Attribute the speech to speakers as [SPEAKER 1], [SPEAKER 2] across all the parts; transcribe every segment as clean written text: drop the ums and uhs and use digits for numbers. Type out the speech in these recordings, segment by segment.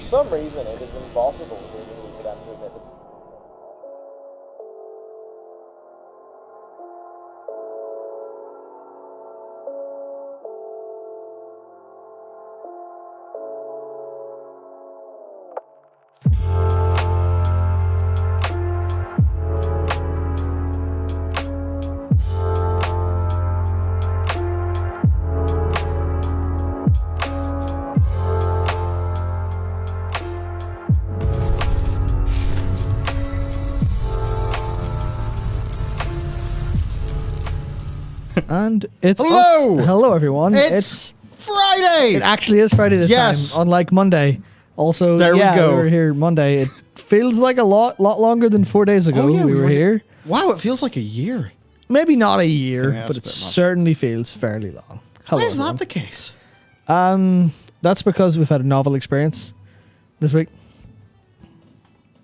[SPEAKER 1] some reason, it is impossible seemingly for them to admit that.
[SPEAKER 2] And it's
[SPEAKER 3] Hello!
[SPEAKER 2] us. Hello, everyone.
[SPEAKER 3] It's Friday!
[SPEAKER 2] It actually is Friday this
[SPEAKER 3] Yes.
[SPEAKER 2] time, unlike Monday. Also,
[SPEAKER 3] There we go.
[SPEAKER 2] we were here Monday. It feels like a lot longer than 4 days ago we were here.
[SPEAKER 3] Wow, it feels like a year.
[SPEAKER 2] Maybe not a year,
[SPEAKER 3] Yeah,
[SPEAKER 2] but
[SPEAKER 3] that's
[SPEAKER 2] it
[SPEAKER 3] a bit much.
[SPEAKER 2] certainly feels fairly long. Hello,
[SPEAKER 3] Why is
[SPEAKER 2] everyone.
[SPEAKER 3] that the case?
[SPEAKER 2] That's because we've had a novel experience this week.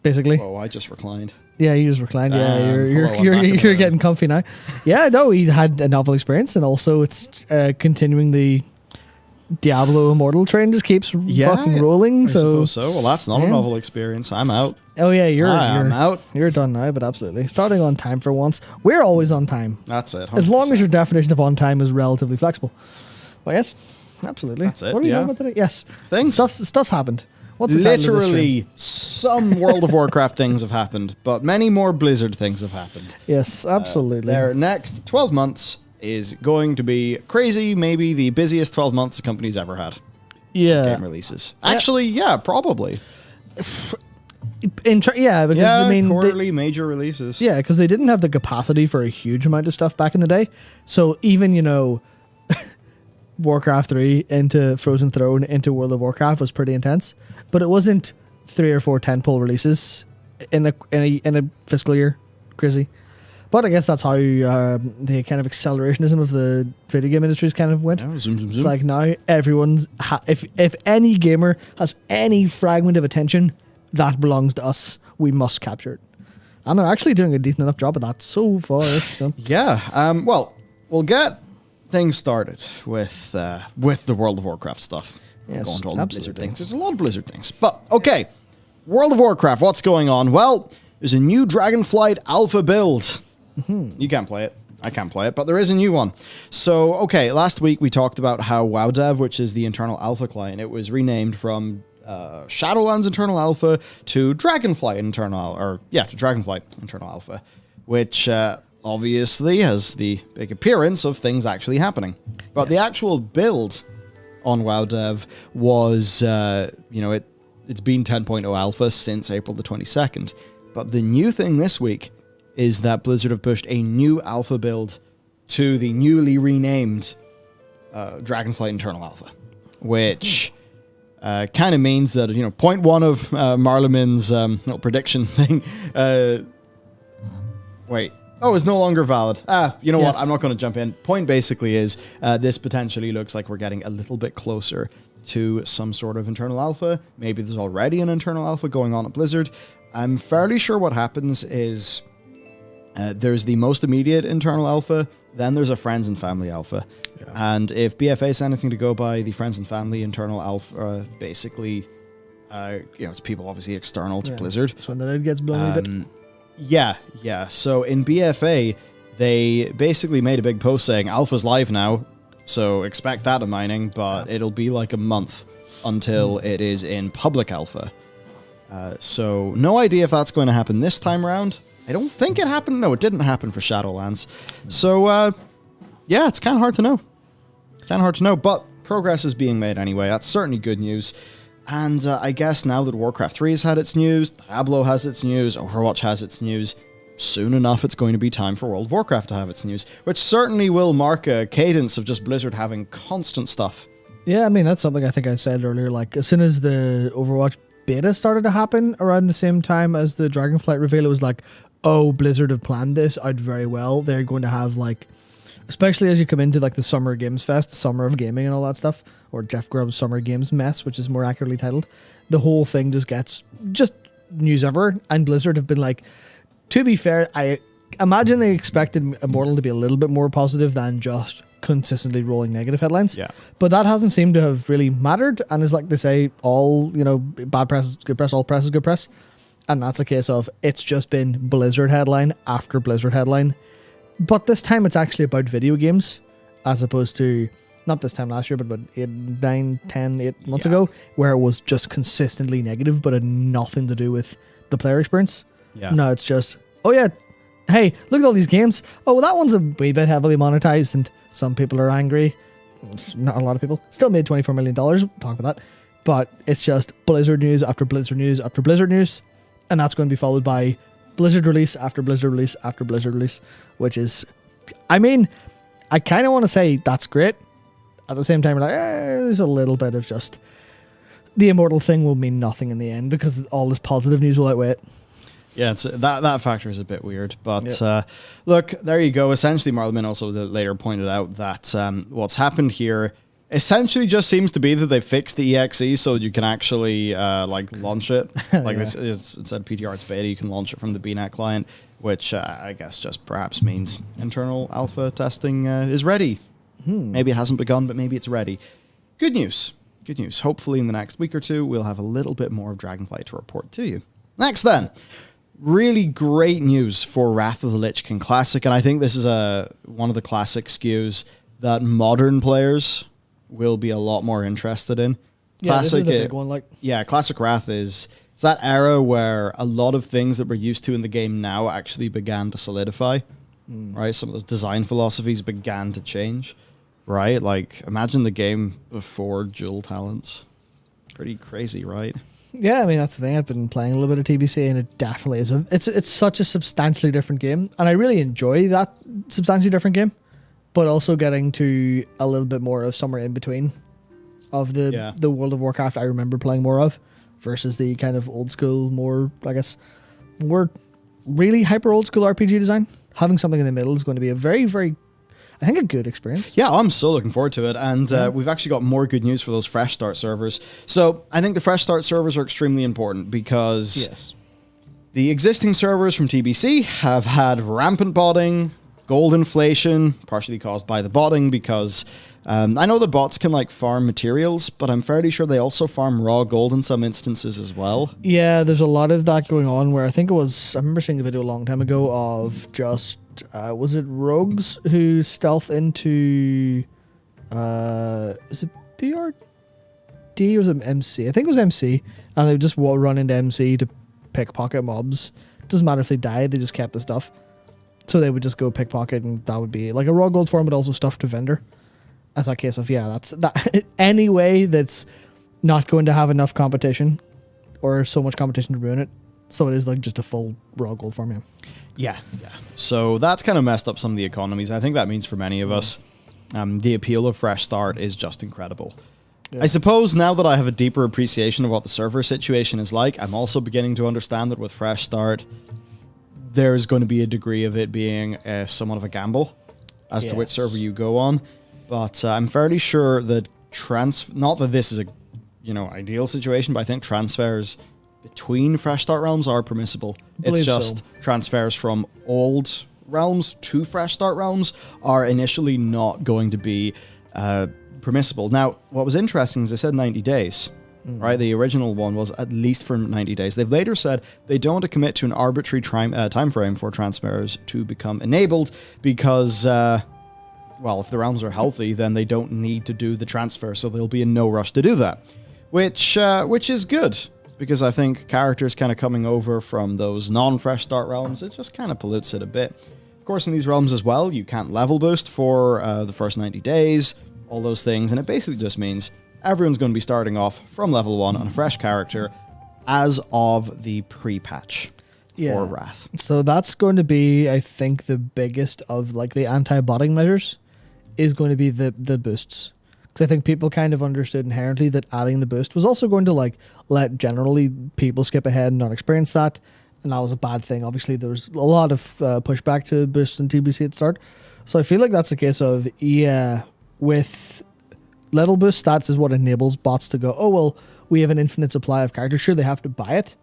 [SPEAKER 2] Basically.
[SPEAKER 3] Oh, I just reclined.
[SPEAKER 2] Yeah, you just reclined. Yeah,
[SPEAKER 3] hello, I'm
[SPEAKER 2] you're
[SPEAKER 3] back in the room.
[SPEAKER 2] getting comfy now. Yeah, no, we had a novel experience, and also it's continuing the Diablo Immortal train just keeps fucking rolling.
[SPEAKER 3] I
[SPEAKER 2] So,
[SPEAKER 3] suppose so. Well, that's not a
[SPEAKER 2] yeah.
[SPEAKER 3] novel experience. I'm out.
[SPEAKER 2] oh yeah,
[SPEAKER 3] I'm out.
[SPEAKER 2] You're done now, but absolutely starting on time for once. We're always on time,
[SPEAKER 3] That's it.
[SPEAKER 2] as long
[SPEAKER 3] 100%.
[SPEAKER 2] as your definition of on time is relatively flexible. Well, yes, absolutely.
[SPEAKER 3] That's it,
[SPEAKER 2] What are we
[SPEAKER 3] yeah.
[SPEAKER 2] talking about today? Yes,
[SPEAKER 3] Things.
[SPEAKER 2] Stuff's happened. What's the title of this stream?
[SPEAKER 3] Literally, some World of Warcraft things have happened, but many more Blizzard things have happened.
[SPEAKER 2] Yes, absolutely.
[SPEAKER 3] Their next 12 months is going to be crazy, maybe the busiest 12 months the company's ever had.
[SPEAKER 2] Yeah.
[SPEAKER 3] Game releases. Actually, yeah, probably.
[SPEAKER 2] Because
[SPEAKER 3] Yeah,
[SPEAKER 2] I mean,
[SPEAKER 3] quarterly major releases.
[SPEAKER 2] yeah, because they didn't have the capacity for a huge amount of stuff back in the day. So even Warcraft 3 into Frozen Throne into World of Warcraft was pretty intense, but it wasn't 3 or 4 tentpole releases in a fiscal year. Crazy. But I guess that's how the kind of accelerationism of the video game industry kind of went.
[SPEAKER 3] Yeah, zoom, zoom,
[SPEAKER 2] It's
[SPEAKER 3] zoom.
[SPEAKER 2] like now everyone's if any gamer has any fragment of attention that belongs to us, we must capture it. And they're actually doing a decent enough job of that so far. So.
[SPEAKER 3] Yeah. Well, we'll get things started with the World of Warcraft stuff.
[SPEAKER 2] Yes,
[SPEAKER 3] We'll go into all the Blizzard
[SPEAKER 2] absolutely.
[SPEAKER 3] things. There's a lot of Blizzard things. But, okay. World of Warcraft, what's going on? Well, there's a new Dragonflight alpha build. You can't play it. I can't play it, but there is a new one. So, okay, last week we talked about how WoW'Dev, which is the internal alpha client, it was renamed from Shadowlands internal alpha to Dragonflight internal alpha, which obviously has the big appearance of things actually happening. But the actual build on WoW'Dev was, it's been 10.0 alpha since April the 22nd. But the new thing this week is that Blizzard have pushed a new alpha build to the newly renamed Dragonflight internal alpha, which kind of means that, point one of Marlemin's little prediction thing, is no longer valid. You know what?
[SPEAKER 2] Yes.
[SPEAKER 3] I'm not going to jump in. Point basically is this potentially looks like we're getting a little bit closer to some sort of internal alpha. Maybe there's already an internal alpha going on at Blizzard. I'm fairly sure what happens is there's the most immediate internal alpha, then there's a friends and family alpha. Yeah. And if BFA is anything to go by, the friends and family internal alpha, basically, it's people obviously external to Blizzard.
[SPEAKER 2] That's when the lid gets blown a bit.
[SPEAKER 3] Yeah. So in BFA, they basically made a big post saying Alpha's live now, so expect that in mining, but it'll be like a month until it is in public alpha. So no idea if that's going to happen this time around. I don't think it happened. No, it didn't happen for Shadowlands. So, it's kind of hard to know. But progress is being made anyway. That's certainly good news. And I guess now that Warcraft 3 has had its news, Diablo has its news, Overwatch has its news, soon enough it's going to be time for World of Warcraft to have its news, which certainly will mark a cadence of just Blizzard having constant stuff.
[SPEAKER 2] Yeah, I mean, that's something I think I said earlier. Like, as soon as the Overwatch beta started to happen around the same time as the Dragonflight reveal, it was like, oh, Blizzard have planned this out very well. They're going to have, like, especially as you come into, like, the Summer Games Fest, the Summer of Gaming and all that stuff, or Jeff Grubb's Summer Games Mess, which is more accurately titled, the whole thing just gets just news everywhere. And Blizzard have been like, to be fair, imagine they expected Immortal to be a little bit more positive than just consistently rolling negative headlines.
[SPEAKER 3] Yeah.
[SPEAKER 2] But that hasn't seemed to have really mattered. And it's like they say, all, bad press is good press, all press is good press. And that's a case of it's just been Blizzard headline after Blizzard headline. But this time it's actually about video games as opposed to, not this time last year, but about 8 months ago, where it was just consistently negative, but had nothing to do with the player experience.
[SPEAKER 3] Yeah.
[SPEAKER 2] No, it's just, oh yeah, hey, look at all these games. Oh, well, that one's a wee bit heavily monetized and some people are angry. Not a lot of people. Still made $24 million. We'll talk about that. But it's just Blizzard news after Blizzard news after Blizzard news. And that's going to be followed by Blizzard release after Blizzard release after Blizzard release, which is, I mean, I kind of want to say that's great. At the same time, we're like, there's a little bit of just the Immortal thing will mean nothing in the end because all this positive news will outweigh it.
[SPEAKER 3] Yeah, that factor is a bit weird. But look, there you go. Essentially, Marlman also later pointed out that what's happened here essentially just seems to be that they fixed the EXE so you can actually launch it. Like it said PTR, it's beta. You can launch it from the BNet client, which I guess just perhaps means internal alpha testing is ready. Maybe it hasn't begun, but maybe it's ready. Good news. Good news. Hopefully in the next week or two, we'll have a little bit more of Dragonflight to report to you. Next then, really great news for Wrath of the Lich King Classic, and I think this is one of the classic SKUs that modern players will be a lot more interested in.
[SPEAKER 2] Yeah,
[SPEAKER 3] Classic,
[SPEAKER 2] this is the big one.
[SPEAKER 3] Classic Wrath is that era where a lot of things that we're used to in the game now actually began to solidify. Right? Some of those design philosophies began to change. Right? Like, imagine the game before dual talents. Pretty crazy, right?
[SPEAKER 2] Yeah, I mean, that's the thing. I've been playing a little bit of TBC, and it definitely is. It's such a substantially different game, and I really enjoy that substantially different game, but also getting to a little bit more of somewhere in between of the World of Warcraft I remember playing more of versus the kind of old school, more, I guess, more really hyper old school RPG design. Having something in the middle is going to be a very, very, I think, a good experience.
[SPEAKER 3] Yeah, I'm so looking forward to it. And we've actually got more good news for those fresh start servers. So I think the fresh start servers are extremely important because the existing servers from TBC have had rampant botting, gold inflation, partially caused by the botting because I know the bots can farm materials, but I'm fairly sure they also farm raw gold in some instances as well.
[SPEAKER 2] Yeah, there's a lot of that going on where I remember seeing a video a long time ago of just, was it rogues who stealth into, is it BRD or was it MC? I think it was MC, and they would just run into MC to pickpocket mobs. It doesn't matter if they died, they just kept the stuff. So they would just go pickpocket, and that would be like a raw gold farm, but also stuff to vendor. As a case of, that's that. Any way that's not going to have enough competition or so much competition to ruin it. So it is just a full raw gold farm,
[SPEAKER 3] Yeah. So that's kind of messed up some of the economies. I think that means for many of us, the appeal of Fresh Start is just incredible. Yeah. I suppose now that I have a deeper appreciation of what the server situation is like, I'm also beginning to understand that with Fresh Start, there's going to be a degree of it being somewhat of a gamble as to which server you go on. But I'm fairly sure that not that this is a ideal situation, but I think transfers between Fresh Start realms are permissible. It's just transfers from old realms to Fresh Start realms are initially not going to be permissible. Now, what was interesting is they said 90 days. Right, the original one was at least for 90 days. They've later said they don't want to commit to an arbitrary time frame for transfers to become enabled because, if the realms are healthy, then they don't need to do the transfer, so they'll be in no rush to do that, which is good because I think characters kind of coming over from those non-Fresh Start realms, it just kind of pollutes it a bit. Of course, in these realms as well, you can't level boost for the first 90 days, all those things, and it basically just means everyone's going to be starting off from level 1 on a fresh character as of the pre-patch for Wrath.
[SPEAKER 2] So that's going to be, I think, the biggest of the anti-botting measures is going to be the boosts. Because I think people kind of understood inherently that adding the boost was also going to let generally people skip ahead and not experience that. And that was a bad thing. Obviously, there was a lot of pushback to boosts in TBC at the start. So I feel like that's a case of, with level boost stats is what enables bots to go, oh, well, we have an infinite supply of characters. Sure, they have to buy it,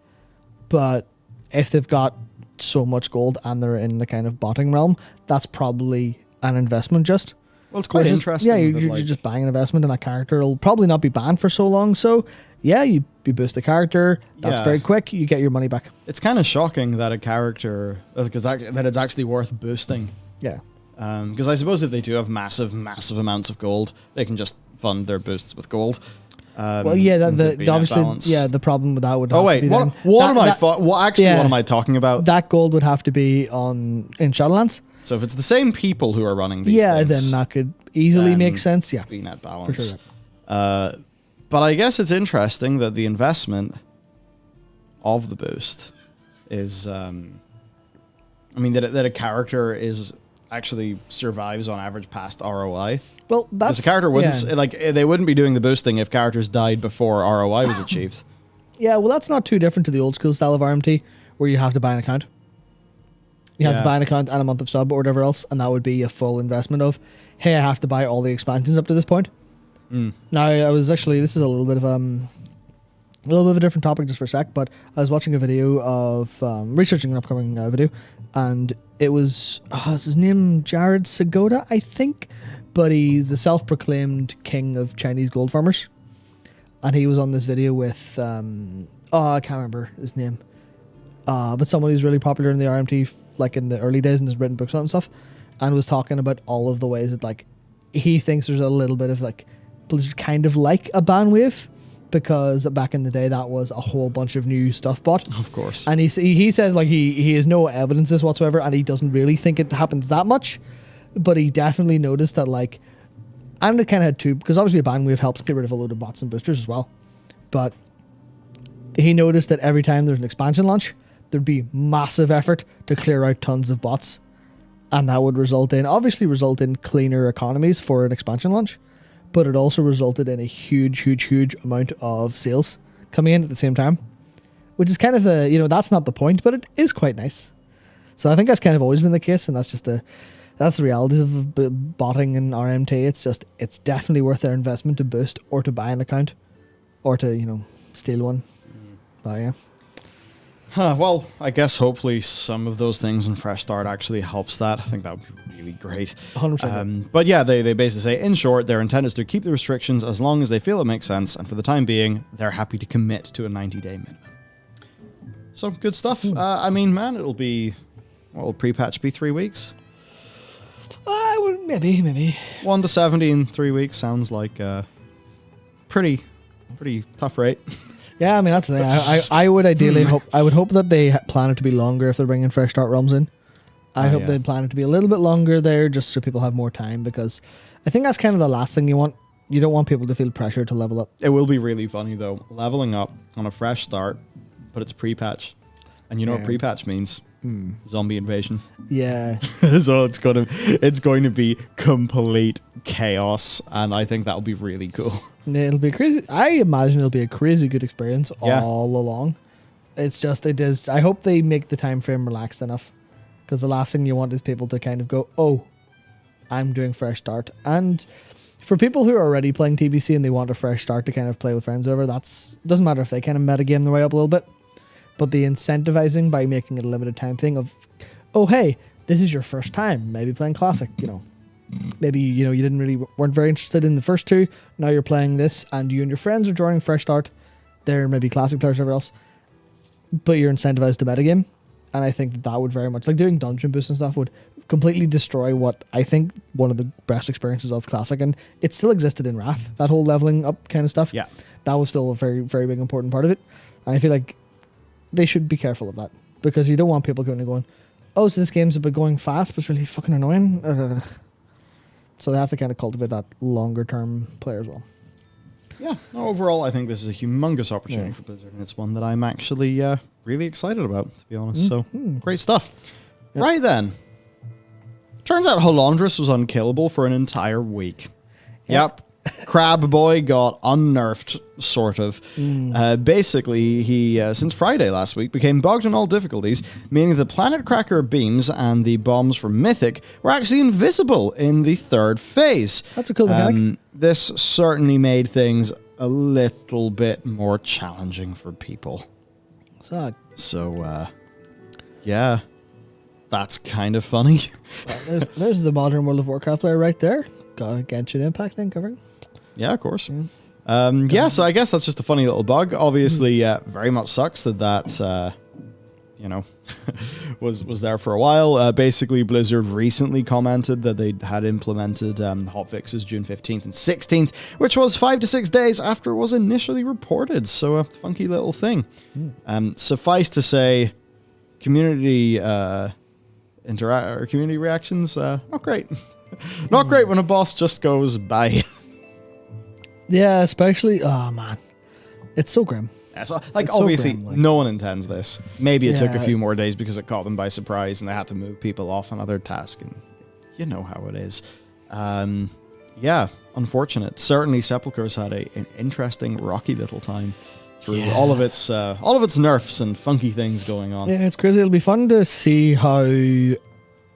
[SPEAKER 2] but if they've got so much gold and they're in the kind of botting realm, that's probably an investment just.
[SPEAKER 3] Well, it's quite interesting.
[SPEAKER 2] Yeah, you're just buying an investment in that character. It'll probably not be banned for so long. So, yeah, you boost the character. That's very quick. You get your money back.
[SPEAKER 3] It's kind of shocking that a character, that it's actually worth boosting.
[SPEAKER 2] Yeah.
[SPEAKER 3] Because I suppose if they do have massive, massive amounts of gold, they can just fund their boosts with gold.
[SPEAKER 2] Well, yeah, obviously, the problem with that would.
[SPEAKER 3] Oh wait, what am I talking about?
[SPEAKER 2] That gold would have to be in Shadowlands.
[SPEAKER 3] So if it's the same people who are running these things,
[SPEAKER 2] then that could easily make sense. Yeah,
[SPEAKER 3] be net balance.
[SPEAKER 2] For sure.
[SPEAKER 3] But I guess it's interesting that the investment of the boost is, that a character is actually survives on average past ROI.
[SPEAKER 2] Well, that's
[SPEAKER 3] a character wouldn't they wouldn't be doing the boosting if characters died before ROI was achieved.
[SPEAKER 2] Yeah, well, that's not too different to the old school style of RMT, where you have to buy an account. You have to buy an account and a month of sub or whatever else, and that would be a full investment of, hey, I have to buy all the expansions up to this point. Now, this is a little bit of a different topic just for a sec, but I was watching a video of researching an upcoming video, and it was is his name Jared Sagoda, I think, but he's the self-proclaimed king of Chinese gold farmers, and he was on this video with I can't remember his name, but someone who's really popular in the RMT, like in the early days, and has written books on it and stuff, and was talking about all of the ways that like he thinks there's a little bit of like Blizzard kind of like a ban wave, because back in the day that was a whole bunch of new stuff bought. Of
[SPEAKER 3] course.
[SPEAKER 2] And he says like he has no evidence of this whatsoever, and he doesn't really think it happens that much, but he definitely noticed that like, and it kind of had two, because obviously a ban wave helps get rid of a load of bots and boosters as well, but he noticed that every time there's an expansion launch, there'd be massive effort to clear out tons of bots, and that would result in cleaner economies for an expansion launch, but it also resulted in a huge amount of sales coming in at the same time, which is kind of that's not the point, but it is quite nice. So I think that's kind of always been the case, and that's the realities of botting in RMT. It's definitely worth their investment to boost or to buy an account or to steal one. But yeah.
[SPEAKER 3] Well, I guess hopefully some of those things in Fresh Start actually helps that. I think that would be really great.
[SPEAKER 2] 100%.
[SPEAKER 3] But yeah, they basically say, in short, their intent is to keep the restrictions as long as they feel it makes sense, and for the time being, they're happy to commit to a 90-day minimum. So, good stuff. It'll be... What will pre-patch be, 3 weeks?
[SPEAKER 2] Maybe.
[SPEAKER 3] 1 to 70 in 3 weeks sounds like a pretty tough rate.
[SPEAKER 2] Yeah, I mean, that's the thing. I would ideally hope that they plan it to be longer if they're bringing Fresh Start realms in. I hope they plan it to be a little bit longer there, just so people have more time, because I think that's kind of the last thing you want. You don't want people to feel pressure to level up.
[SPEAKER 3] It will be really funny, though, leveling up on a Fresh Start, but it's pre-patch. And you know what pre-patch means? Zombie invasion.
[SPEAKER 2] Yeah.
[SPEAKER 3] So it's going to be complete chaos, and I think that'll be really cool.
[SPEAKER 2] It'll be crazy. I imagine it'll be a crazy good experience all along. It is. I hope they make the time frame relaxed enough, because the last thing you want is people to kind of go, oh, I'm doing Fresh Start. And for people who are already playing TBC and they want a fresh start to kind of play with friends over, doesn't matter if they kind of metagame their way up a little bit. But the incentivizing by making it a limited time thing of, oh, hey, this is your first time maybe playing Classic, Maybe, you weren't very interested in the first two. Now you're playing this, and you and your friends are joining Fresh Start. They're maybe Classic players or whatever else. But you're incentivized to metagame. And I think that would very much, like doing dungeon boosts and stuff, would completely destroy what I think one of the best experiences of Classic. And it still existed in Wrath, that whole leveling up kind of stuff.
[SPEAKER 3] Yeah.
[SPEAKER 2] That was still a very, very big important part of it. And I feel like they should be careful of that, because you don't want people going, oh, so this game's about going fast, but it's really fucking annoying. So they have to kind of cultivate that longer term player as well.
[SPEAKER 3] Yeah, overall, I think this is a humongous opportunity for Blizzard, and it's one that I'm actually really excited about, to be honest. So, great stuff. Yep. Right then. Turns out Holandris was unkillable for an entire week. Yep. Crab Boy got unnerfed, sort of. Basically, he, since Friday last week, became bogged in all difficulties, meaning the Planet Cracker beams and the bombs from Mythic were actually invisible in the third phase.
[SPEAKER 2] That's a cool mechanic.
[SPEAKER 3] This certainly made things a little bit more challenging for people. So, Yeah. That's kind of funny.
[SPEAKER 2] Well, there's the modern World of Warcraft player right there. Got a Genshin Impact thing covering.
[SPEAKER 3] Yeah, of course. Yeah, so I guess that's just a funny little bug. Obviously, very much sucks that was there for a while. Basically, Blizzard recently commented that they had implemented hotfixes June 15th and 16th, which was 5 to 6 days after it was initially reported. So a funky little thing. Suffice to say, community community reactions, not great. Not great when a boss just goes bye.
[SPEAKER 2] Yeah, especially, oh man, it's so grim.
[SPEAKER 3] Yeah, so, like,
[SPEAKER 2] It's so
[SPEAKER 3] obviously,
[SPEAKER 2] grim, like-
[SPEAKER 3] no one intends this. Maybe it took a
[SPEAKER 2] Yeah.
[SPEAKER 3] few more days because it caught them by surprise and they had to move people off on other tasks, and you know how it is. Yeah, unfortunate. Certainly, Sepulchre's had an interesting, rocky little time through all of its nerfs and funky things going on.
[SPEAKER 2] Yeah, it's crazy. It'll be fun to see how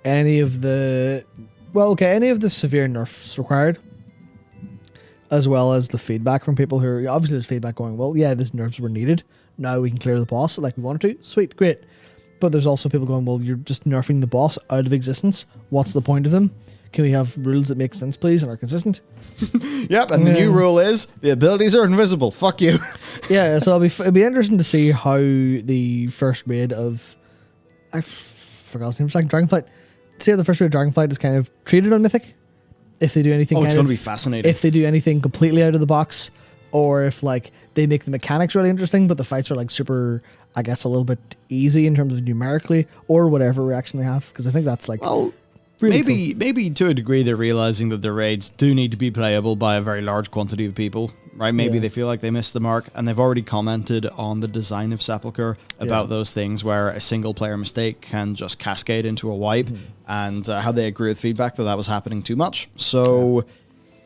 [SPEAKER 2] any of the severe nerfs required, as well as the feedback from people who are obviously there's feedback going, well, yeah, these nerfs were needed. Now we can clear the boss like we wanted to. Sweet, great. But there's also people going, well, you're just nerfing the boss out of existence. What's the point of them? Can we have rules that make sense, please, and are consistent?
[SPEAKER 3] Yep, and the new rule is the abilities are invisible. Fuck you.
[SPEAKER 2] Yeah, so it'll be interesting to see how the first raid of I forgot his name for a second, Dragonflight. See how the first raid of Dragonflight is kind of treated on Mythic. If they do anything,
[SPEAKER 3] It's going to be fascinating.
[SPEAKER 2] If they do anything completely out of the box, or if like they make the mechanics really interesting, but the fights are like super, I guess, a little bit easy in terms of numerically or whatever reaction they have. Because I think that's like,
[SPEAKER 3] Well,
[SPEAKER 2] really
[SPEAKER 3] maybe to a degree they're realizing that the raids do need to be playable by a very large quantity of people, right? Maybe
[SPEAKER 2] Yeah.
[SPEAKER 3] they feel like they missed the mark, and they've already commented on the design of Sepulchre about those things where a single player mistake can just cascade into a wipe, and how they agree with feedback that was happening too much. So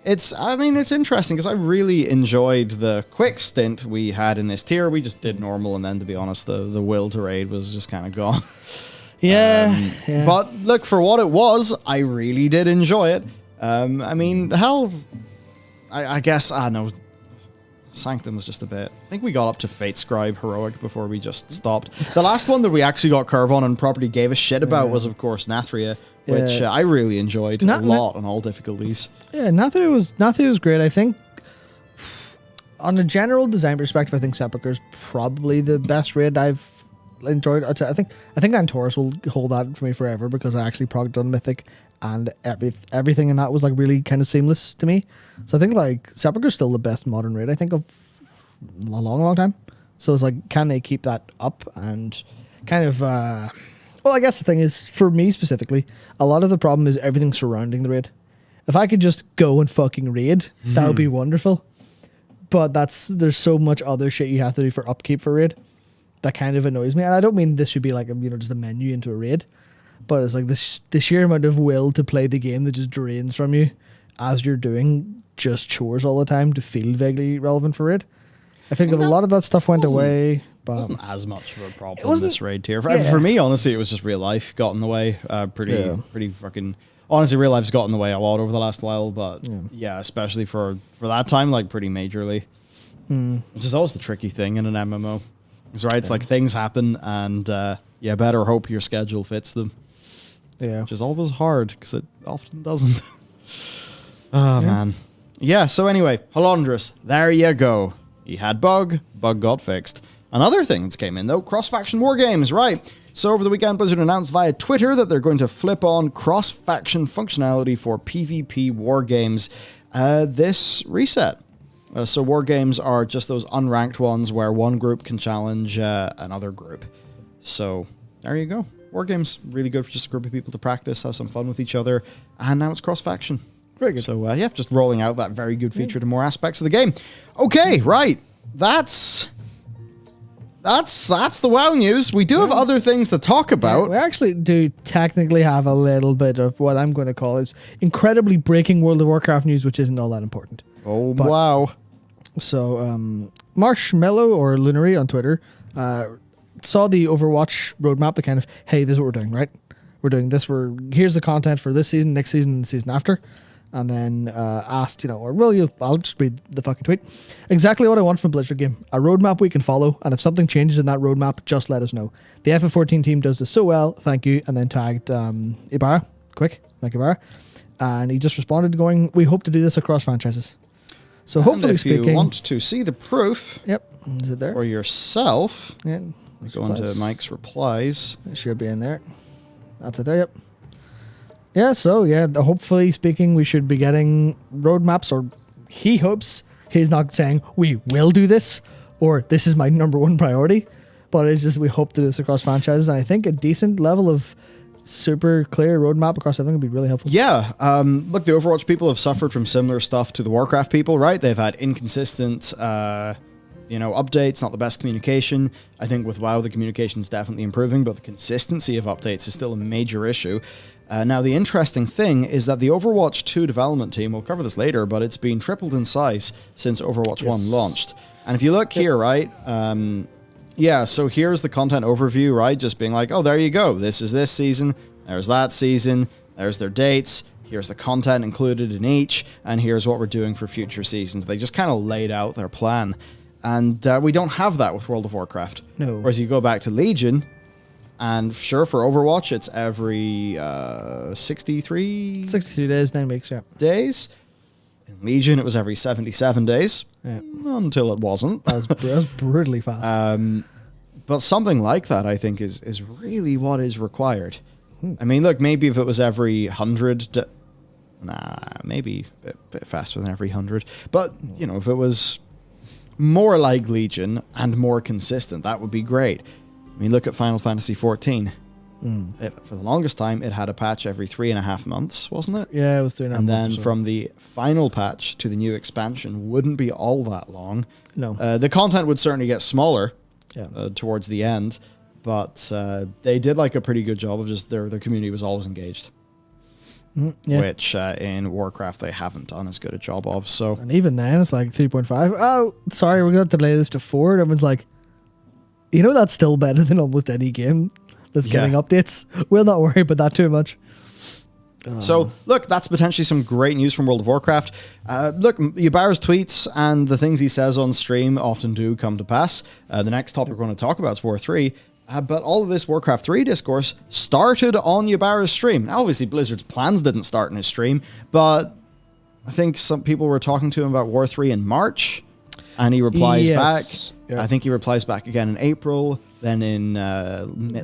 [SPEAKER 3] it's interesting because I really enjoyed the quick stint we had in this tier. We just did normal, and then to be honest, the will to raid was just kind of gone.
[SPEAKER 2] yeah.
[SPEAKER 3] But look, for what it was, I really did enjoy it. Hell, I guess, no, Sanctum was just a bit. I think we got up to Fate Scribe Heroic before we just stopped. The last one that we actually got curve on and properly gave a shit about was, of course, Nathria, which I really enjoyed a lot on all difficulties.
[SPEAKER 2] Yeah, Nathria was great. I think on a general design perspective, I think Sepulchre's probably the best raid I've enjoyed. I think Antorus will hold that for me forever because I actually progged on Mythic and everything in that was like really kind of seamless to me. So I think like Sepulchre's still the best modern raid I think of a long time. So it's like, can they keep that up and kind of well, I guess the thing is, for me specifically, a lot of the problem is everything surrounding the raid. If I could just go and fucking raid, that would be wonderful. But there's so much other shit you have to do for upkeep for raid that kind of annoys me. And I don't mean this should be like just a menu into a raid, but it's like the sheer amount of will to play the game that just drains from you as you're doing just chores all the time to feel vaguely relevant for raid. I think a lot of that stuff went away. But
[SPEAKER 3] It wasn't as much of a problem
[SPEAKER 2] wasn't-
[SPEAKER 3] this raid tier.
[SPEAKER 2] yeah.
[SPEAKER 3] For me, honestly, it was just real life got in the way. Pretty fucking. Honestly, real life's got in the way a lot over the last while, but yeah, especially for that time, like pretty majorly. Which is always the tricky thing in an MMO. It's right. It's like things happen, and better hope your schedule fits them.
[SPEAKER 2] yeah.
[SPEAKER 3] Which is always hard because it often doesn't. Oh man. Yeah. So anyway, Halondrus, there you go. He had bug got fixed. Another thing that's came in though, cross-faction war games, right? So over the weekend, Blizzard announced via Twitter that they're going to flip on cross-faction functionality for PvP war games this reset. So war games are just those unranked ones where one group can challenge another group. So there you go. War games, really good for just a group of people to practice, have some fun with each other, and now it's cross-faction.
[SPEAKER 2] Very good.
[SPEAKER 3] So just rolling out that very good feature to more aspects of the game. Okay, right. That's the WoW news. We do have other things to talk about.
[SPEAKER 2] We actually do technically have a little bit of what I'm going to call is incredibly breaking World of Warcraft news, which isn't all that important.
[SPEAKER 3] Oh, wow.
[SPEAKER 2] So, Marshmallow or Lunary on Twitter saw the Overwatch roadmap, the kind of, hey, this is what we're doing, right? We're doing this. Here's the content for this season, next season, and the season after. and then asked, or will you? I'll just read the fucking tweet. Exactly what I want from Blizzard game. A roadmap we can follow, and if something changes in that roadmap, just let us know. The FF14 team does this so well. Thank you. And then tagged Ibarra. Quick, like Ibarra. And he just responded going, we hope to do this across franchises. So hopefully
[SPEAKER 3] if
[SPEAKER 2] speaking...
[SPEAKER 3] you want to see the proof...
[SPEAKER 2] Yep. Is it there?
[SPEAKER 3] For yourself...
[SPEAKER 2] Yeah.
[SPEAKER 3] Go into Mike's replies.
[SPEAKER 2] It should be in there. That's it there, yep. Yeah, so yeah, hopefully speaking, we should be getting roadmaps, or he hopes. He's not saying we will do this or this is my number one priority, but it's just we hope to do this across franchises. And I think a decent level of super clear roadmap across everything would be really helpful.
[SPEAKER 3] Yeah, look, the Overwatch people have suffered from similar stuff to the Warcraft people, right? They've had inconsistent, updates, not the best communication. I think with WoW, the communication is definitely improving, but the consistency of updates is still a major issue. Now, the interesting thing is that the Overwatch 2 development team, we'll cover this later, but it's been tripled in size since Overwatch 1 launched. And if you look here, right, so here's the content overview, right, just being like, oh, there you go, this is this season, there's that season, there's their dates, here's the content included in each, and here's what we're doing for future seasons. They just kind of laid out their plan. And we don't have that with World of Warcraft.
[SPEAKER 2] No.
[SPEAKER 3] Whereas you go back to Legion, and sure, for Overwatch, it's every 63
[SPEAKER 2] days, 9 weeks, yeah.
[SPEAKER 3] days. In Legion, it was every 77 days.
[SPEAKER 2] Yeah.
[SPEAKER 3] Until it wasn't.
[SPEAKER 2] That was brutally fast.
[SPEAKER 3] But something like that, I think, is really what is required. I mean, look, maybe if it was every 100... maybe a bit faster than every 100. But, if it was more like Legion and more consistent, that would be great. I mean, look at Final Fantasy XIV. For the longest time, it had a patch every 3.5 months, wasn't it?
[SPEAKER 2] Yeah, it was 3.5 months.
[SPEAKER 3] And then from the final patch to the new expansion wouldn't be all that long.
[SPEAKER 2] No.
[SPEAKER 3] The content would certainly get smaller
[SPEAKER 2] Yeah.
[SPEAKER 3] towards the end, but they did like a pretty good job of just their community was always engaged.
[SPEAKER 2] Yeah.
[SPEAKER 3] Which in Warcraft they haven't done as good a job of. So,
[SPEAKER 2] and even then, it's like 3.5. Oh, sorry, we're going to delay this to 4. And everyone's like, that's still better than almost any game that's getting updates. We'll not worry about that too much.
[SPEAKER 3] So, look, that's potentially some great news from World of Warcraft. Look, Ybarra's tweets and the things he says on stream often do come to pass. The next topic we're going to talk about is War 3. But all of this Warcraft 3 discourse started on Ybarra's stream. Now, obviously, Blizzard's plans didn't start in his stream, but I think some people were talking to him about War 3 in March, and he replies back. Yeah. I think he replies back again in April. Then in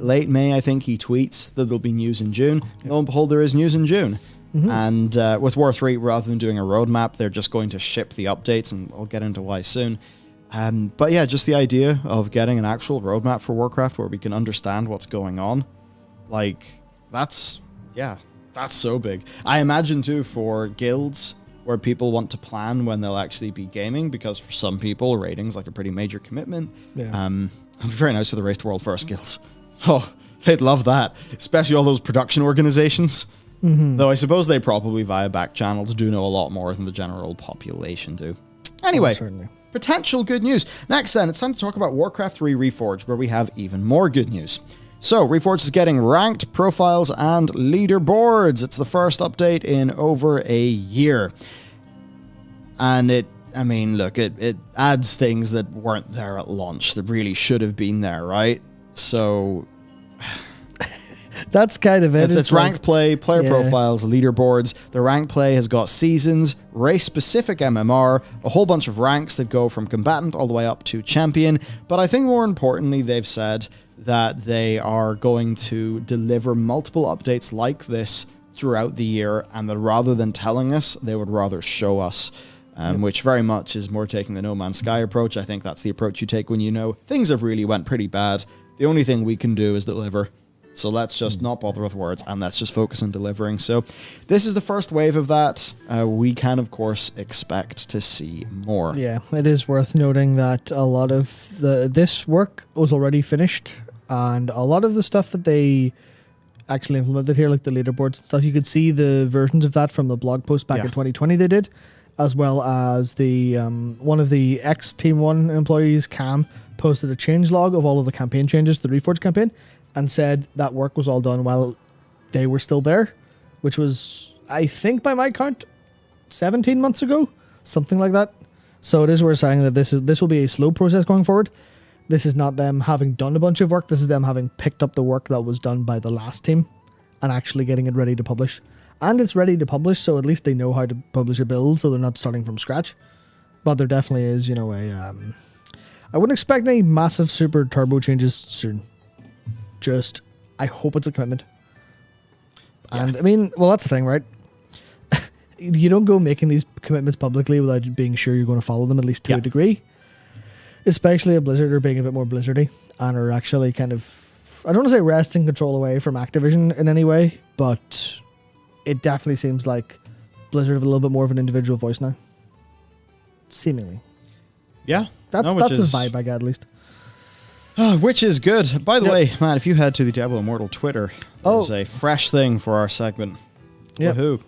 [SPEAKER 3] late May, I think he tweets that there'll be news in June. Lo and behold, there is news in June. And with War 3, rather than doing a roadmap, they're just going to ship the updates, and I'll get into why soon. But yeah, just the idea of getting an actual roadmap for Warcraft where we can understand what's going on. Like, that's so big. I imagine, too, for guilds where people want to plan when they'll actually be gaming, because for some people, raiding's like a pretty major commitment.
[SPEAKER 2] Yeah.
[SPEAKER 3] Very nice for the Race to World First guilds. Oh, they'd love that. Especially all those production organizations. Though I suppose they probably, via back channels, do know a lot more than the general population do. Anyway, potential good news. Next then, it's time to talk about Warcraft 3 Reforged, where we have even more good news. So, Reforged is getting ranked, profiles, and leaderboards. It's the first update in over a year. And it adds things that weren't there at launch, that really should have been there, right? So,
[SPEAKER 2] that's kind of it.
[SPEAKER 3] It's ranked play, player profiles, leaderboards. The ranked play has got seasons, race-specific MMR, a whole bunch of ranks that go from combatant all the way up to champion. But I think more importantly, they've said that they are going to deliver multiple updates like this throughout the year, and that rather than telling us, they would rather show us. Which very much is more taking the No Man's Sky approach. I think that's the approach you take when you know things have really went pretty bad. The only thing we can do is deliver. So let's just not bother with words, and let's just focus on delivering. So this is the first wave of that. We can, of course, expect to see more.
[SPEAKER 2] Yeah, it is worth noting that a lot of this work was already finished, and a lot of the stuff that they actually implemented here, like the leaderboards and stuff, you could see the versions of that from the blog post back in 2020 they did, as well as the one of the ex-Team 1 employees, Cam, posted a changelog of all of the campaign changes to the Reforged campaign, and said that work was all done while they were still there, which was, I think by my count, 17 months ago, something like that. So it is worth saying that this will be a slow process going forward. This is not them having done a bunch of work. This is them having picked up the work that was done by the last team and actually getting it ready to publish. And it's ready to publish, so at least they know how to publish a build, so they're not starting from scratch. But there definitely is, you know, I wouldn't expect any massive super turbo changes soon. Just, I hope it's a commitment.
[SPEAKER 3] Yeah.
[SPEAKER 2] And I mean, well, that's the thing, right? You don't go making these commitments publicly without being sure you're going to follow them, at least to a degree. Especially if Blizzard are being a bit more Blizzardy and are actually kind of, I don't want to say wresting control away from Activision in any way, but it definitely seems like Blizzard have a little bit more of an individual voice now. Seemingly.
[SPEAKER 3] Yeah.
[SPEAKER 2] That's the vibe I get, at least.
[SPEAKER 3] Which is good. By the way, man, if you head to the Diablo Immortal Twitter, there's a fresh thing for our segment.
[SPEAKER 2] Yep.
[SPEAKER 3] Woohoo.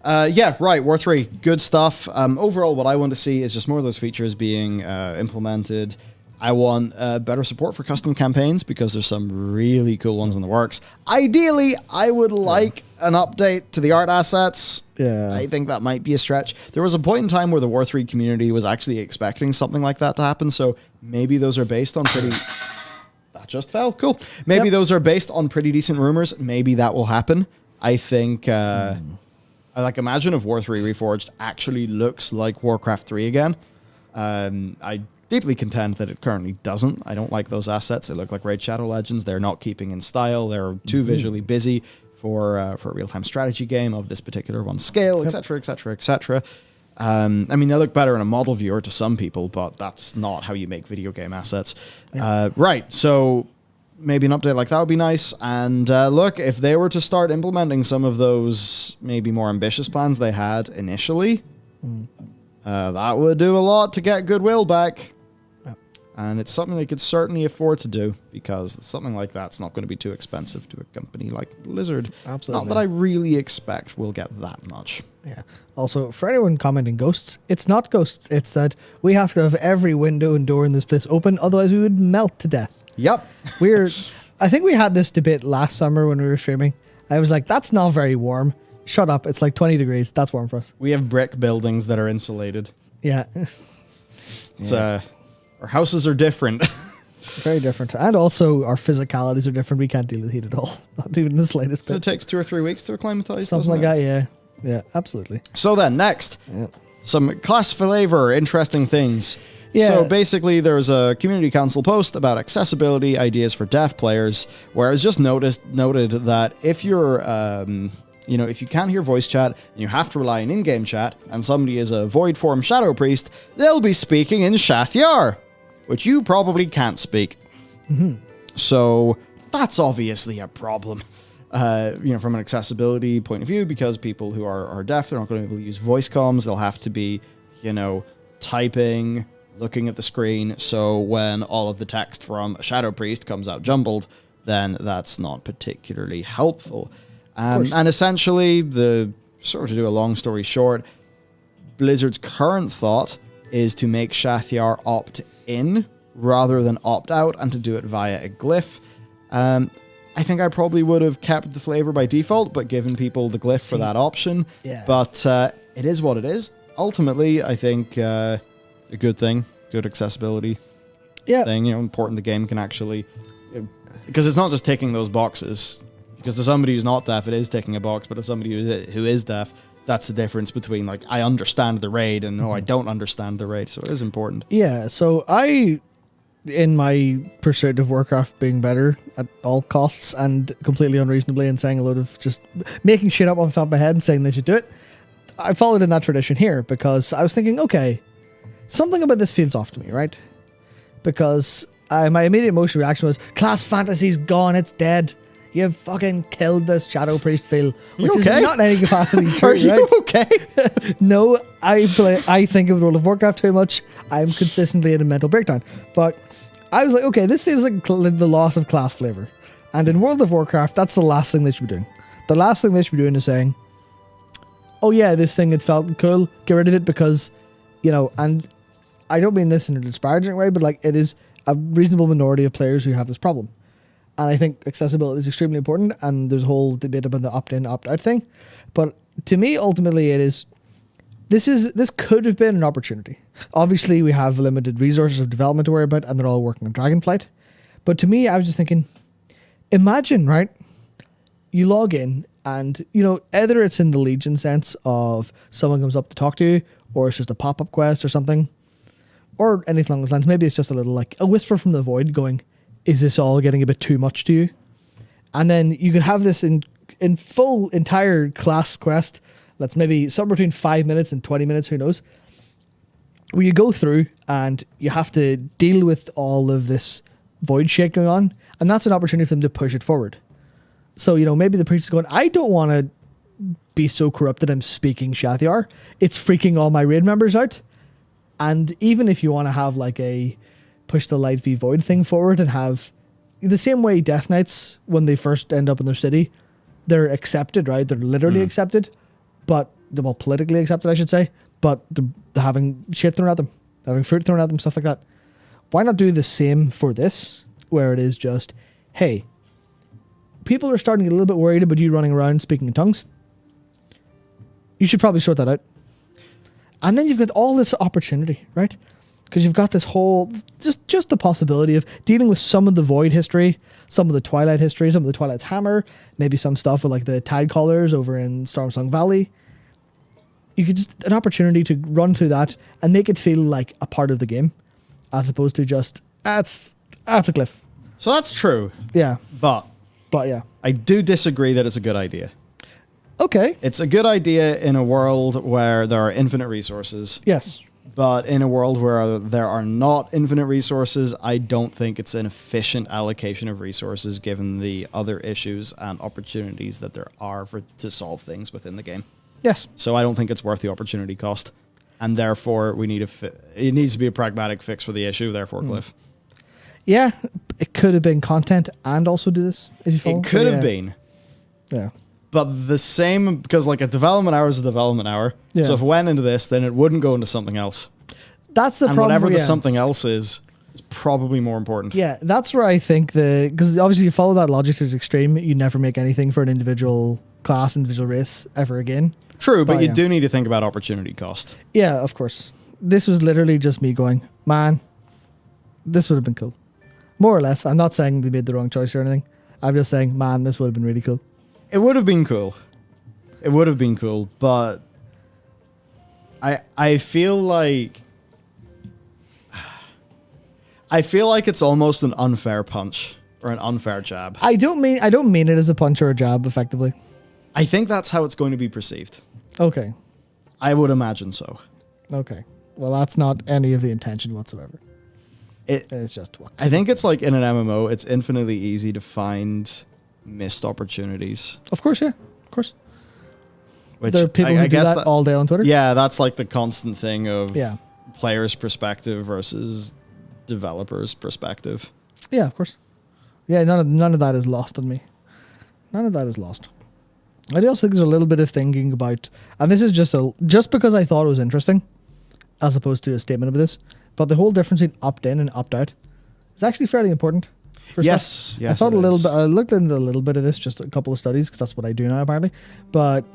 [SPEAKER 3] Yeah, right, War 3, good stuff. Overall, what I want to see is just more of those features being implemented. I want better support for custom campaigns because there's some really cool ones in the works. Ideally, I would like an update to the art assets.
[SPEAKER 2] Yeah.
[SPEAKER 3] I think that might be a stretch. There was a point in time where the War 3 community was actually expecting something like that to happen, so maybe those are based on pretty... That just fell. Cool. Maybe those are based on pretty decent rumors. Maybe that will happen. I think... imagine if War 3 Reforged actually looks like Warcraft 3 again. I deeply contend that it currently doesn't. I don't like those assets. They look like Raid Shadow Legends. They're not keeping in style. They're too visually busy for a real-time strategy game of this particular one scale, etc., etc., etc. I mean, they look better in a model viewer to some people, but that's not how you make video game assets. Right, so... maybe an update like that would be nice. And look, if they were to start implementing some of those maybe more ambitious plans they had initially, that would do a lot to get goodwill back. Yep. And it's something they could certainly afford to do because something like that's not going to be too expensive to a company like Blizzard.
[SPEAKER 2] Absolutely.
[SPEAKER 3] Not that I really expect we'll get that much. Yeah.
[SPEAKER 2] Also, for anyone commenting ghosts, it's not ghosts. It's that we have to have every window and door in this place open, otherwise we would melt to death.
[SPEAKER 3] Yep.
[SPEAKER 2] I think we had this debate last summer when we were streaming. I was like, that's not very warm. Shut up. It's like 20 degrees. That's warm for us.
[SPEAKER 3] We have brick buildings that are insulated.
[SPEAKER 2] Yeah.
[SPEAKER 3] It's, our houses are different.
[SPEAKER 2] Very different. And also our physicalities are different. We can't deal with heat at all. Not even the slightest bit.
[SPEAKER 3] So it takes 2 or 3 weeks to acclimatize.
[SPEAKER 2] Something like that, yeah. Yeah, absolutely.
[SPEAKER 3] So then, next, some class flavor, interesting things.
[SPEAKER 2] Yeah.
[SPEAKER 3] So basically, there's a community council post about accessibility ideas for deaf players, where I was just noted that if you're, if you can't hear voice chat and you have to rely on in-game chat, and somebody is a void form shadow priest, they'll be speaking in Shathyar, which you probably can't speak. So that's obviously a problem. From an accessibility point of view, because people who are deaf, they're not going to be able to use voice comms. They'll have to be, typing, looking at the screen. So when all of the text from a Shadow Priest comes out jumbled, then that's not particularly helpful. And essentially, to do a long story short, Blizzard's current thought is to make Shathyar opt-in rather than opt-out, and to do it via a glyph. I think I probably would have kept the flavor by default, but given people the glyph for that option. Yeah. But it is what it is. Ultimately, I think a good thing, good accessibility thing. Important the game can actually... Because it's not just ticking those boxes. Because to somebody who's not deaf, it is ticking a box, but if somebody who is deaf, that's the difference between, I understand the raid and, I don't understand the raid. So it is important.
[SPEAKER 2] Yeah, so in my pursuit of Warcraft being better at all costs and completely unreasonably and saying a load of just making shit up off the top of my head and saying they should do it, I followed in that tradition here because I was thinking, okay, something about this feels off to me, right? Because my immediate emotional reaction was, class fantasy's gone, it's dead. You've fucking killed this Shadow Priest feel, which is not in any capacity true,
[SPEAKER 3] Are you
[SPEAKER 2] right?
[SPEAKER 3] okay?
[SPEAKER 2] No, I think of World of Warcraft too much. I'm consistently in a mental breakdown. But I was like, okay, this feels like the loss of class flavor. And in World of Warcraft, that's the last thing they should be doing. The last thing they should be doing is saying, oh yeah, this thing, it felt cool, get rid of it because, and I don't mean this in a disparaging way, but it is a reasonable minority of players who have this problem. And I think accessibility is extremely important, and there's a whole debate about the opt-in, opt-out thing. But to me, ultimately, it is this could have been an opportunity. Obviously, we have limited resources of development to worry about, and they're all working on Dragonflight. But to me, I was just thinking, imagine, right? You log in, and either it's in the Legion sense of someone comes up to talk to you, or it's just a pop-up quest or something, or anything along those lines. Maybe it's just a little like a whisper from the void going, "Is this all getting a bit too much to you?" And then you could have this in full entire class quest. That's maybe somewhere between 5 minutes and 20 minutes, who knows, where you go through and you have to deal with all of this void shit going on. And that's an opportunity for them to push it forward. So, maybe the priest is going, I don't want to be so corrupted I'm speaking Shathiar. It's freaking all my raid members out. And even if you want to have like a push the light v void thing forward and have the same way Death Knights, when they first end up in their city, they're accepted, right? They're literally accepted. But well, politically accepted, I should say. But they're having shit thrown at them, they're having fruit thrown at them, stuff like that. Why not do the same for this, where it is just, hey, people are starting to get a little bit worried about you running around speaking in tongues. You should probably sort that out. And then you've got all this opportunity, right? Because you've got this whole, just the possibility of dealing with some of the Void history, some of the Twilight history, some of the Twilight's Hammer, maybe some stuff with like the Tide Callers over in Stormsong Valley. You could just, an opportunity to run through that and make it feel like a part of the game, as opposed to just, that's a cliff.
[SPEAKER 3] So that's true.
[SPEAKER 2] Yeah.
[SPEAKER 3] But
[SPEAKER 2] yeah.
[SPEAKER 3] I do disagree that it's a good idea.
[SPEAKER 2] Okay.
[SPEAKER 3] It's a good idea in a world where there are infinite resources.
[SPEAKER 2] Yes.
[SPEAKER 3] But in a world where there are not infinite resources, I don't think it's an efficient allocation of resources given the other issues and opportunities that there are to solve things within the game.
[SPEAKER 2] Yes.
[SPEAKER 3] So I don't think it's worth the opportunity cost. And therefore, we need it needs to be a pragmatic fix for the issue, therefore, Cliff.
[SPEAKER 2] Yeah, it could have been content and also do this, if you follow.
[SPEAKER 3] It could have been.
[SPEAKER 2] Yeah.
[SPEAKER 3] But the same, because like a development hour is a development hour.
[SPEAKER 2] Yeah.
[SPEAKER 3] So if it went into this, then it wouldn't go into something else.
[SPEAKER 2] That's the
[SPEAKER 3] and
[SPEAKER 2] problem.
[SPEAKER 3] whatever the something else is probably more important.
[SPEAKER 2] Yeah, that's where I think because obviously you follow that logic to its extreme, you never make anything for an individual class, individual race ever again.
[SPEAKER 3] True, but you
[SPEAKER 2] yeah.
[SPEAKER 3] do need to think about opportunity cost.
[SPEAKER 2] Yeah, of course. This was literally just me going, man, this would have been cool. More or less. I'm not saying they made the wrong choice or anything. I'm just saying, man, this would have been really cool.
[SPEAKER 3] It would have been cool. It would have been cool, but I feel like it's almost an unfair punch or an unfair jab.
[SPEAKER 2] I don't mean it as a punch or a jab, effectively.
[SPEAKER 3] I think that's how it's going to be perceived.
[SPEAKER 2] Okay.
[SPEAKER 3] I would imagine so.
[SPEAKER 2] Okay. Well, that's not any of the intention whatsoever. It's just what.
[SPEAKER 3] I think it's like in an MMO, it's infinitely easy to find missed opportunities.
[SPEAKER 2] Of course, yeah. Of course.
[SPEAKER 3] Which
[SPEAKER 2] there are people who do that all day on Twitter.
[SPEAKER 3] Yeah, that's like the constant thing of
[SPEAKER 2] yeah.
[SPEAKER 3] players' perspective versus developers' perspective.
[SPEAKER 2] Yeah, of course. Yeah, none of that is lost on me. None of that is lost. I also think there's a little bit of thinking about, and this is just because I thought it was interesting, as opposed to a statement of this, but the whole difference between opt-in and opt-out is actually fairly important.
[SPEAKER 3] Yes,
[SPEAKER 2] I thought a little bit. I looked into a little bit of this, just a couple of studies, because that's what I do now apparently. But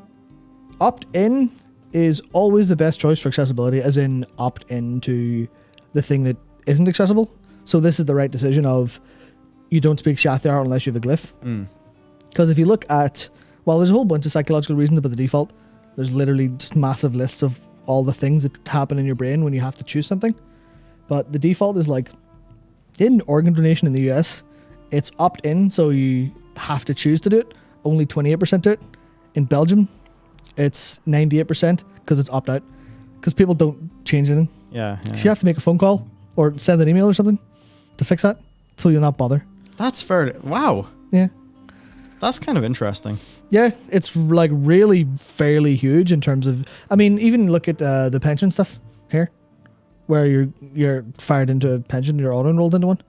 [SPEAKER 2] opt-in is always the best choice for accessibility, as in opt-in to the thing that isn't accessible. So this is the right decision of you don't speak Shathiar unless you have a glyph. Because if you look at, well, there's a whole bunch of psychological reasons about the default. There's literally just massive lists of all the things that happen in your brain when you have to choose something. But the default is like, in organ donation in the US, it's opt-in, so you have to choose to do it. Only 28% do it. In Belgium, it's 98% because it's opt-out. Because people don't change anything.
[SPEAKER 3] Yeah.
[SPEAKER 2] So you have to make a phone call or send an email or something to fix that, so you'll not bother.
[SPEAKER 3] That's fair. Wow.
[SPEAKER 2] Yeah.
[SPEAKER 3] That's kind of interesting.
[SPEAKER 2] Yeah, it's like really fairly huge in terms of, I mean, even look at the pension stuff here, where you're fired into a pension, you're auto-enrolled into one.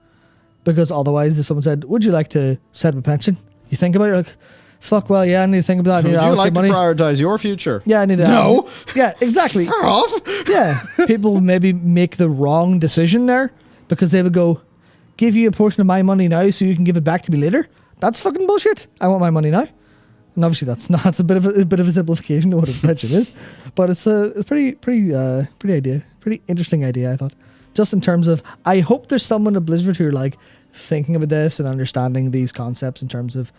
[SPEAKER 2] Because otherwise, if someone said, would you like to set up a pension? You think about it, you're like, fuck, well, yeah, I need to think about that. I need
[SPEAKER 3] Would
[SPEAKER 2] to
[SPEAKER 3] you like
[SPEAKER 2] money.
[SPEAKER 3] to prioritize your future?
[SPEAKER 2] Yeah, I need to.
[SPEAKER 3] No.
[SPEAKER 2] Yeah, exactly.
[SPEAKER 3] Fair off.
[SPEAKER 2] Yeah, people maybe make the wrong decision there because they would go, give you a portion of my money now so you can give it back to me later. That's fucking bullshit. I want my money now. And obviously that's a bit of a simplification of what a pension is, but it's pretty interesting idea, I thought. Just in terms of, I hope there's someone at Blizzard who are like thinking about this and understanding these concepts in terms of,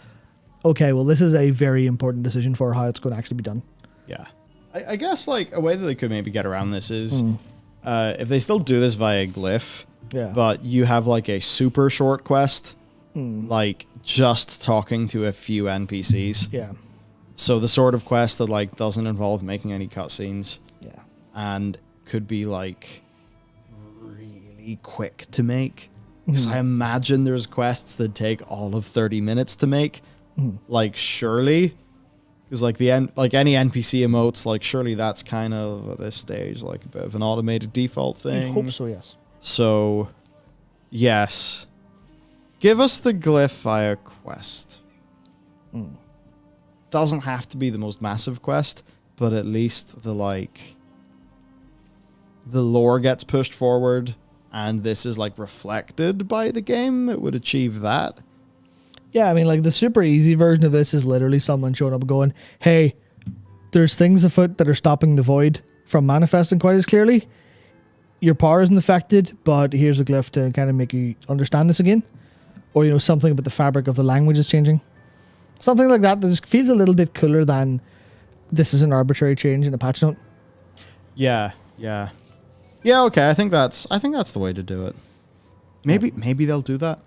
[SPEAKER 2] okay, well, this is a very important decision for how it's going to actually be done.
[SPEAKER 3] Yeah. I guess like a way that they could maybe get around this is if they still do this via glyph, but you have like a super short quest, like just talking to a few NPCs.
[SPEAKER 2] Yeah.
[SPEAKER 3] So the sort of quest that like doesn't involve making any cutscenes.
[SPEAKER 2] Yeah.
[SPEAKER 3] And could be like really quick to make. Because I imagine there's quests that take all of 30 minutes to make. Like surely, because like any NPC emotes, like surely that's kind of at this stage like a bit of an automated default thing.
[SPEAKER 2] I hope so, yes.
[SPEAKER 3] So, yes, give us the glyph via quest. Doesn't have to be the most massive quest, but at least the lore gets pushed forward, and this is like reflected by the game. It would achieve that.
[SPEAKER 2] Yeah, I mean, like the super easy version of this is literally someone showing up and going, hey, there's things afoot that are stopping the void from manifesting quite as clearly. Your power isn't affected, but here's a glyph to kind of make you understand this again. Or, you know, something about the fabric of the language is changing. Something like that just feels a little bit cooler than this is an arbitrary change in a patch note.
[SPEAKER 3] Yeah, okay, I think that's the way to do it. Maybe they'll do that.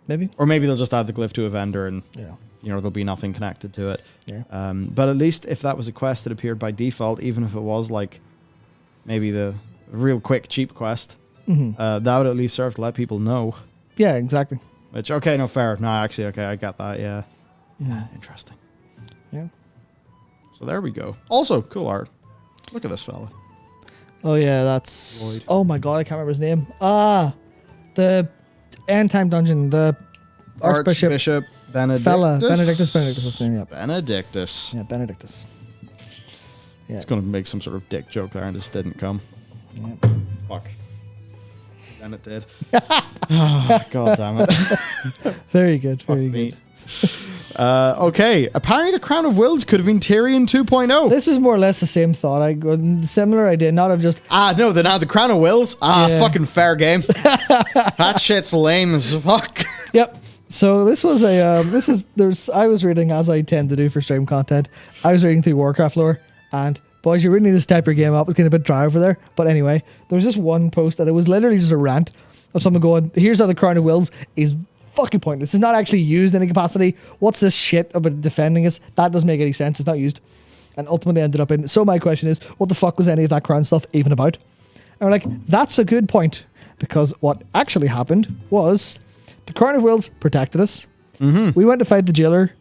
[SPEAKER 2] Maybe.
[SPEAKER 3] Or maybe they'll just add the glyph to a vendor and you know, there'll be nothing connected to it.
[SPEAKER 2] Yeah.
[SPEAKER 3] But at least if that was a quest that appeared by default, even if it was like maybe the real quick, cheap quest, that would at least serve to let people know.
[SPEAKER 2] Yeah, exactly.
[SPEAKER 3] Which, okay, no, fair. No, actually, okay, I got that, yeah. Interesting.
[SPEAKER 2] Yeah.
[SPEAKER 3] So there we go. Also, cool art. Look at this fella.
[SPEAKER 2] Oh, yeah, that's...
[SPEAKER 3] Lloyd.
[SPEAKER 2] Oh, my God, I can't remember his name. The End Time Dungeon, the
[SPEAKER 3] Archbishop Benedictus.
[SPEAKER 2] Benedictus, what's his name? Yep.
[SPEAKER 3] Benedictus.
[SPEAKER 2] Yeah, Benedictus. Yeah.
[SPEAKER 3] It's going to make some sort of dick joke there and just didn't come.
[SPEAKER 2] Yeah.
[SPEAKER 3] Fuck. Then it did. God damn it.
[SPEAKER 2] Very good,
[SPEAKER 3] Fuck
[SPEAKER 2] very
[SPEAKER 3] me.
[SPEAKER 2] good.
[SPEAKER 3] Okay, apparently the Crown of Wills could have been Tyrion 2.0.
[SPEAKER 2] This is more or less the same thought. Similar idea, not of just...
[SPEAKER 3] No, now the Crown of Wills?
[SPEAKER 2] Yeah.
[SPEAKER 3] Fucking fair game. That shit's lame as fuck.
[SPEAKER 2] Yep. So this was I was reading, as I tend to do for stream content, I was reading through Warcraft lore, and boys, you really need to step your game up. It's getting a bit dry over there. But anyway, there was this one post that it was literally just a rant of someone going, here's how the Crown of Wills is fucking pointless. It's not actually used in any capacity. What's this shit about defending us? That doesn't make any sense. It's not used. And ultimately ended up in... So my question is, what the fuck was any of that crown stuff even about? And we're like, that's a good point. Because what actually happened was the Crown of Wills protected us. We went to fight the jailer,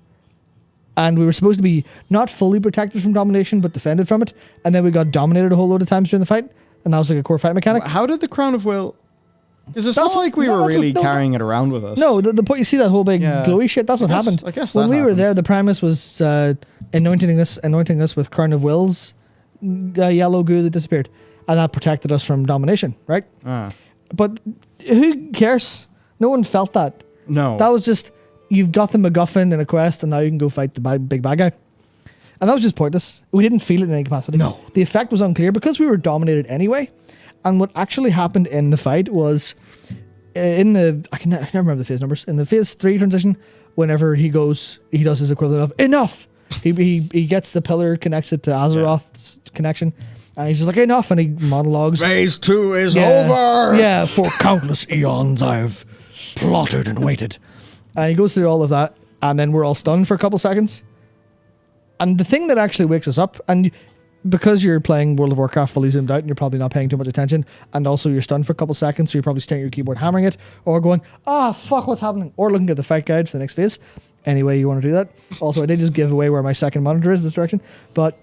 [SPEAKER 2] and we were supposed to be not fully protected from domination, but defended from it. And then we got dominated a whole load of times during the fight. And that was like a core fight mechanic.
[SPEAKER 3] How did the Crown of Will... Because it's not like we were really carrying it around with us.
[SPEAKER 2] No, the point, you see that whole big glowy shit, that's what happened.
[SPEAKER 3] I guess
[SPEAKER 2] when
[SPEAKER 3] that
[SPEAKER 2] we were
[SPEAKER 3] happened.
[SPEAKER 2] there, the Primus was anointing us with Crown of Wills, yellow goo that disappeared. And that protected us from domination, right? But who cares? No one felt that.
[SPEAKER 3] No.
[SPEAKER 2] That was just, you've got the MacGuffin in a quest, and now you can go fight the big bad guy. And that was just pointless. We didn't feel it in any capacity.
[SPEAKER 3] No.
[SPEAKER 2] The effect was unclear because we were dominated anyway. And what actually happened in the fight was I can't remember the phase numbers. In the phase 3 transition, whenever he does his equivalent of enough. He gets the pillar, connects it to Azeroth's connection, and he's just like, enough, and he monologues.
[SPEAKER 3] Phase 2 is over!
[SPEAKER 2] Yeah, for countless eons I've plotted and waited. And he goes through all of that, and then we're all stunned for a couple seconds. And the thing that actually wakes us up, and because you're playing World of Warcraft fully zoomed out and you're probably not paying too much attention, and also you're stunned for a couple seconds, so you're probably staring at your keyboard hammering it, or going, fuck, what's happening? Or looking at the fight guide for the next phase. Any way you want to do that. Also, I did just give away where my second monitor is this direction, but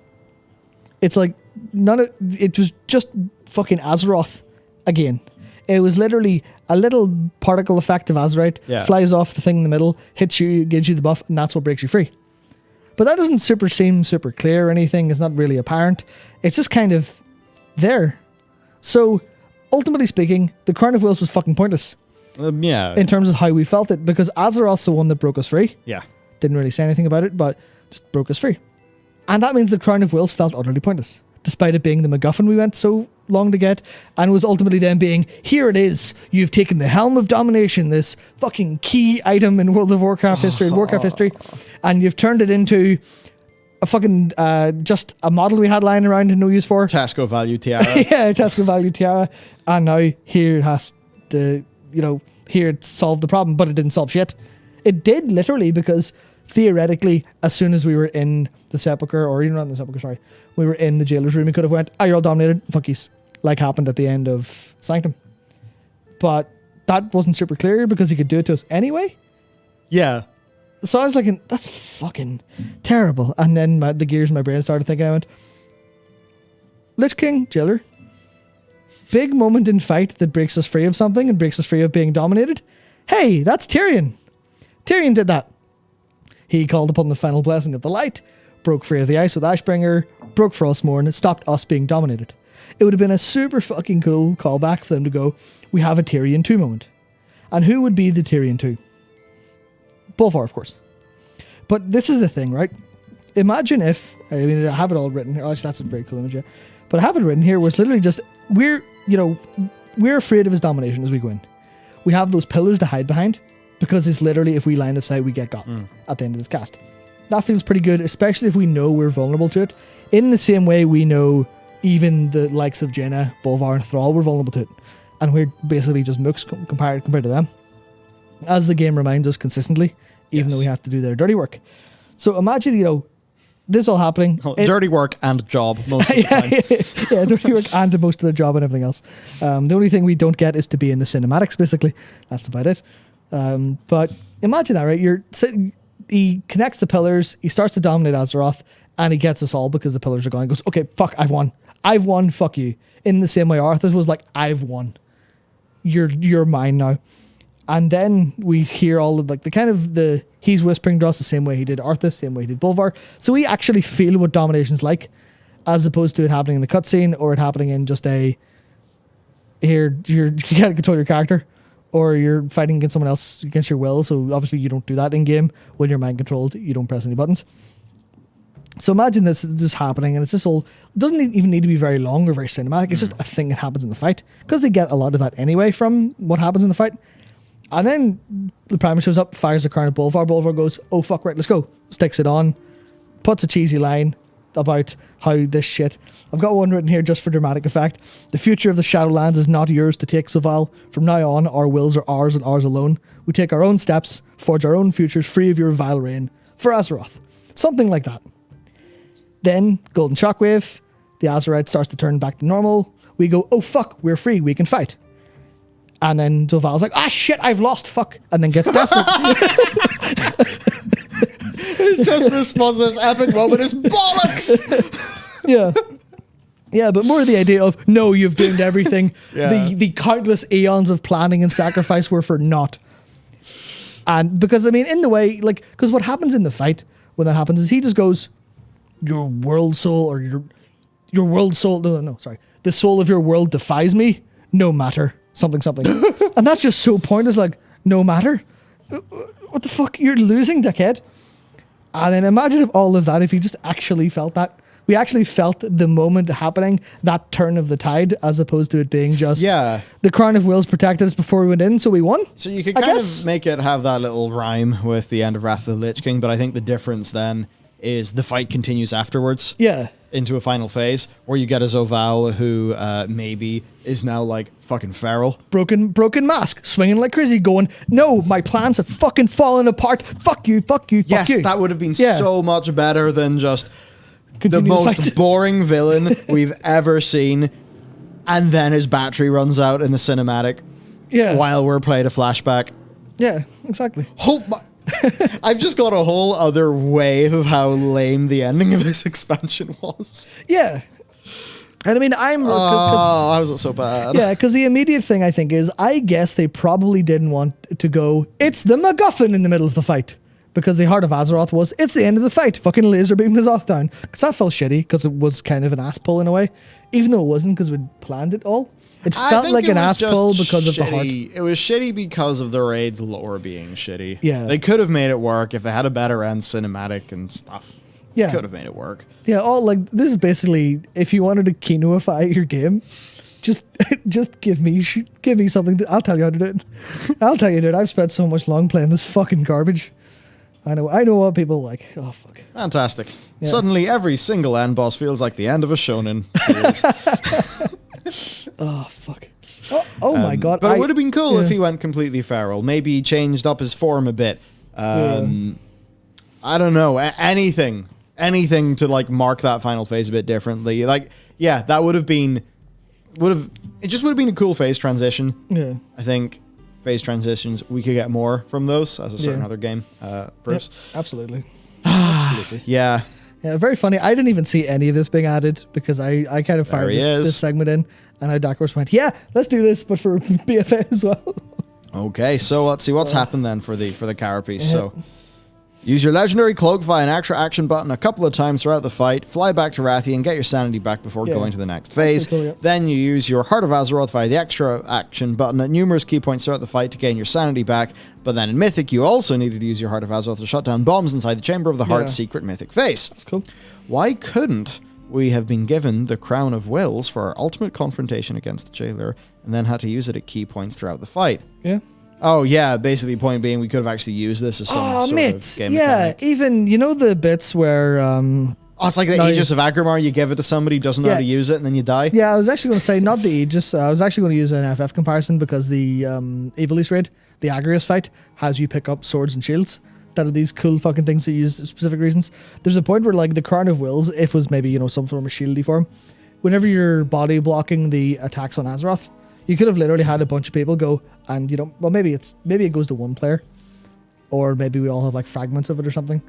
[SPEAKER 2] it's like, it was just fucking Azeroth again. It was literally a little particle effect of Azerite, flies off the thing in the middle, hits you, gives you the buff, and that's what breaks you free. But that doesn't seem super clear or anything. It's not really apparent. It's just kind of there. So, ultimately speaking, the Crown of Wills was fucking pointless.
[SPEAKER 3] Yeah.
[SPEAKER 2] In terms of how we felt it, because Azeroth's the one that broke us free.
[SPEAKER 3] Yeah.
[SPEAKER 2] Didn't really say anything about it, but just broke us free. And that means the Crown of Wills felt utterly pointless, despite it being the MacGuffin we went so long to get, and was ultimately then being, here it is, you've taken the Helm of Domination, this fucking key item in World of Warcraft history, and you've turned it into a fucking, just a model we had lying around and no use for.
[SPEAKER 3] Tesco value tiara.
[SPEAKER 2] Yeah, Tesco value tiara. And now here it has to, here it solved the problem, but it didn't solve shit. It did, literally, because theoretically, as soon as we were in the Sepulchre, or even not in the Sepulchre, sorry, we were in the Jailer's room, we could have went, you're all dominated, fuckies, like happened at the end of Sanctum. But that wasn't super clear because he could do it to us anyway.
[SPEAKER 3] Yeah.
[SPEAKER 2] So I was like, that's fucking terrible. And then the gears in my brain started thinking, I went, Lich King, Jailer, big moment in fight that breaks us free of something and breaks us free of being dominated. Hey, that's Tyrion. Tyrion did that. He called upon the final blessing of the light, broke free of the ice with Ashbringer, broke Frostmourne, and stopped us being dominated. It would have been a super fucking cool callback for them to go, we have a Tyrion 2 moment. And who would be the Tyrion 2? Bolvar, of course. But this is the thing, right? Imagine if, I have it all written here. Actually, that's a very cool image, yeah. But I have it written here where it's literally just, we're afraid of his domination as we go in. We have those pillars to hide behind, because it's literally, if we line of sight, we get got at the end of this cast. That feels pretty good, especially if we know we're vulnerable to it. In the same way we know even the likes of Jaina, Bolvar, and Thrall were vulnerable to it. And we're basically just mooks compared to them. As the game reminds us consistently, even though we have to do their dirty work. So imagine, this all happening.
[SPEAKER 3] Dirty work and job most of the time.
[SPEAKER 2] Yeah, dirty work and most of their job and everything else. The only thing we don't get is to be in the cinematics, basically. That's about it. But imagine that, right? He connects the pillars, he starts to dominate Azeroth, and he gets us all because the pillars are gone. He goes, okay, fuck, I've won, fuck you. In the same way Arthas was like, I've won. You're mine now. And then we hear all of he's whispering to us the same way he did Arthas, same way he did Bolvar. So we actually feel what domination's like, as opposed to it happening in a cutscene or it happening in just you can't control your character, or you're fighting against someone else against your will. So obviously you don't do that in game. When you're mind controlled, you don't press any buttons. So imagine this is just happening, and it's just all, it doesn't even need to be very long or very cinematic. It's just a thing that happens in the fight, because they get a lot of that anyway from what happens in the fight. And then the Primer shows up, fires a crown at Bolvar. Bolvar goes, oh fuck, right, let's go. Sticks it on, puts a cheesy line about how this shit. I've got one written here just for dramatic effect. The future of the Shadowlands is not yours to take, Soval. From now on, our wills are ours and ours alone. We take our own steps, forge our own futures, free of your vile reign. For Azeroth. Something like that. Then, Golden Shockwave. The Azerite starts to turn back to normal. We go, oh fuck, we're free, we can fight. And then Zoval's like, shit, I've lost, fuck. And then gets desperate.
[SPEAKER 3] His just response to this epic moment is bollocks!
[SPEAKER 2] Yeah. Yeah, but more the idea of, no, you've doomed everything.
[SPEAKER 3] Yeah.
[SPEAKER 2] The countless eons of planning and sacrifice were for naught. And because, in the way, because what happens in the fight when that happens is he just goes, your world soul, or your world soul, no, sorry. The soul of your world defies me, no matter. Something. And that's just so pointless, no matter. What the fuck? You're losing, dickhead. And then imagine if all of that, if you just actually felt that. We actually felt the moment happening, that turn of the tide, as opposed to it being just the Crown of Wills protected us before we went in, so we won.
[SPEAKER 3] So you could kind of make it have that little rhyme with the end of Wrath of the Lich King, but I think the difference then is the fight continues afterwards.
[SPEAKER 2] Yeah.
[SPEAKER 3] Into a final phase, where you get a Zoval who maybe is now fucking feral.
[SPEAKER 2] Broken mask, swinging like crazy, going, no, my plans have fucking fallen apart. Fuck you.
[SPEAKER 3] Yes, that would have been so much better than just
[SPEAKER 2] continue
[SPEAKER 3] the most boring villain we've ever seen, and then his battery runs out in the cinematic while we're playing a flashback.
[SPEAKER 2] Yeah, exactly.
[SPEAKER 3] I've just got a whole other wave of how lame the ending of this expansion was.
[SPEAKER 2] Yeah. And I'm...
[SPEAKER 3] how was it so bad?
[SPEAKER 2] Yeah, because the immediate thing I think is, I guess they probably didn't want to go, it's the MacGuffin in the middle of the fight. because the Heart of Azeroth was, it's the end of the fight, fucking laser beam the Zoth down. Because that felt shitty, because it was kind of an ass pull in a way. Even though it wasn't, because we'd planned it all. It felt like an ass pull because of the heart.
[SPEAKER 3] It was shitty because of the raid's lore being shitty.
[SPEAKER 2] Yeah.
[SPEAKER 3] They could have made it work if they had a better end cinematic and stuff.
[SPEAKER 2] Yeah.
[SPEAKER 3] Could have made it work.
[SPEAKER 2] Yeah, this is basically, if you wanted to quinoify your game, just give me something. I'll tell you how to do it. I'll tell you, dude. I've spent so much long playing this fucking garbage. I know what people like. Oh fuck.
[SPEAKER 3] Fantastic.
[SPEAKER 2] Yeah.
[SPEAKER 3] Suddenly, every single end boss feels like the end of a shonen series.
[SPEAKER 2] Oh fuck. Oh my god.
[SPEAKER 3] But it would have been cool if he went completely feral. Maybe he changed up his form a bit. I don't know. Anything to like mark that final phase a bit differently. Like, yeah, that would have been. It just would have been a cool phase transition.
[SPEAKER 2] Yeah.
[SPEAKER 3] I think phase transitions, we could get more from those, as a certain other game proves.
[SPEAKER 2] Yep, absolutely.
[SPEAKER 3] Yeah.
[SPEAKER 2] Yeah, very funny. I didn't even see any of this being added because I kind of fired this segment in, and I backwards went, yeah, let's do this, but for BFA as well.
[SPEAKER 3] Okay, so let's see what's happened then for the carapace. So use your legendary cloak via an extra action button a couple of times throughout the fight. Fly back to Rathian and get your sanity back before going to the next phase.
[SPEAKER 2] Cool, yeah.
[SPEAKER 3] Then you use your Heart of Azeroth via the extra action button at numerous key points throughout the fight to gain your sanity back. But then in Mythic, you also needed to use your Heart of Azeroth to shut down bombs inside the Chamber of the Heart's secret Mythic phase.
[SPEAKER 2] That's cool.
[SPEAKER 3] Why couldn't we have been given the Crown of Wills for our ultimate confrontation against the Jailer and then had to use it at key points throughout the fight?
[SPEAKER 2] Yeah.
[SPEAKER 3] Oh, yeah, basically point being we could have actually used this as some sort of game mechanic.
[SPEAKER 2] Even, the bits where...
[SPEAKER 3] it's like the Aegis of Agrimar, you give it to somebody, doesn't know how to use it, and then you die?
[SPEAKER 2] Yeah, I was actually going to say, not the Aegis, I was actually going to use an FF comparison because the Evilise raid, the Agrius fight, has you pick up swords and shields that are these cool fucking things that you use for specific reasons. There's a point where, like, the Crown of Wills, if it was maybe, some form of shieldy form, whenever you're body blocking the attacks on Azeroth, you could have literally had a bunch of people go and, maybe it goes to one player, or maybe we all have like fragments of it or something,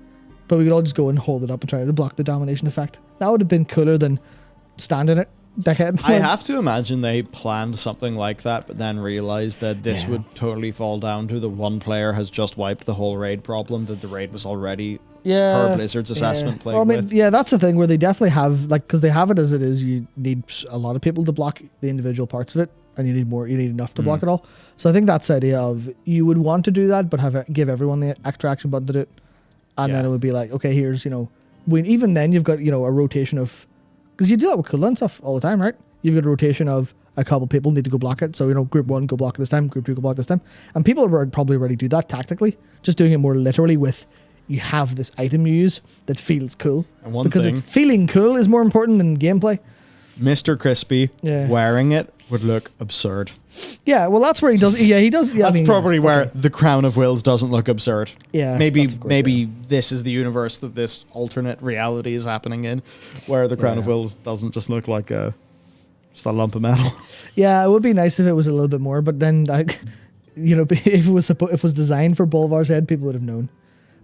[SPEAKER 2] but we could all just go and hold it up and try to block the domination effect. That would have been cooler than standing it.
[SPEAKER 3] I have to imagine they planned something like that, but then realized that this would totally fall down to the one player has just wiped the whole raid problem that the raid was already per Blizzard's assessment playing with.
[SPEAKER 2] Yeah, that's the thing where they definitely have, like, because they have it as it is, you need a lot of people to block the individual parts of it, and you need enough to block it all. So I think that's the idea of, you would want to do that, but give everyone the extra action button to do it, and then it would be like, okay, here's, even then you've got, a rotation of, because you do that with cooldown stuff all the time, right? You've got a rotation of a couple people need to go block it. So, group 1 go block it this time, group 2 go block this time. And people probably already do that tactically, just doing it more literally with, you have this item you use that feels cool.
[SPEAKER 3] And
[SPEAKER 2] because it's feeling cool is more important than gameplay.
[SPEAKER 3] Mr. Crispy wearing it would look absurd.
[SPEAKER 2] Yeah, well, that's where he does. Yeah, he does. Yeah,
[SPEAKER 3] that's probably where the Crown of Wills doesn't look absurd.
[SPEAKER 2] Yeah,
[SPEAKER 3] maybe this is the universe that this alternate reality is happening in, where the Crown of Wills doesn't just look like just a lump of metal.
[SPEAKER 2] Yeah, it would be nice if it was a little bit more, but then if it was designed for Bolvar's head, people would have known.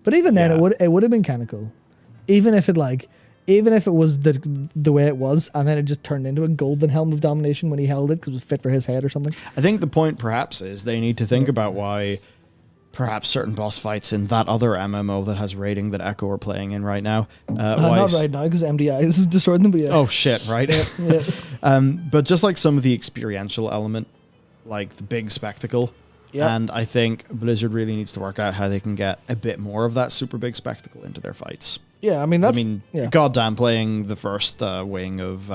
[SPEAKER 2] But even then, it would have been kind of cool, even if it was the way it was, and then it just turned into a golden helm of domination when he held it because it was fit for his head or something.
[SPEAKER 3] I think the point perhaps is they need to think about why perhaps certain boss fights in that other MMO that has rating that Echo are playing in right now.
[SPEAKER 2] Not right now because MDI is destroying them. But
[SPEAKER 3] oh shit! Right. But just like some of the experiential element, like the big spectacle. Yep. And I think Blizzard really needs to work out how they can get a bit more of that super big spectacle into their fights.
[SPEAKER 2] Yeah,
[SPEAKER 3] goddamn, playing the first wing of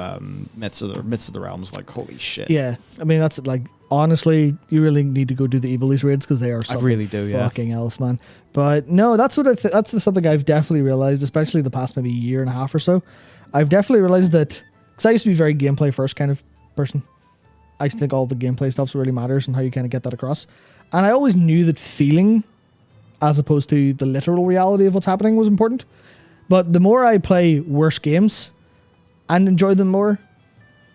[SPEAKER 3] Myths of the Realms, like, holy shit.
[SPEAKER 2] Yeah, I mean, that's like, honestly, you really need to go do the Evilise raids because they are something fucking else, man. But no, that's what that's something I've definitely realized, especially the past maybe year and a half or so. I've definitely realized that, because I used to be a very gameplay first kind of person. I think all the gameplay stuff really matters and how you kind of get that across. And I always knew that feeling, as opposed to the literal reality of what's happening, was important. But the more I play worse games and enjoy them more,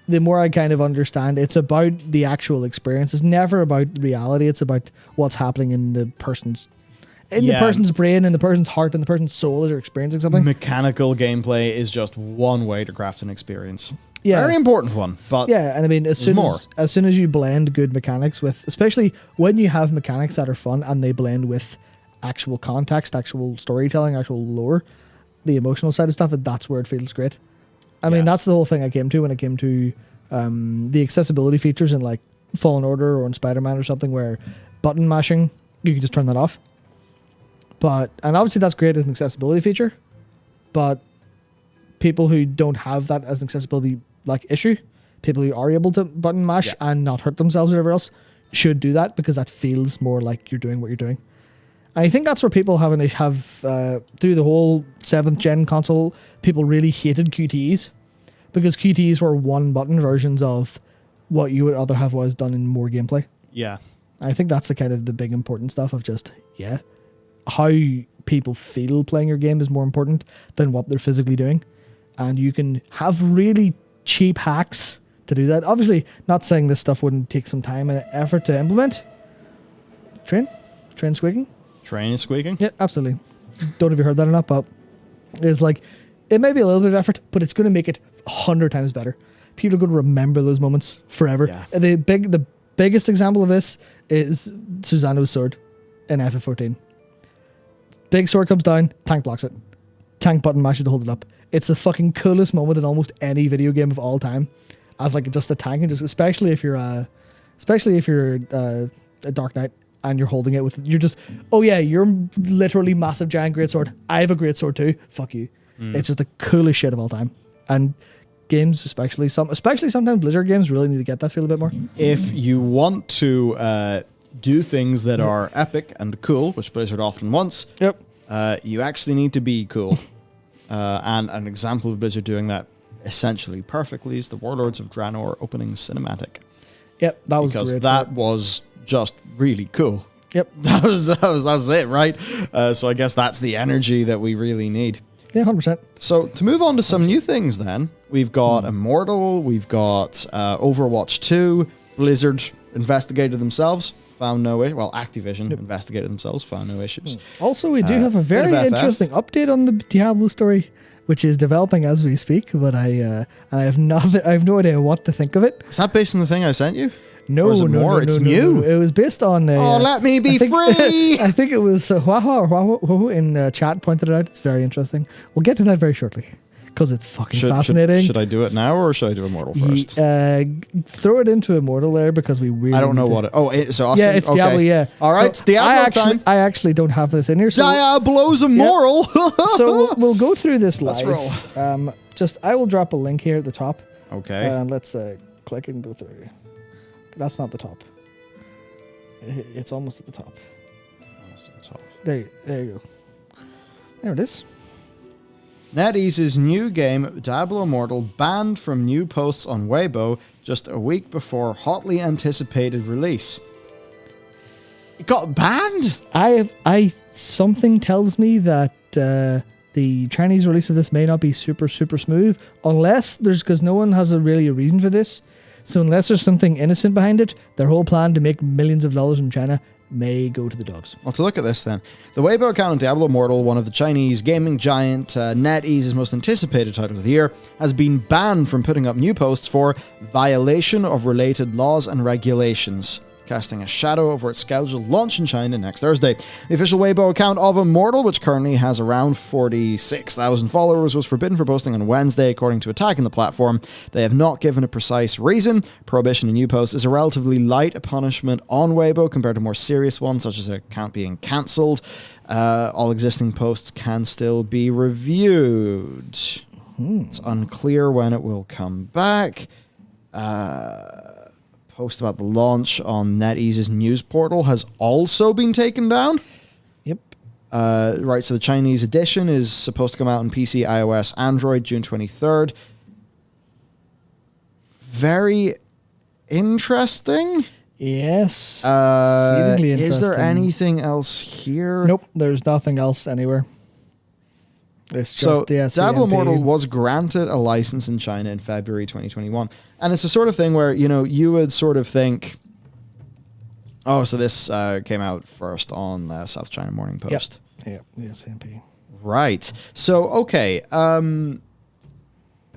[SPEAKER 2] the more I kind of understand it's about the actual experience. It's never about reality. It's about what's happening in the person's the person's brain, in the person's heart, in the person's soul as they're experiencing something.
[SPEAKER 3] Mechanical gameplay is just one way to craft an experience.
[SPEAKER 2] Yeah.
[SPEAKER 3] Very important one, but
[SPEAKER 2] yeah, and I mean, as soon as you blend good mechanics with, especially when you have mechanics that are fun and they blend with actual context, actual storytelling, actual lore, the emotional side of stuff, and that's where it feels great. I mean, that's the whole thing I came to when it came to the accessibility features in like Fallen Order or in Spider-Man or something, where button mashing, you can just turn that off. And obviously that's great as an accessibility feature, but people who don't have that as an accessibility like issue, people who are able to button mash and not hurt themselves or whatever else, should do that, because that feels more like you're doing what you're doing. And I think that's where people have through the whole 7th gen console, people really hated QTEs, because QTEs were one button versions of what you would other have was done in more gameplay.
[SPEAKER 3] Yeah.
[SPEAKER 2] I think that's the kind of the big important stuff of just, how people feel playing your game is more important than what they're physically doing. And you can have really cheap hacks to do that. Obviously, not saying this stuff wouldn't take some time and effort to implement. Train squeaking?
[SPEAKER 3] Train squeaking?
[SPEAKER 2] Yeah, absolutely. Don't know if you heard that or not, but it's like, it may be a little bit of effort, but it's going to make it 100 times better. People are going to remember those moments forever.
[SPEAKER 3] Yeah.
[SPEAKER 2] The biggest example of this is Susano's sword in FF14. Big sword comes down, tank blocks it. Tank button mashes to hold it up. It's the fucking coolest moment in almost any video game of all time, as like just a tank, and just especially if you're a Dark Knight and you're holding it with, you're just, oh yeah, you're literally massive giant greatsword. I have a greatsword too. Fuck you. It's just the coolest shit of all time. And games, especially sometimes Blizzard games, really need to get that feel a bit more.
[SPEAKER 3] If you want to do things that are epic and cool, which Blizzard often wants, you actually need to be cool. And an example of Blizzard doing that essentially perfectly is the Warlords of Draenor opening cinematic.
[SPEAKER 2] Yep, that was
[SPEAKER 3] because
[SPEAKER 2] great.
[SPEAKER 3] That was just really cool.
[SPEAKER 2] Yep,
[SPEAKER 3] that was it, right? So I guess that's the energy that we really need.
[SPEAKER 2] Yeah, 100%.
[SPEAKER 3] So to move on to some new things, then we've got Immortal, we've got Overwatch 2. Blizzard investigated themselves, found no issue. Well, Activision investigated themselves, found no issues.
[SPEAKER 2] Also, we do have a very interesting update on the Diablo story, which is developing as we speak. But I have no idea what to think of it.
[SPEAKER 3] Is that based on the thing I sent you?
[SPEAKER 2] No,
[SPEAKER 3] it's new.
[SPEAKER 2] No. It was based on.
[SPEAKER 3] Let me be free.
[SPEAKER 2] I think it was Wawa in chat pointed it out. It's very interesting. We'll get to that very shortly, because it's fucking fascinating.
[SPEAKER 3] Should I do it now, or should I do Immortal first?
[SPEAKER 2] Throw it into Immortal there, because we really.
[SPEAKER 3] I don't know what it. Oh, it's awesome.
[SPEAKER 2] Yeah, it's Diablo. Yeah.
[SPEAKER 3] All right, it's Diablo time.
[SPEAKER 2] I actually don't have this in here. So
[SPEAKER 3] Diablo's Immortal.
[SPEAKER 2] So we'll go through this live.
[SPEAKER 3] Let's roll.
[SPEAKER 2] I will drop a link here at the top.
[SPEAKER 3] Okay.
[SPEAKER 2] And let's click and go through. That's not the top. It's almost at the top.
[SPEAKER 3] Almost at the top.
[SPEAKER 2] There you go. There it is.
[SPEAKER 3] NetEase's new game, Diablo Immortal, banned from new posts on Weibo just a week before hotly anticipated release. It got banned?
[SPEAKER 2] Something tells me that the Chinese release of this may not be super, super smooth, because no one has really a reason for this. So unless there's something innocent behind it, their whole plan to make millions of dollars in China may go to the dogs.
[SPEAKER 3] Well, to look at this then. The Weibo account on Diablo Immortal, one of the Chinese gaming giant NetEase's most anticipated titles of the year, has been banned from putting up new posts for violation of related laws and regulations, casting a shadow over its scheduled launch in China next Thursday. The official Weibo account of Immortal, which currently has around 46,000 followers, was forbidden for posting on Wednesday, according to attacking the platform. They have not given a precise reason. Prohibition of new posts is a relatively light punishment on Weibo compared to more serious ones, such as an account being cancelled. All existing posts can still be reviewed. It's unclear when it will come back. Post about the launch on NetEase's news portal has also been taken down.
[SPEAKER 2] Yep.
[SPEAKER 3] Right, so the Chinese edition is supposed to come out on PC, iOS, Android, June 23rd. Very interesting.
[SPEAKER 2] Yes. Exceedingly interesting.
[SPEAKER 3] Is there anything else here?
[SPEAKER 2] Nope, there's nothing else anywhere. It's just
[SPEAKER 3] Diablo Immortal was granted a license in China in February 2021. And it's the sort of thing where, you would sort of think, oh, so this came out first on South China Morning Post.
[SPEAKER 2] Yep, the SMP.
[SPEAKER 3] Right. So, okay.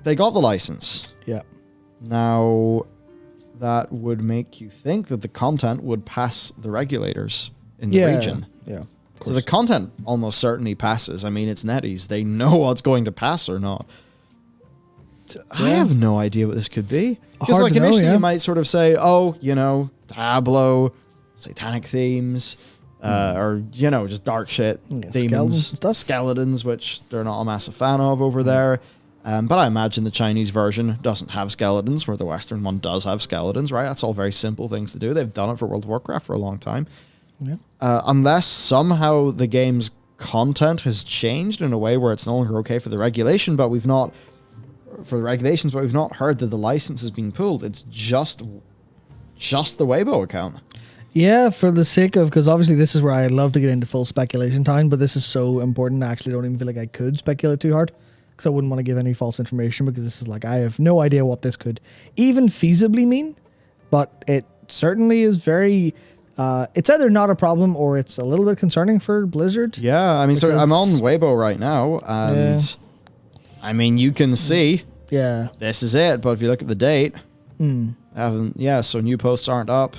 [SPEAKER 3] They got the license.
[SPEAKER 2] Yeah.
[SPEAKER 3] Now, that would make you think that the content would pass the regulators in the region.
[SPEAKER 2] Yeah, of course.
[SPEAKER 3] So the content almost certainly passes. I mean, it's NetEase. They know what's going to pass or not. I have no idea what this could be. Because like initially you might sort of say, oh, you know, Diablo, satanic themes, or, you know, just dark shit, demons, skeletons, which they're not a massive fan of over there. But I imagine the Chinese version doesn't have skeletons, where the Western one does have skeletons, right? That's all very simple things to do. They've done it for World of Warcraft for a long time. Yeah. Unless somehow the game's content has changed in a way where it's no longer okay for the regulation, but we've not heard that the license has been pulled. It's just the Weibo account.
[SPEAKER 2] Yeah, for the sake of, because obviously this is where I'd love to get into full speculation time, but this is so important I actually don't even feel like I could speculate too hard, because I wouldn't want to give any false information, because this is like, I have no idea what this could even feasibly mean, but it certainly is very, it's either not a problem or it's a little bit concerning for Blizzard.
[SPEAKER 3] Yeah, I mean, so I'm on Weibo right now, and I mean, you can see, this is it, but if you look at the date, so new posts aren't up.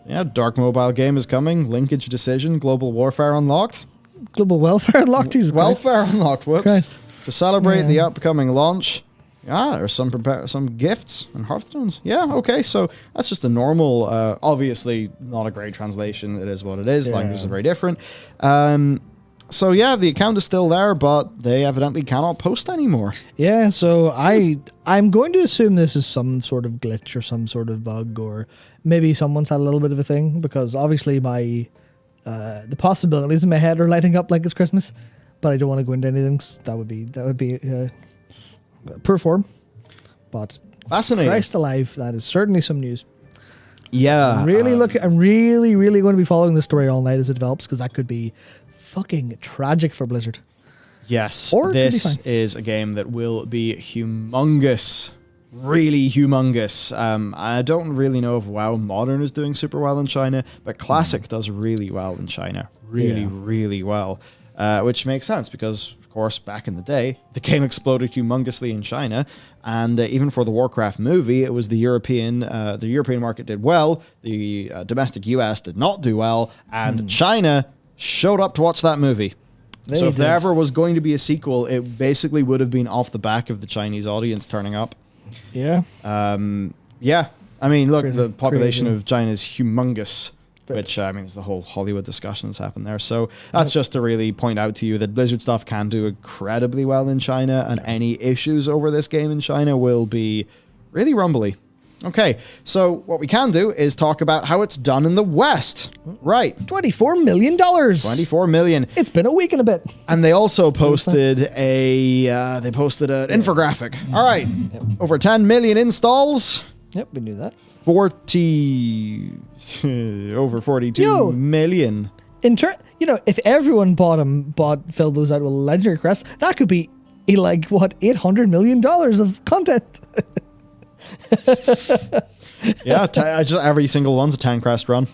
[SPEAKER 3] Yeah, Dark Mobile game is coming. Linkage decision. Global Warfare unlocked.
[SPEAKER 2] Global Welfare unlocked? Jesus
[SPEAKER 3] Welfare unlocked, whoops. Christ. To celebrate the upcoming launch. Yeah, there's some gifts and Hearthstones. Yeah, okay, so that's just a normal, obviously not a great translation. It is what it is. Languages are very different. So yeah, the account is still there, but they evidently cannot post anymore. Yeah,
[SPEAKER 2] so I'm going to assume this is some sort of glitch or some sort of bug, or maybe someone's had a little bit of a thing, because obviously my the possibilities in my head are lighting up like it's Christmas, but I don't want to go into anything. That would be poor form. But
[SPEAKER 3] fascinating.
[SPEAKER 2] Christ alive, that is certainly some news.
[SPEAKER 3] Yeah,
[SPEAKER 2] I'm really going to be following this story all night as it develops, because that could be fucking tragic for Blizzard.
[SPEAKER 3] Yes, this is a game that will be humongous. Really humongous. I don't really know if WoW Modern is doing super well in China, but Classic does really well in China. Really well. Which makes sense because, of course, back in the day, the game exploded humongously in China, and even for the Warcraft movie, it was the European market did well, the domestic US did not do well, and China showed up to watch that movie. So if there ever was going to be a sequel, it basically would have been off the back of the Chinese audience turning up.
[SPEAKER 2] Yeah.
[SPEAKER 3] Yeah. I mean, look, the population of China is humongous, which, I mean, is the whole Hollywood discussion that's happened there. So that's just to really point out to you that Blizzard stuff can do incredibly well in China, and any issues over this game in China will be really rumbly. Okay, so what we can do is talk about how it's done in the West. Right.
[SPEAKER 2] $24 million.
[SPEAKER 3] $24 million.
[SPEAKER 2] It's been a week and a bit.
[SPEAKER 3] And they also posted an infographic. All right. Yep. Over 10 million installs.
[SPEAKER 2] Yep, we knew that.
[SPEAKER 3] Over 42 million.
[SPEAKER 2] If everyone filled those out with Legendary Crest, that could be $800 million of content.
[SPEAKER 3] Yeah, just every single one's a 10 crest run.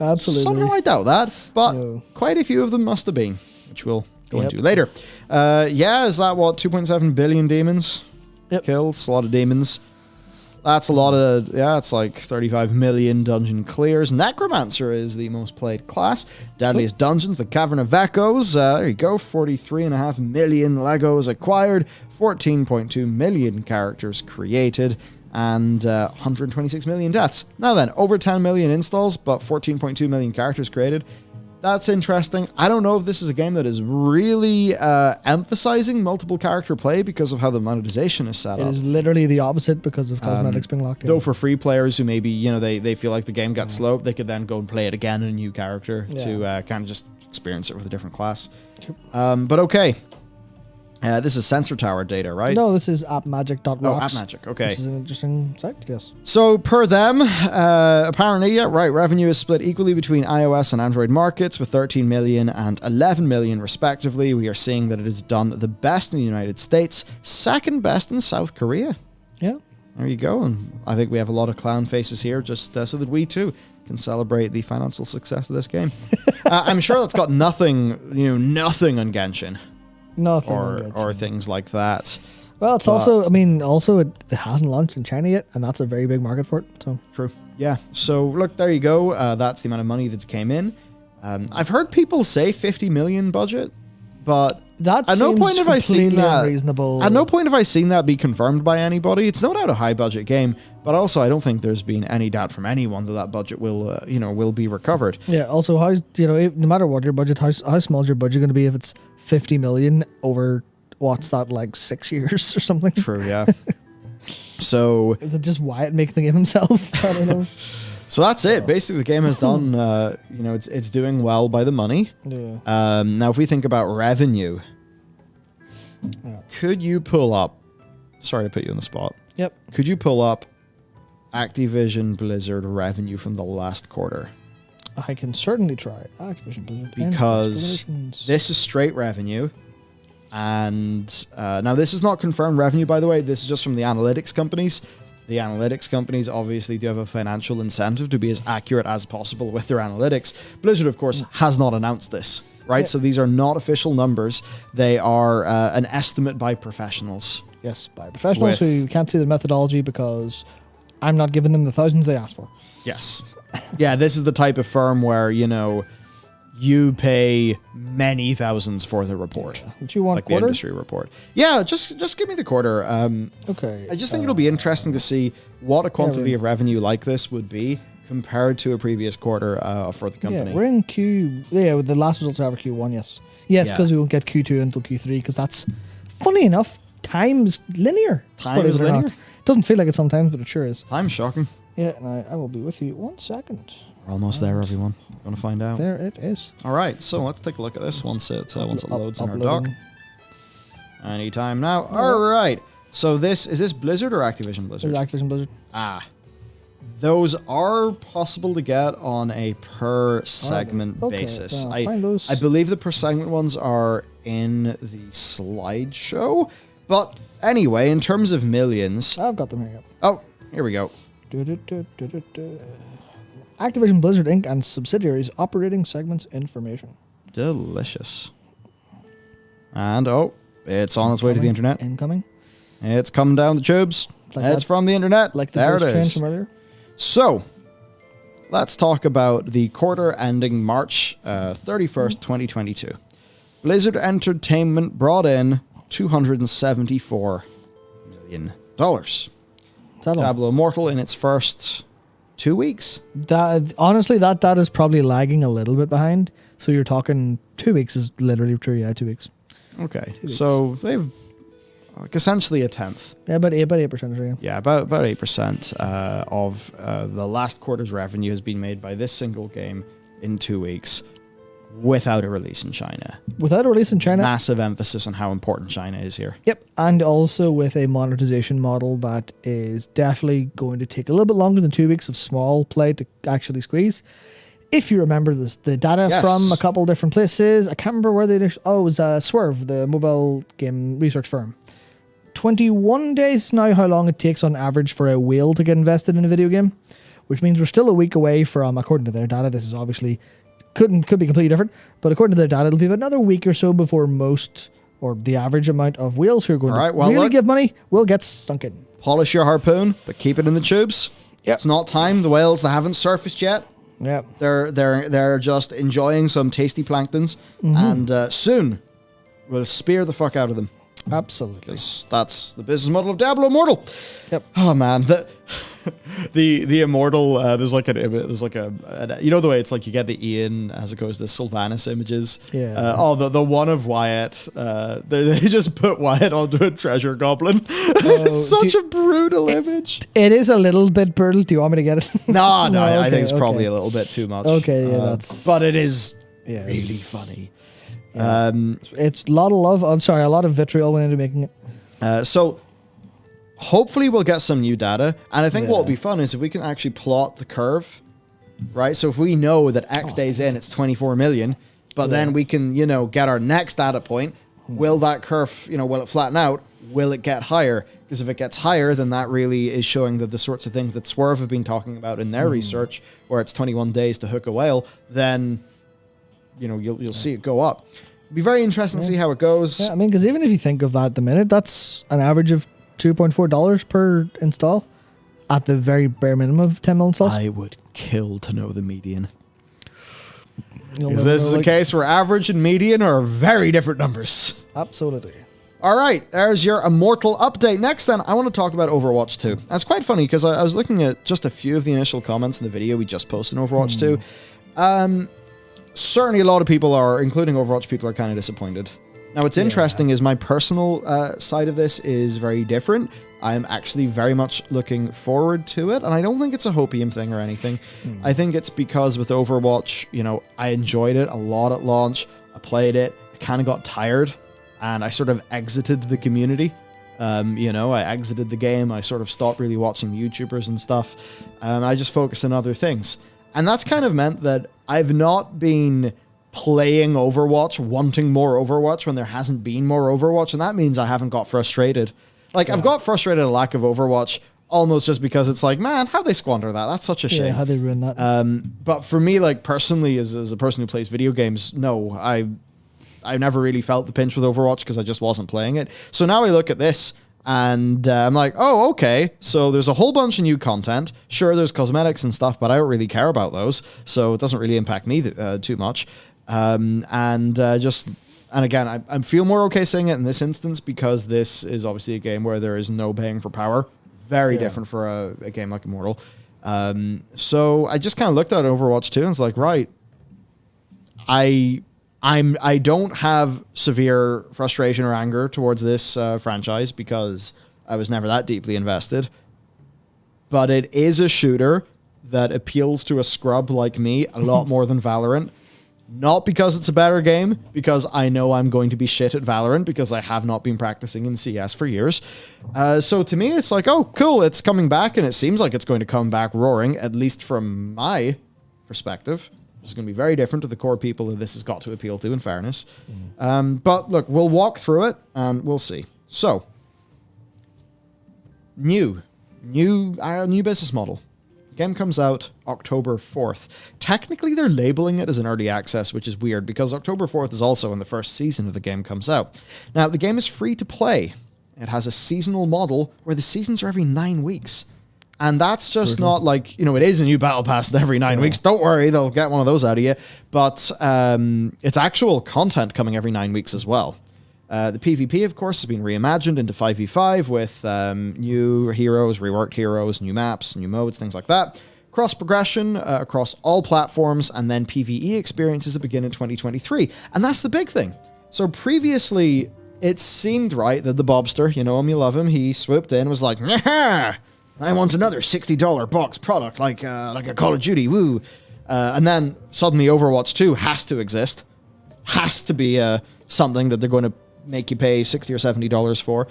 [SPEAKER 2] Absolutely.
[SPEAKER 3] Somehow I doubt that, but quite a few of them must have been, which we'll go into later. Is that what 2.7 billion demons killed? It's a lot of demons. That's a lot of, it's like 35 million dungeon clears. Necromancer is the most played class. Deadliest Dungeons, the Cavern of Echoes. There you go, 43.5 million Legos acquired, 14.2 million characters created, and 126 million deaths. Now then, over 10 million installs, but 14.2 million characters created. That's interesting. I don't know if this is a game that is really emphasizing multiple character play because of how the monetization is set up.
[SPEAKER 2] It is literally the opposite because of cosmetics being locked in.
[SPEAKER 3] Though for free players who maybe, they feel like the game got slow, they could then go and play it again in a new character to kind of just experience it with a different class. But okay. This is Sensor Tower data, right?
[SPEAKER 2] No, this is appmagic.rocks.
[SPEAKER 3] Oh, AppMagic, okay.
[SPEAKER 2] Which is an interesting site, yes.
[SPEAKER 3] So, per them, apparently, revenue is split equally between iOS and Android markets with 13 million and 11 million, respectively. We are seeing that it has done the best in the United States, second best in South Korea.
[SPEAKER 2] Yeah.
[SPEAKER 3] There you go. And I think we have a lot of clown faces here just so that we, too, can celebrate the financial success of this game. I'm sure that's got nothing on Genshin.
[SPEAKER 2] Nothing
[SPEAKER 3] or things like that.
[SPEAKER 2] Well, it's it hasn't launched in China yet, and that's a very big market for it. So
[SPEAKER 3] true. Yeah. So look, there you go. That's the amount of money that's came in. I've heard people say 50 million budget, but
[SPEAKER 2] That
[SPEAKER 3] at no
[SPEAKER 2] seems
[SPEAKER 3] point have I seen
[SPEAKER 2] completely
[SPEAKER 3] that.
[SPEAKER 2] unreasonable.
[SPEAKER 3] At no point have I seen that be confirmed by anybody. It's no doubt a high budget game, but also I don't think there's been any doubt from anyone that that budget will, will be recovered.
[SPEAKER 2] Yeah. Also, how no matter what your budget, how small is your budget going to be if it's 50 million over what's that, like 6 years or something?
[SPEAKER 3] True. Yeah. So
[SPEAKER 2] Is it just Wyatt making the game himself? I don't know.
[SPEAKER 3] So that's it. Basically, the game has done. It's doing well by the money.
[SPEAKER 2] Yeah.
[SPEAKER 3] Now, if we think about revenue,
[SPEAKER 2] Yeah.
[SPEAKER 3] could you pull up? Sorry to put you on the spot.
[SPEAKER 2] Yep.
[SPEAKER 3] Could you pull up Activision Blizzard revenue from the last quarter?
[SPEAKER 2] I can certainly try. Activision Blizzard.
[SPEAKER 3] Because this is straight revenue. And now this is not confirmed revenue, by the way. This is just from the analytics companies. The analytics companies obviously do have a financial incentive to be as accurate as possible with their analytics. Blizzard, of course, has not announced this, right?
[SPEAKER 2] Yeah.
[SPEAKER 3] So these are not official numbers. They are an estimate by professionals.
[SPEAKER 2] Yes, by professionals who can't see the methodology because I'm not giving them the thousands they asked for.
[SPEAKER 3] Yes. Yeah, this is the type of firm where, you pay many thousands for the report.
[SPEAKER 2] Yeah. Would you want
[SPEAKER 3] like
[SPEAKER 2] quarter?
[SPEAKER 3] the industry report. Yeah, just give me the quarter.
[SPEAKER 2] Okay.
[SPEAKER 3] I just think it'll be interesting to see what a quantity of revenue like this would be compared to a previous quarter for the company.
[SPEAKER 2] Yeah, we're in Q. Yeah, the last results are for Q1. Yes. Yes, because we won't get Q2 until Q3 because that's funny enough. Time's linear.
[SPEAKER 3] Time is linear.
[SPEAKER 2] It doesn't feel like it sometimes, but it sure is.
[SPEAKER 3] Time's shocking.
[SPEAKER 2] Yeah, and I will be with you 1 second.
[SPEAKER 3] We're almost there, everyone. Gonna find out.
[SPEAKER 2] There it is.
[SPEAKER 3] All right, so let's take a look at this once it loads in our dock.
[SPEAKER 2] Uploading.
[SPEAKER 3] Anytime now. All right. So is this Blizzard or Activision Blizzard?
[SPEAKER 2] This is Activision Blizzard.
[SPEAKER 3] Those are possible to get on a per segment basis.
[SPEAKER 2] Find those.
[SPEAKER 3] I believe the per segment ones are in the slideshow. But anyway, in terms of millions.
[SPEAKER 2] I've got them here.
[SPEAKER 3] Oh, here we go.
[SPEAKER 2] Activision Blizzard Inc. and subsidiaries operating segments information.
[SPEAKER 3] Delicious. And it's on its way to the internet.
[SPEAKER 2] Incoming.
[SPEAKER 3] It's coming down the tubes.
[SPEAKER 2] Like
[SPEAKER 3] it's from the internet.
[SPEAKER 2] Like the
[SPEAKER 3] there it
[SPEAKER 2] ghost train
[SPEAKER 3] is.
[SPEAKER 2] from earlier.
[SPEAKER 3] So, let's talk about the quarter ending March 31st, 2022. Blizzard Entertainment brought in $274 million. Diablo Immortal in its first 2 weeks.
[SPEAKER 2] Honestly, that data is probably lagging a little bit behind. So you're talking 2 weeks is literally true. Yeah, 2 weeks.
[SPEAKER 3] Okay, so they've essentially a tenth.
[SPEAKER 2] Yeah, about 8%.
[SPEAKER 3] Yeah, about 8% of the last quarter's revenue has been made by this single game in 2 weeks without a release in China.
[SPEAKER 2] Without a release in China.
[SPEAKER 3] Massive emphasis on how important China is here.
[SPEAKER 2] Yep, and also with a monetization model that is definitely going to take a little bit longer than 2 weeks of small play to actually squeeze. If you remember the data from a couple different places, I can't remember where they did. Oh, it was Swerve, the mobile game research firm. 21 days now how long it takes on average for a whale to get invested in a video game, which means we're still a week away from, according to their data, this is obviously could be completely different, but according to their data, it'll be about another week or so before most or the average amount of whales who are going to really give money will get sunk in.
[SPEAKER 3] Polish your harpoon, but keep it in the tubes.
[SPEAKER 2] Yep.
[SPEAKER 3] It's not time. The whales that haven't surfaced yet.
[SPEAKER 2] Yeah,
[SPEAKER 3] they're just enjoying some tasty planktons, and soon we'll spear the fuck out of them.
[SPEAKER 2] Absolutely.
[SPEAKER 3] Because that's the business model of Diablo Immortal.
[SPEAKER 2] Yep.
[SPEAKER 3] Oh man, the Immortal. There's like a you know the way it's like you get the Ian as opposed to Sylvanas images.
[SPEAKER 2] Yeah.
[SPEAKER 3] The one of Wyatt. They just put Wyatt onto a treasure goblin. It's such a brutal image.
[SPEAKER 2] It is a little bit brutal. Do you want me to get it?
[SPEAKER 3] No,
[SPEAKER 2] okay,
[SPEAKER 3] I think it's probably a little bit too much.
[SPEAKER 2] Okay, yeah, that's.
[SPEAKER 3] But it is
[SPEAKER 2] really
[SPEAKER 3] funny.
[SPEAKER 2] Yeah. It's a lot of love. I'm sorry, a lot of vitriol went into making it.
[SPEAKER 3] So hopefully we'll get some new data, and I think what will be fun is if we can actually plot the curve, right? So if we know that X days in it's 24 million, but then we can get our next data point. Will that curve will it flatten out? Will it get higher? Because if it gets higher, then that really is showing that the sorts of things that Swerve have been talking about in their research, where it's 21 days to hook a whale, then you'll see it go up. It'll be very interesting to see how it goes.
[SPEAKER 2] Yeah, I mean, because even if you think of that at the minute, that's an average of $2.4 per install at the very bare minimum of 10 mil installs.
[SPEAKER 3] I would kill to know the median.
[SPEAKER 2] You'll
[SPEAKER 3] Is
[SPEAKER 2] never
[SPEAKER 3] this
[SPEAKER 2] know,
[SPEAKER 3] is a
[SPEAKER 2] like-
[SPEAKER 3] case where average and median are very different numbers.
[SPEAKER 2] Absolutely.
[SPEAKER 3] All right, there's your Immortal update. Next, then, I want to talk about Overwatch 2. That's quite funny, because I was looking at just a few of the initial comments in the video we just posted in Overwatch 2. Certainly a lot of people are, including Overwatch people, are kind of disappointed. Now, what's interesting is my personal side of this is very different. I'm actually very much looking forward to it, and I don't think it's a hopium thing or anything. I think it's because with Overwatch, you know, I enjoyed it a lot at launch. I played it. I kind of got tired. And I sort of exited the community. You know, I exited the game. I sort of stopped really watching the YouTubers and stuff. I just focused on other things. And that's kind of meant that I've not been playing Overwatch, wanting more Overwatch when there hasn't been more Overwatch. And that means I haven't got frustrated. Like, I've got frustrated at a lack of Overwatch almost just because it's like, man, how'd they squander that? That's such a shame.
[SPEAKER 2] Yeah, how they ruin that.
[SPEAKER 3] But for me, like, personally, as a person who plays video games, no, I never really felt the pinch with Overwatch because I just wasn't playing it. So now I look at this and I'm like, oh, okay. So there's a whole bunch of new content. Sure, there's cosmetics and stuff, but I don't really care about those. So it doesn't really impact me too much. And again, I feel more okay saying it in this instance because this is obviously a game where there is no paying for power. Very different for a game like Immortal. So I just kind of looked at Overwatch 2 and was like, right, I don't have severe frustration or anger towards this franchise because I was never that deeply invested. But it is a shooter that appeals to a scrub like me a lot more than Valorant. Not because it's a better game, because I know I'm going to be shit at Valorant because I have not been practicing in CS for years. So to me, it's like, oh, cool, it's coming back, and it seems like it's going to come back roaring, at least from my perspective. It's going to be very different to the core people that this has got to appeal to, in fairness. But look, we'll walk through it, and we'll see. So, new business model. The game comes out October 4th. Technically, they're labeling it as an early access, which is weird, because October 4th is also when the first season of the game comes out. Now, the game is free to play. It has a seasonal model where the seasons are every 9 weeks. And that's just not like, you know, it is a new battle pass every 9 weeks. Don't worry, they'll get one of those out of you. But it's actual content coming every 9 weeks as well. The PvP, of course, has been reimagined into 5v5 with new heroes, reworked heroes, new maps, new modes, things like that. Cross progression across all platforms, and then PvE experiences that begin in 2023. And that's the big thing. So previously, it seemed right that the Bobster, you know him, you love him, he swooped in and was like, "Nyah! I want another $60 box product like a Call of Duty, woo." And then suddenly Overwatch 2 has to exist. Has to be something that they're going to make you pay $60 or $70 for.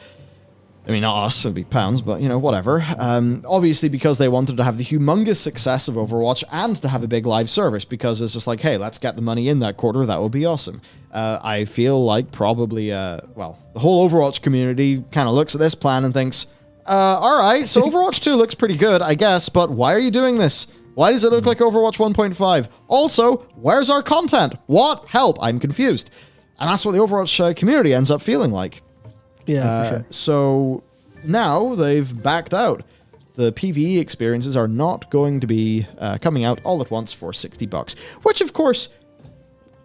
[SPEAKER 3] I mean, not us, it'd be pounds, but, you know, whatever. Obviously, because they wanted to have the humongous success of Overwatch and to have a big live service, because it's just like, hey, let's get the money in that quarter, that would be awesome. I feel like probably, the whole Overwatch community kind of looks at this plan and thinks, all right, so Overwatch 2 looks pretty good, I guess, but why are you doing this? Why does it look like Overwatch 1.5? Also, where's our content? What? Help, I'm confused. And that's what the Overwatch community ends up feeling like.
[SPEAKER 2] Yeah, for sure.
[SPEAKER 3] So now they've backed out. The PvE experiences are not going to be coming out all at once for $60, which of course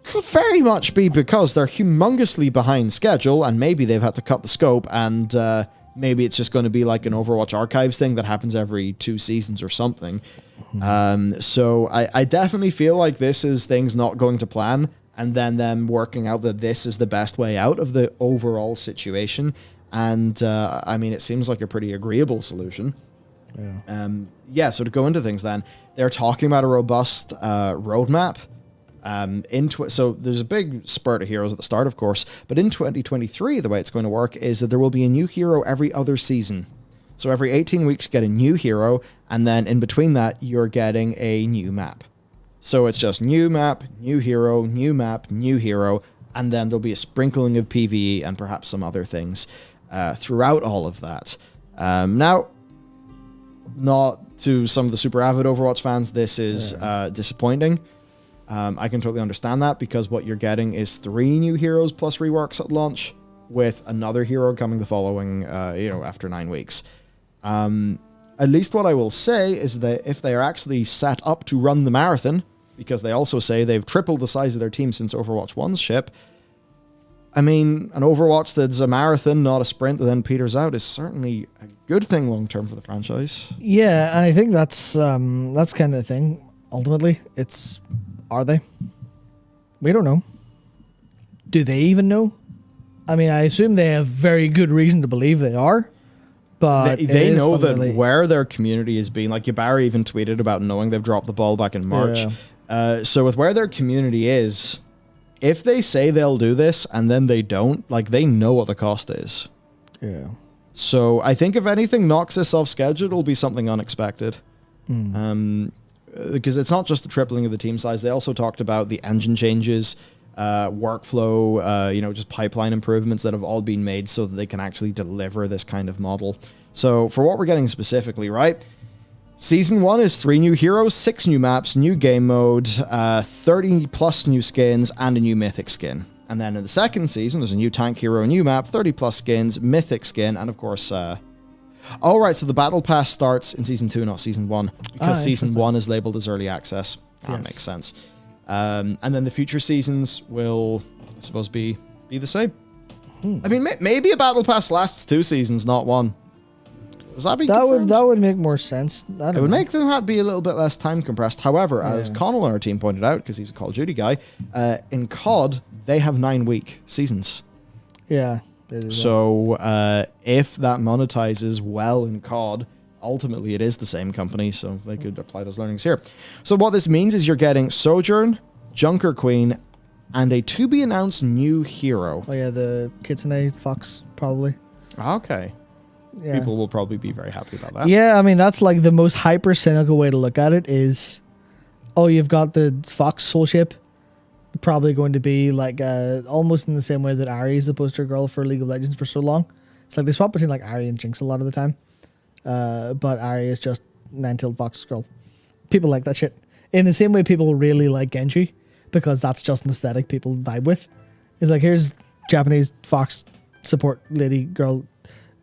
[SPEAKER 3] could very much be because they're humongously behind schedule, and maybe they've had to cut the scope, and maybe it's just going to be like an Overwatch Archives thing that happens every 2 seasons or something. So I definitely feel like this is things not going to plan, and then them working out that this is the best way out of the overall situation. And, I mean, it seems like a pretty agreeable solution. Yeah. So to go into things then, they're talking about a robust roadmap. So there's a big spurt of heroes at the start, of course, but in 2023, the way it's going to work is that there will be a new hero every other season. So every 18 weeks, you get a new hero, and then in between that, you're getting a new map. So it's just new map, new hero, new map, new hero, and then there'll be a sprinkling of PvE and perhaps some other things throughout all of that. Now, not to some of the super avid Overwatch fans, this is disappointing. I can totally understand that, because what you're getting is 3 new heroes plus reworks at launch, with another hero coming the following, after 9 weeks. At least what I will say is that if they are actually set up to run the marathon, because they also say they've tripled the size of their team since Overwatch 1's ship. I mean, an Overwatch that's a marathon, not a sprint, that then peters out is certainly a good thing long-term for the franchise.
[SPEAKER 2] Yeah, and I think that's kind of the thing. Ultimately, are they? We don't know. Do they even know? I mean, I assume they have very good reason to believe they are, but
[SPEAKER 3] they know that where their community has been, like Yabari even tweeted about knowing they've dropped the ball back in March.
[SPEAKER 2] Yeah.
[SPEAKER 3] So with where their community is, if they say they'll do this and then they don't, like, they know what the cost is.
[SPEAKER 2] Yeah.
[SPEAKER 3] So I think if anything knocks this off schedule, it'll be something unexpected. Because it's not just the tripling of the team size. They also talked about the engine changes, workflow, just pipeline improvements that have all been made so that they can actually deliver this kind of model. So for what we're getting specifically, right? Season 1 is 3 new heroes, 6 new maps, new game mode, 30 plus new skins, and a new mythic skin. And then in the second season, there's a new tank hero, a new map, 30 plus skins, mythic skin, and of course, so the battle pass starts in season 2, not season 1, because season 1 is labeled as early access. That makes sense. And then the future seasons will, I suppose, be the same. I mean, maybe a battle pass lasts 2 seasons, not 1. Does that be confirmed?
[SPEAKER 2] That would make more sense. It
[SPEAKER 3] would make them be a little bit less time compressed. However, as Connell on our team pointed out, because he's a Call of Duty guy, in COD, they have 9-week seasons.
[SPEAKER 2] Yeah.
[SPEAKER 3] So if that monetizes well in COD, ultimately it is the same company, so they could apply those learnings here. So what this means is you're getting Sojourn, Junker Queen, and a to-be-announced new hero.
[SPEAKER 2] Oh yeah, the Kitsune Fox, probably.
[SPEAKER 3] Okay.
[SPEAKER 2] Yeah.
[SPEAKER 3] People will probably be very happy about that.
[SPEAKER 2] Yeah, I mean, that's like the most hyper-cynical way to look at it is, you've got the Fox soul ship, probably going to be like almost in the same way that Ahri is the poster girl for League of Legends for so long. It's like they swap between like Ahri and Jinx a lot of the time. But Ahri is just nine-tailed Fox girl. People like that shit. In the same way people really like Genji, because that's just an aesthetic people vibe with. It's like, here's Japanese Fox support lady girl.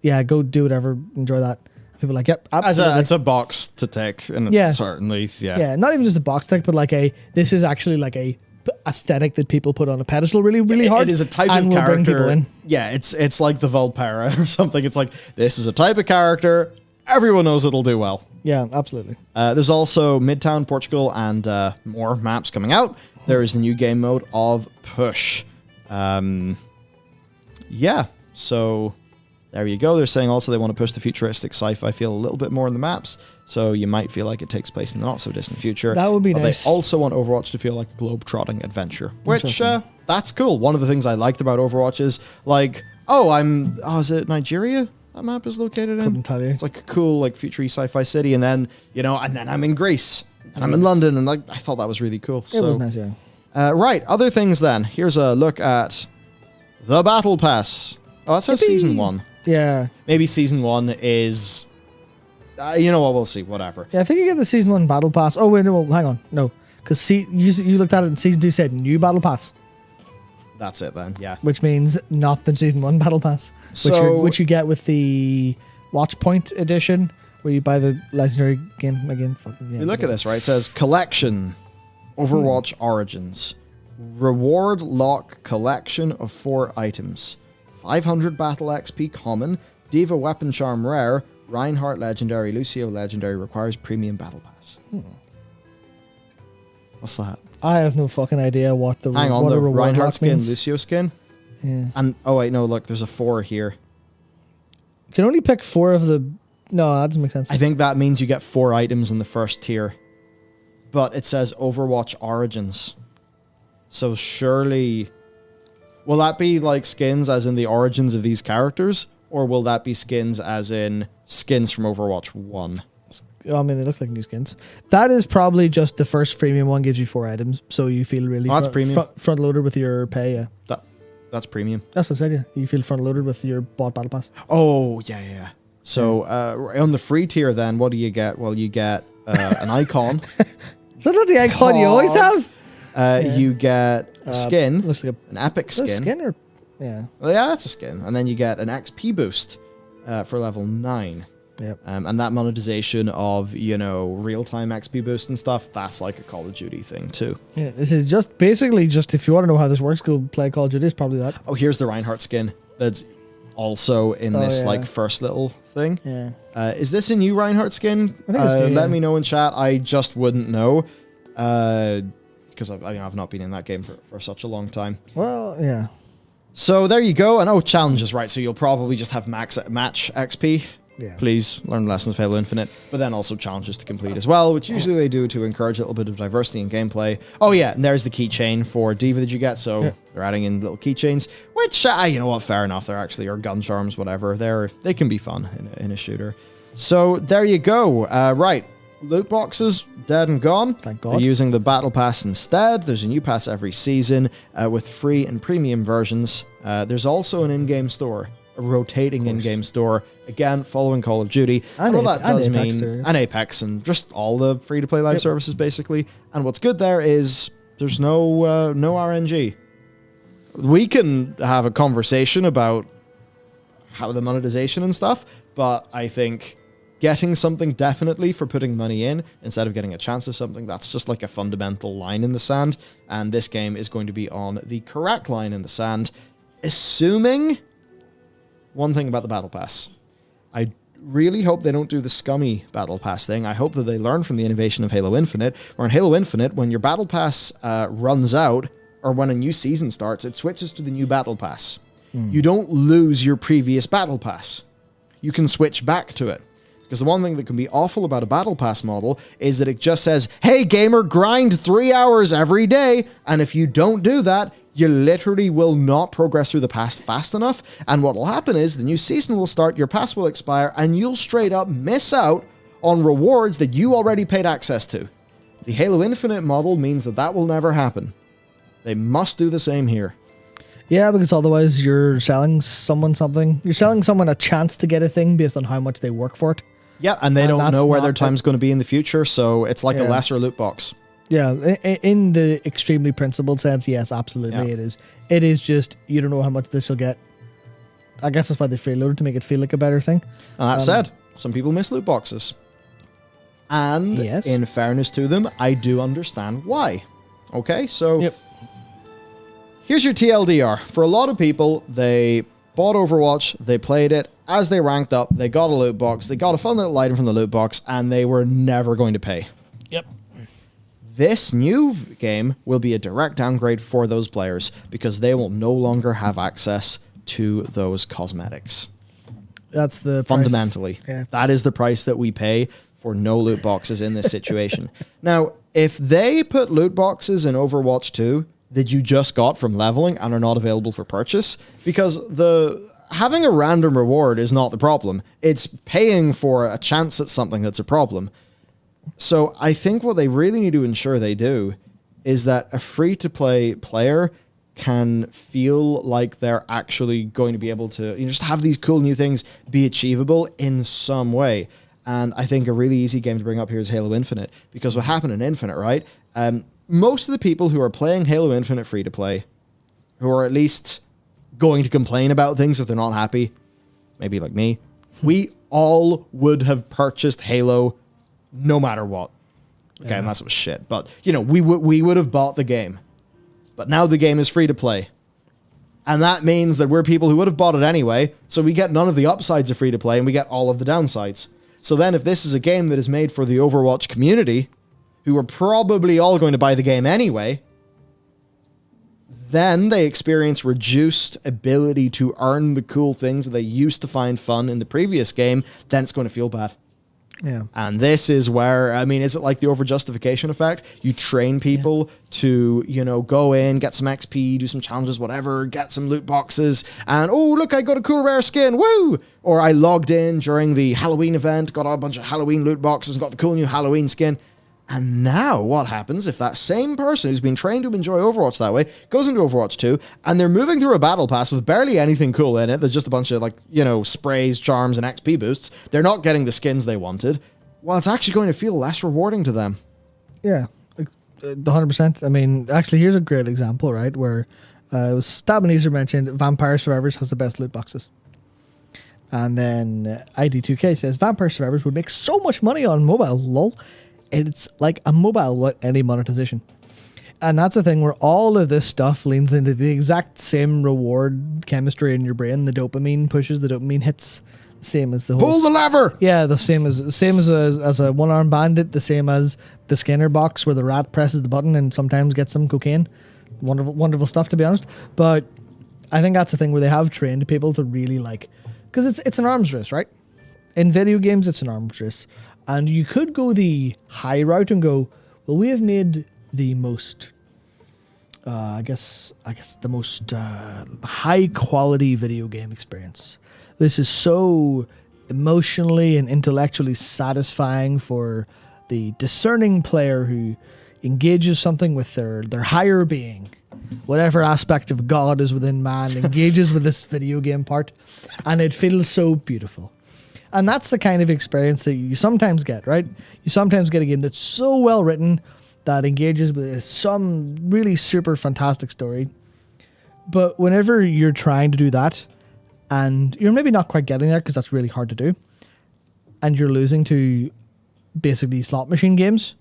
[SPEAKER 2] Yeah, go do whatever, enjoy that. People are like, yep, absolutely.
[SPEAKER 3] It's a box to tick, and certainly,
[SPEAKER 2] Yeah, not even just a box tick, but like this is actually like a aesthetic that people put on a pedestal really, really hard.
[SPEAKER 3] It is a type
[SPEAKER 2] and
[SPEAKER 3] of
[SPEAKER 2] will
[SPEAKER 3] character.
[SPEAKER 2] Bring people in.
[SPEAKER 3] Yeah, it's like the Volpera or something. It's like, this is a type of character. Everyone knows it'll do well.
[SPEAKER 2] Yeah, absolutely.
[SPEAKER 3] There's also Midtown, Portugal, and more maps coming out. There is the new game mode of Push. So there you go. They're saying also they want to push the futuristic sci-fi feel a little bit more in the maps. So you might feel like it takes place in the not-so-distant future.
[SPEAKER 2] That would be nice.
[SPEAKER 3] They also want Overwatch to feel like a globe-trotting adventure, which, that's cool. One of the things I liked about Overwatch is, like, is it Nigeria that map is located in?
[SPEAKER 2] Couldn't tell you.
[SPEAKER 3] It's like a cool, like, future sci-fi city, and then, and then I'm in Greece, and I'm in London, and, like, I thought that was really cool.
[SPEAKER 2] It was nice, yeah.
[SPEAKER 3] Right, other things then. Here's a look at the Battle Pass. Oh, that says Season 1.
[SPEAKER 2] Yeah.
[SPEAKER 3] Maybe Season 1 is... you know what, we'll see, whatever.
[SPEAKER 2] Yeah, I think you get the Season 1 Battle Pass. Oh, wait, no, hang on. No. Because you looked at it and Season 2 said new Battle Pass.
[SPEAKER 3] That's it then, yeah.
[SPEAKER 2] Which means not the Season 1 Battle Pass. Which you get with the Watchpoint edition, where you buy the legendary game again.
[SPEAKER 3] You look at this, right? It says Collection, Overwatch Origins, Reward Lock Collection of 4 items, 500 Battle XP Common, Diva Weapon Charm Rare, Reinhardt Legendary, Lucio Legendary, requires Premium Battle Pass. What's that?
[SPEAKER 2] I have no fucking idea what the
[SPEAKER 3] Hang on, the Reinhardt skin,
[SPEAKER 2] means.
[SPEAKER 3] Lucio skin?
[SPEAKER 2] Yeah.
[SPEAKER 3] And, oh wait, no, look, there's a 4 here.
[SPEAKER 2] You can only pick 4 of the... No, that doesn't make sense.
[SPEAKER 3] I think that means you get 4 items in the first tier. But it says Overwatch Origins. So surely... Will that be like skins as in the origins of these characters? Or will that be skins as in skins from Overwatch 1?
[SPEAKER 2] I mean, they look like new skins. That is probably just the first premium one gives you 4 items, so you feel really front loaded with your pay. Yeah,
[SPEAKER 3] that's premium.
[SPEAKER 2] That's what I said. Yeah, you feel front loaded with your bought battle pass.
[SPEAKER 3] Oh yeah. So on the free tier, then what do you get? Well, you get an icon.
[SPEAKER 2] Is that not the icon you always have?
[SPEAKER 3] You get a skin,
[SPEAKER 2] looks like
[SPEAKER 3] an epic skin.
[SPEAKER 2] A skin or yeah?
[SPEAKER 3] Well, yeah, that's a skin, and then you get an XP boost for level 9.
[SPEAKER 2] Yep.
[SPEAKER 3] And that monetization of, real-time XP boost and stuff, that's like a Call of Duty thing too.
[SPEAKER 2] Yeah, this is just basically just if you want to know how this works, go play Call of Duty. It's probably that.
[SPEAKER 3] Oh, here's the Reinhardt skin that's also in this first little thing.
[SPEAKER 2] Yeah.
[SPEAKER 3] Is this a new Reinhardt skin?
[SPEAKER 2] I think it's new,
[SPEAKER 3] Let me know in chat. I just wouldn't know. Because I've not been in that game for such a long time.
[SPEAKER 2] Well, yeah.
[SPEAKER 3] So there you go. And challenges, right? So you'll probably just have match XP.
[SPEAKER 2] Yeah.
[SPEAKER 3] Please learn the lessons of Halo Infinite, but then also challenges to complete as well, which usually they do to encourage a little bit of diversity in gameplay. Oh yeah, and there's the keychain for Diva that you get, so they're adding in little keychains, which, you know what, fair enough, they're actually, or gun charms, whatever, they can be fun in a shooter. So there you go. Right, loot boxes, dead and gone.
[SPEAKER 2] Thank God.
[SPEAKER 3] They're using the Battle Pass instead. There's a new pass every season with free and premium versions. There's also an in-game store. A rotating in-game store, again, following Call of Duty. And all that does mean, and Apex, and just all the free-to-play live services, basically. And what's good there is there's no RNG. We can have a conversation about how the monetization and stuff, but I think getting something definitely for putting money in instead of getting a chance of something, that's just like a fundamental line in the sand, and this game is going to be on the correct line in the sand, assuming... One thing about the Battle Pass. I really hope they don't do the scummy Battle Pass thing. I hope that they learn from the innovation of Halo Infinite, where in Halo Infinite, when your Battle Pass runs out, or when a new season starts, it switches to the new Battle Pass. You don't lose your previous Battle Pass. You can switch back to it. Because the one thing that can be awful about a Battle Pass model is that it just says, hey gamer, grind 3 hours every day, and if you don't do that, you literally will not progress through the pass fast enough, and what will happen is the new season will start, your pass will expire, and you'll straight up miss out on rewards that you already paid access to. The Halo Infinite model means that that will never happen. They must do the same here.
[SPEAKER 2] Yeah, because otherwise you're selling someone something. You're selling someone a chance to get a thing based on how much they work for it.
[SPEAKER 3] Yeah, and they don't know where their time's going to be in the future, so it's like a lesser loot box.
[SPEAKER 2] Yeah, in the extremely principled sense, yes, absolutely, it is. It is just, you don't know how much this will get. I guess that's why they freeloaded, to make it feel like a better thing.
[SPEAKER 3] And that said, some people miss loot boxes. And in fairness to them, I do understand why. Okay, so here's your TLDR. For a lot of people, they bought Overwatch, they played it, as they ranked up, they got a loot box, they got a fun little item from the loot box, and they were never going to pay.
[SPEAKER 2] Yep.
[SPEAKER 3] This new game will be a direct downgrade for those players because they will no longer have access to those cosmetics.
[SPEAKER 2] That's the
[SPEAKER 3] fundamentally.
[SPEAKER 2] Yeah.
[SPEAKER 3] That is the price that we pay for no loot boxes in this situation. Now, if they put loot boxes in Overwatch 2 that you just got from leveling and are not available for purchase, because having a random reward is not the problem. It's paying for a chance at something that's a problem. So I think what they really need to ensure they do is that a free-to-play player can feel like they're actually going to be able to just have these cool new things be achievable in some way. And I think a really easy game to bring up here is Halo Infinite, because what happened in Infinite, right? Most of the people who are playing Halo Infinite free-to-play, who are at least going to complain about things if they're not happy, maybe like me, we all would have purchased Halo no matter what. Okay, unless it was shit. But, we would have bought the game. But now the game is free to play. And that means that we're people who would have bought it anyway, so we get none of the upsides of free to play, and we get all of the downsides. So then if this is a game that is made for the Overwatch community, who are probably all going to buy the game anyway, then they experience reduced ability to earn the cool things that they used to find fun in the previous game, then it's going to feel bad.
[SPEAKER 2] Yeah.
[SPEAKER 3] And this is where, is it like the over-justification effect? You train people to, go in, get some XP, do some challenges, whatever, get some loot boxes, and, oh, look, I got a cool rare skin, woo! Or I logged in during the Halloween event, got a bunch of Halloween loot boxes, and got the cool new Halloween skin. And now what happens if that same person who's been trained to enjoy Overwatch that way goes into Overwatch 2 and they're moving through a battle pass with barely anything cool in it? There's just a bunch of sprays, charms, and XP boosts. They're not getting the skins they wanted. Well, it's actually going to feel less rewarding to them.
[SPEAKER 2] Yeah, 100%. Actually, here's a great example, right? Where it was Stabbenezer mentioned Vampire Survivors has the best loot boxes. And then ID2K says Vampire Survivors would make so much money on mobile. Lol. It's like a mobile without any monetization. And that's the thing where all of this stuff leans into the exact same reward chemistry in your brain. The dopamine pushes, the dopamine hits. Same as the whole...
[SPEAKER 3] Pull the lever!
[SPEAKER 2] Yeah, the same as a one-armed bandit. The same as the Skinner box where the rat presses the button and sometimes gets some cocaine. Wonderful, wonderful stuff, to be honest. But I think that's the thing where they have trained people to really like... Because it's an arms race, right? In video games, it's an arms race. And you could go the high route and go, well, we have made the most... I guess the most high quality video game experience. This is so emotionally and intellectually satisfying for the discerning player who engages something with their higher being. Whatever aspect of God is within man engages with this video game part, and it feels so beautiful. And that's the kind of experience that you sometimes get, right? You sometimes get a game that's so well written that engages with some really super fantastic story. But whenever you're trying to do that, and you're maybe not quite getting there because that's really hard to do, and you're losing to basically slot machine games,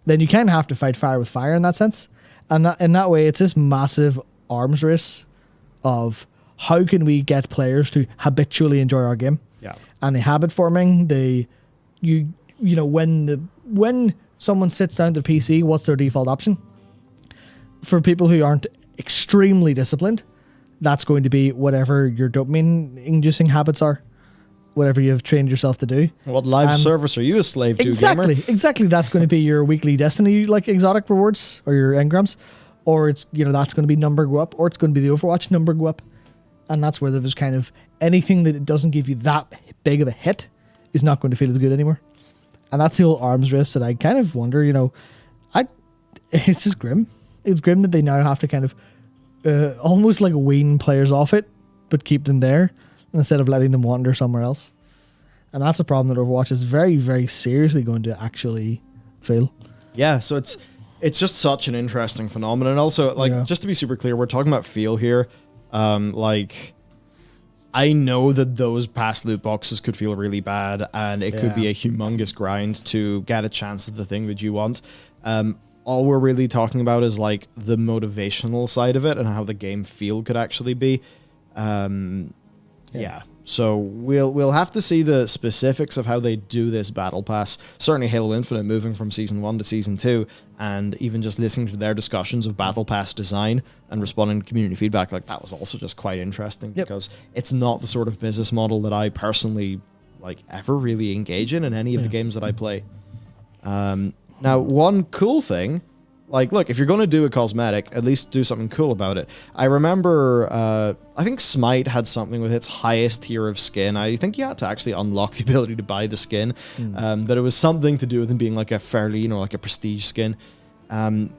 [SPEAKER 2] then you kind of have to fight fire with fire in that sense. And that, in that way, it's this massive arms race of how can we get players to habitually enjoy our game.
[SPEAKER 3] Yeah.
[SPEAKER 2] And the habit forming, when someone sits down to the PC, what's their default option? For people who aren't extremely disciplined, that's going to be whatever your dopamine-inducing habits are, whatever you've trained yourself to do.
[SPEAKER 3] What live service are you a slave to, gamer?
[SPEAKER 2] Exactly. That's going to be your weekly Destiny like exotic rewards or your engrams, or it's that's going to be number go up, or it's going to be the Overwatch number go up, and that's where there's kind of anything that it doesn't give you that big of a hit is not going to feel as good anymore. And that's the whole arms race that I kind of wonder, it's just grim. It's grim that they now have to kind of almost like wean players off it, but keep them there instead of letting them wander somewhere else. And that's a problem that Overwatch is very, very seriously going to actually feel.
[SPEAKER 3] Yeah, so it's just such an interesting phenomenon. Also, just to be super clear, we're talking about feel here. I know that those past loot boxes could feel really bad, and it could be a humongous grind to get a chance at the thing that you want. All we're really talking about is like the motivational side of it and how the game feel could actually be. So we'll have to see the specifics of how they do this battle pass. Certainly Halo Infinite moving from Season 1 to Season 2, and even just listening to their discussions of battle pass design and responding to community feedback, like that was also just quite interesting because it's not the sort of business model that I personally ever really engage in any of the games that I play. Now, one cool thing, look, if you're going to do a cosmetic, at least do something cool about it. I remember, I think Smite had something with its highest tier of skin. I think you had to actually unlock the ability to buy the skin, but it was something to do with them being like a fairly, like a prestige skin. And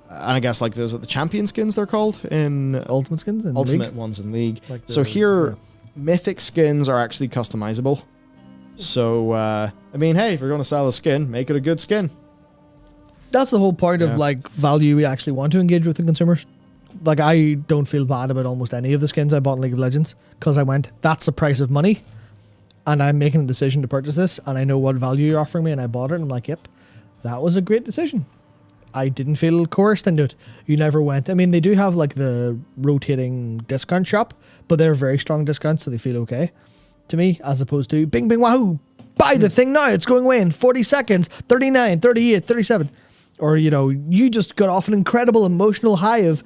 [SPEAKER 3] I guess those are the champion skins they're called in
[SPEAKER 2] Ultimate skins in
[SPEAKER 3] Ultimate
[SPEAKER 2] League?
[SPEAKER 3] ones in League. So here, mythic skins are actually customizable. So, I mean, hey, if you're going to sell a skin, make it a good skin.
[SPEAKER 2] That's the whole point of value we actually want to engage with the consumers. I don't feel bad about almost any of the skins I bought in League of Legends because I went, that's the price of money, and I'm making a decision to purchase this, and I know what value you're offering me, and I bought it, and I'm like, yep, that was a great decision. I didn't feel coerced into it. You never went. I mean, they do have the rotating discount shop, but they're very strong discounts, so they feel okay to me, as opposed to bing, bing, wahoo, buy the thing now, it's going away in 40 seconds, 39, 38, 37. Or, you just got off an incredible emotional high of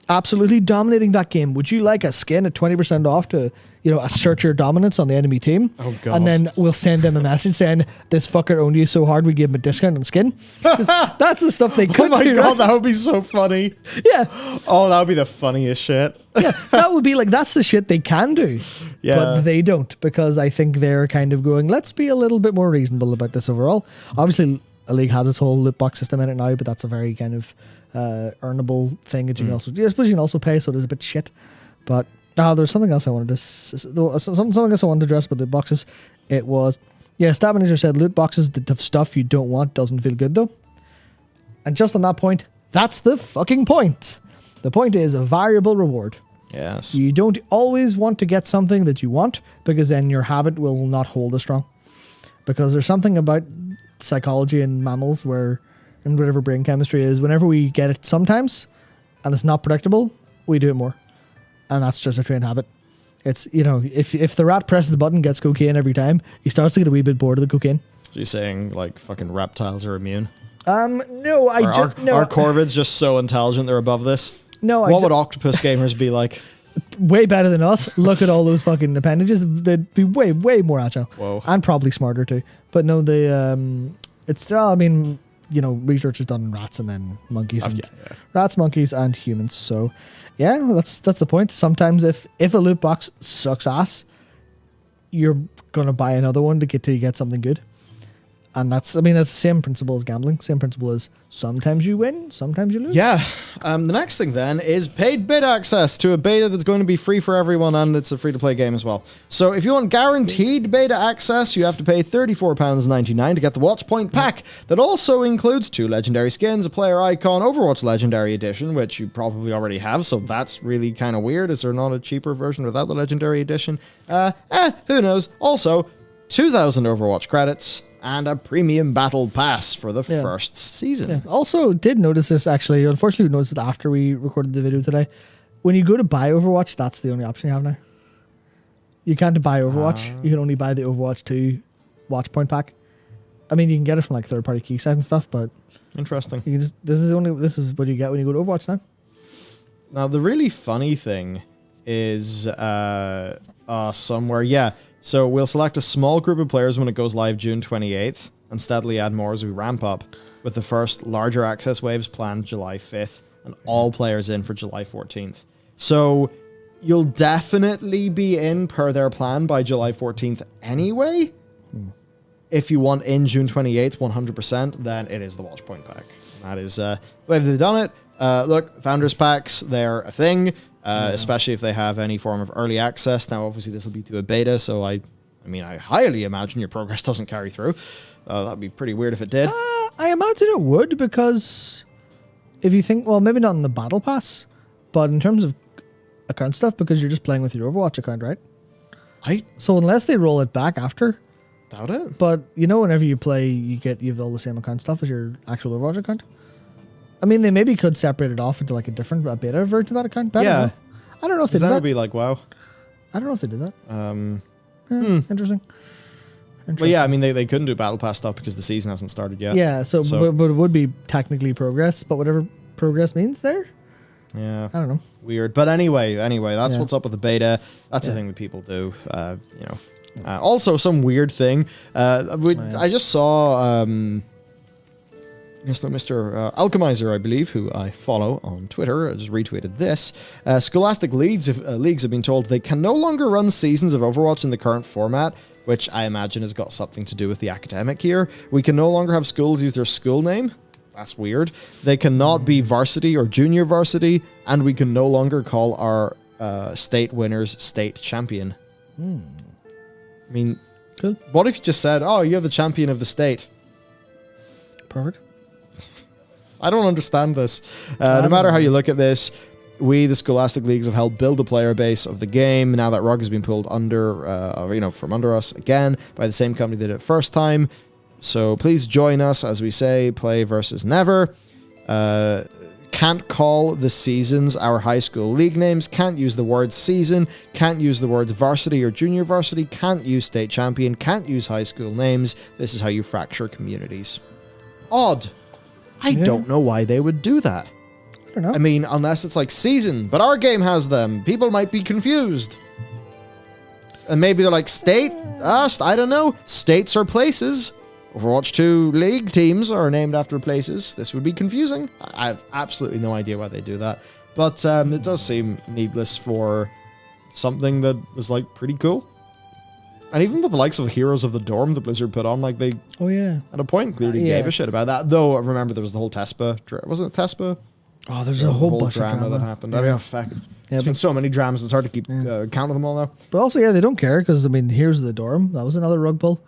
[SPEAKER 2] absolutely dominating that game. Would you like a skin at 20% off to, assert your dominance on the enemy team?
[SPEAKER 3] Oh, God.
[SPEAKER 2] And then we'll send them a message saying, this fucker owned you so hard we give him a discount on skin. That's the stuff they could do.
[SPEAKER 3] Oh, my God,
[SPEAKER 2] right?
[SPEAKER 3] that would be so funny.
[SPEAKER 2] Yeah.
[SPEAKER 3] Oh, that would be the funniest shit.
[SPEAKER 2] Yeah, that would be that's the shit they can do.
[SPEAKER 3] Yeah.
[SPEAKER 2] But they don't, because I think they're kind of going, let's be a little bit more reasonable about this overall. Obviously, a League has its whole loot box system in it now, but that's a very kind of earnable thing that you can also. I suppose you can also pay, so it is a bit shit. But there's something else I wanted to something else I wanted to address about loot boxes. It was Stab Manager said loot boxes that have stuff you don't want doesn't feel good though. And just on that point, that's the fucking point. The point is a variable reward.
[SPEAKER 3] Yes.
[SPEAKER 2] You don't always want to get something that you want, because then your habit will not hold as strong. Because there's something about psychology in mammals and whatever brain chemistry is, whenever we get it sometimes and it's not predictable, we do it more. And that's just a trained habit. It's, if the rat presses the button, gets cocaine every time, he starts to get a wee bit bored of the cocaine.
[SPEAKER 3] So you're saying like fucking reptiles are immune?
[SPEAKER 2] No,
[SPEAKER 3] Are corvids just so intelligent they're above this?
[SPEAKER 2] No,
[SPEAKER 3] what would octopus gamers be like?
[SPEAKER 2] Way better than us. Look at all those fucking appendages. They'd be way, way more agile.
[SPEAKER 3] Whoa.
[SPEAKER 2] And probably smarter too. But no, research is done on rats and then monkeys rats, monkeys, and humans. So, yeah, that's the point. Sometimes if a loot box sucks ass, you're gonna buy another one to get something good. And that's the same principle as gambling. Same principle as sometimes you win, sometimes you lose.
[SPEAKER 3] Yeah. The next thing then is paid beta access to a beta that's going to be free for everyone, and it's a free-to-play game as well. So if you want guaranteed beta access, you have to pay £34.99 to get the Watchpoint pack. That also includes 2 legendary skins, a player icon, Overwatch Legendary Edition, which you probably already have, so that's really kind of weird. Is there not a cheaper version without the Legendary Edition? Who knows? Also, 2,000 Overwatch credits, and a premium battle pass for the first season.
[SPEAKER 2] Yeah. Also, did notice this actually. Unfortunately, we noticed it after we recorded the video today. When you go to buy Overwatch, that's the only option you have now. You can't buy Overwatch. You can only buy the Overwatch 2 Watchpoint pack. I mean, you can get it from like third-party key sites and stuff, but
[SPEAKER 3] interesting.
[SPEAKER 2] You can just, this is what you get when you go to Overwatch now.
[SPEAKER 3] Now, the really funny thing is somewhere, yeah. So we'll select a small group of players when it goes live June 28th, and steadily add more as we ramp up, with the first larger access waves planned July 5th, and all players in for July 14th. So you'll definitely be in per their plan by July 14th anyway. If you want in June 28th, 100%, then it is the Watchpoint pack. That is the way they've done it. Look, Founders Packs, they're a thing. Especially if they have any form of early access. Now, obviously, this will be to a beta, so I highly imagine your progress doesn't carry through. That'd be pretty weird if it did.
[SPEAKER 2] I imagine it would, because if you think, well, maybe not in the battle pass, but in terms of account stuff, because you're just playing with your Overwatch account, right? So unless they roll it back after,
[SPEAKER 3] doubt it.
[SPEAKER 2] But whenever you play, you have all the same account stuff as your actual Overwatch account. I mean, they maybe could separate it off into like a different beta version of that account. But
[SPEAKER 3] yeah.
[SPEAKER 2] I don't know if they did that.
[SPEAKER 3] That would be like, wow.
[SPEAKER 2] I don't know if they did that. Interesting.
[SPEAKER 3] Well, yeah, I mean, they couldn't do Battle Pass stuff because the season hasn't started yet.
[SPEAKER 2] Yeah, so. But it would be technically progress, but whatever progress means there.
[SPEAKER 3] Yeah.
[SPEAKER 2] I don't know.
[SPEAKER 3] Weird. But anyway, that's what's up with the beta. That's the thing that people do, also, some weird thing. I just saw... Mr. Alchemizer, I believe, who I follow on Twitter, just retweeted this. Scholastic leagues have been told they can no longer run seasons of Overwatch in the current format, which I imagine has got something to do with the academic year. We can no longer have schools use their school name. That's weird. They cannot be varsity or junior varsity, and we can no longer call our state winners state champion. I mean,
[SPEAKER 2] cool.
[SPEAKER 3] What if you just said, oh, you're the champion of the state?
[SPEAKER 2] Perfect.
[SPEAKER 3] I don't understand this. No matter how you look at this, we, the Scholastic Leagues, have helped build the player base of the game. Now that rug has been pulled from under us again by the same company that did it first time. So please join us as we say, play versus never. Can't call the seasons our high school league names. Can't use the word season. Can't use the words varsity or junior varsity. Can't use state champion. Can't use high school names. This is how you fracture communities. Odd. I don't know why they would do that.
[SPEAKER 2] I don't know.
[SPEAKER 3] I mean, unless it's like season, but our game has them. People might be confused. And maybe they're like, state? I don't know. States are places. Overwatch 2 league teams are named after places. This would be confusing. I have absolutely no idea why they do that. But it does seem needless for something that was like pretty cool. And even with the likes of Heroes of the Dorm that Blizzard put on, like they...
[SPEAKER 2] Oh, yeah.
[SPEAKER 3] At a point, clearly gave a shit about that. Though, I remember there was the whole Tespa... Wasn't it Tespa?
[SPEAKER 2] Oh, there's a whole bunch
[SPEAKER 3] drama
[SPEAKER 2] of drama
[SPEAKER 3] that happened.
[SPEAKER 2] Yeah.
[SPEAKER 3] I mean, fuck. There's been so many dramas, it's hard to keep count of them all now.
[SPEAKER 2] But also, they don't care, because, I mean, Heroes of the Dorm, that was another rug pull.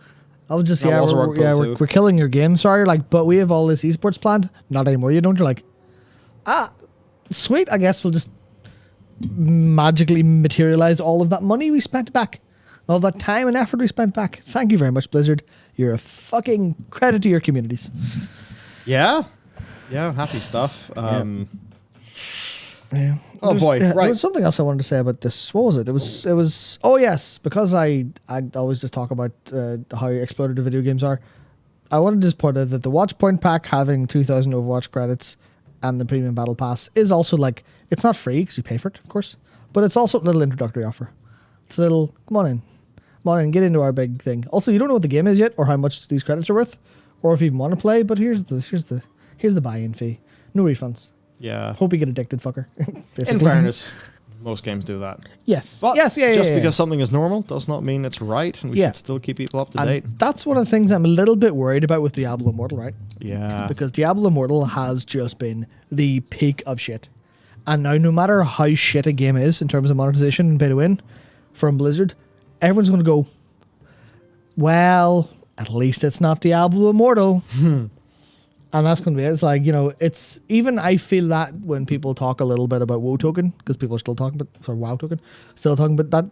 [SPEAKER 2] I was just, we're killing your game, sorry, but we have all this esports planned. Not anymore, you don't. You're like, sweet, I guess we'll just magically materialize all of that money we spent back. All that time and effort we spent back. Thank you very much, Blizzard. You're a fucking credit to your communities.
[SPEAKER 3] Yeah. Yeah, happy stuff.
[SPEAKER 2] Yeah.
[SPEAKER 3] Oh boy,
[SPEAKER 2] There
[SPEAKER 3] right.
[SPEAKER 2] was something else I wanted to say about this. What was it? It was. Oh yes, because I always just talk about how exploitative video games are. I wanted to just point out that the Watchpoint pack having 2,000 Overwatch credits and the premium battle pass is also like, it's not free because you pay for it, of course, but it's also a little introductory offer. It's a little, come on in, get into our big thing. Also, you don't know what the game is yet or how much these credits are worth, or if you even want to play. But here's the buy-in fee. No refunds.
[SPEAKER 3] Yeah.
[SPEAKER 2] Hope you get addicted, fucker.
[SPEAKER 3] In fairness, most games do that.
[SPEAKER 2] Yes.
[SPEAKER 3] But
[SPEAKER 2] yes. Yeah.
[SPEAKER 3] just
[SPEAKER 2] yeah,
[SPEAKER 3] because something is normal does not mean it's right, and we should still keep people up to date.
[SPEAKER 2] That's one of the things I'm a little bit worried about with Diablo Immortal, right?
[SPEAKER 3] Yeah.
[SPEAKER 2] Because Diablo Immortal has just been the peak of shit. And now, no matter how shit a game is in terms of monetization and pay to win from Blizzard, everyone's going to go, well, at least it's not Diablo Immortal. And that's going to be it. It's like, it's even, I feel that when people talk a little bit about WoW token, because people are still talking about, WoW token, still talking about that.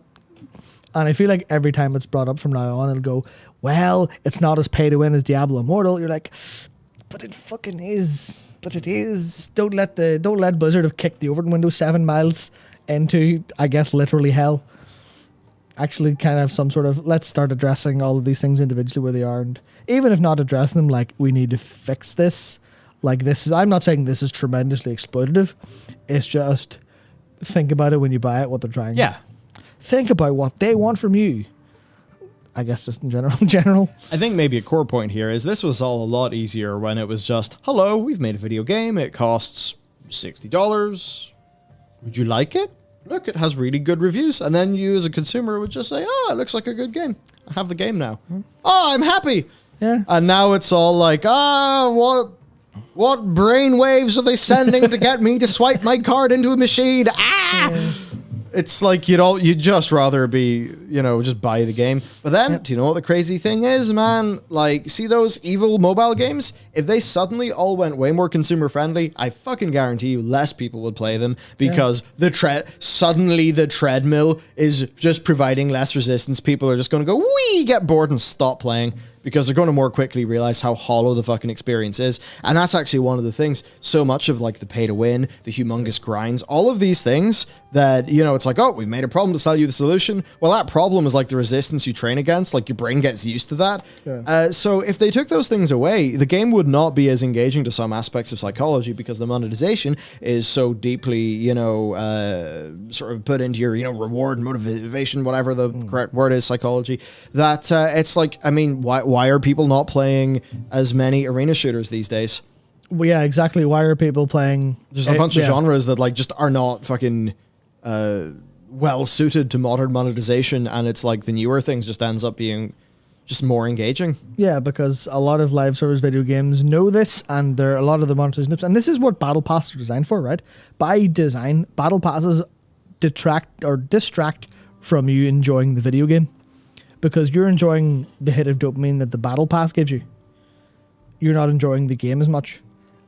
[SPEAKER 2] And I feel like every time it's brought up from now on, it'll go, well, it's not as pay to win as Diablo Immortal. You're like, but it fucking is. But it is. Don't let Blizzard have kicked the Overton window 7 miles into, I guess, literally hell. Actually kind of some sort of, let's start addressing all of these things individually where they are. And even if not addressing them, like, we need to fix this. Like, this is, I'm not saying this is tremendously exploitative. It's just, think about it when you buy it, what they're trying.
[SPEAKER 3] Yeah.
[SPEAKER 2] Think about what they want from you. I guess just in general.
[SPEAKER 3] I think maybe a core point here is this was all a lot easier when it was just, hello, we've made a video game. It costs $60. Would you like it? Look, it has really good reviews. And then you as a consumer would just say, oh, it looks like a good game. I have the game now. Oh, I'm happy.
[SPEAKER 2] Yeah.
[SPEAKER 3] And now it's all like, what brain waves are they sending to get me to swipe my card into a machine? Yeah. It's like you'd just rather be, just buy the game. But then, do you know what the crazy thing is, man? Like, see those evil mobile games? If they suddenly all went way more consumer friendly, I fucking guarantee you less people would play them because suddenly the treadmill is just providing less resistance. People are just going to go, wee, get bored and stop playing. Because they're going to more quickly realize how hollow the fucking experience is. And that's actually one of the things. So much of like the pay to win, the humongous grinds, all of these things that, it's like, oh, we've made a problem to sell you the solution. Well, that problem is like the resistance you train against. Like your brain gets used to that. Yeah. So if they took those things away, the game would not be as engaging to some aspects of psychology because the monetization is so deeply, sort of put into your, reward, motivation, whatever the correct word is, psychology, that it's like, I mean, why are people not playing as many arena shooters these days?
[SPEAKER 2] Well, yeah, exactly. Why are people playing?
[SPEAKER 3] There's a bunch of genres that like just are not fucking well suited to modern monetization, and it's like the newer things just ends up being just more engaging. Yeah,
[SPEAKER 2] because a lot of live service video games know this, and there are a lot of the monetization nips, and this is what battle passes are designed for, right? By design, battle passes distract from you enjoying the video game. Because you're enjoying the hit of dopamine that the battle pass gives you. You're not enjoying the game as much.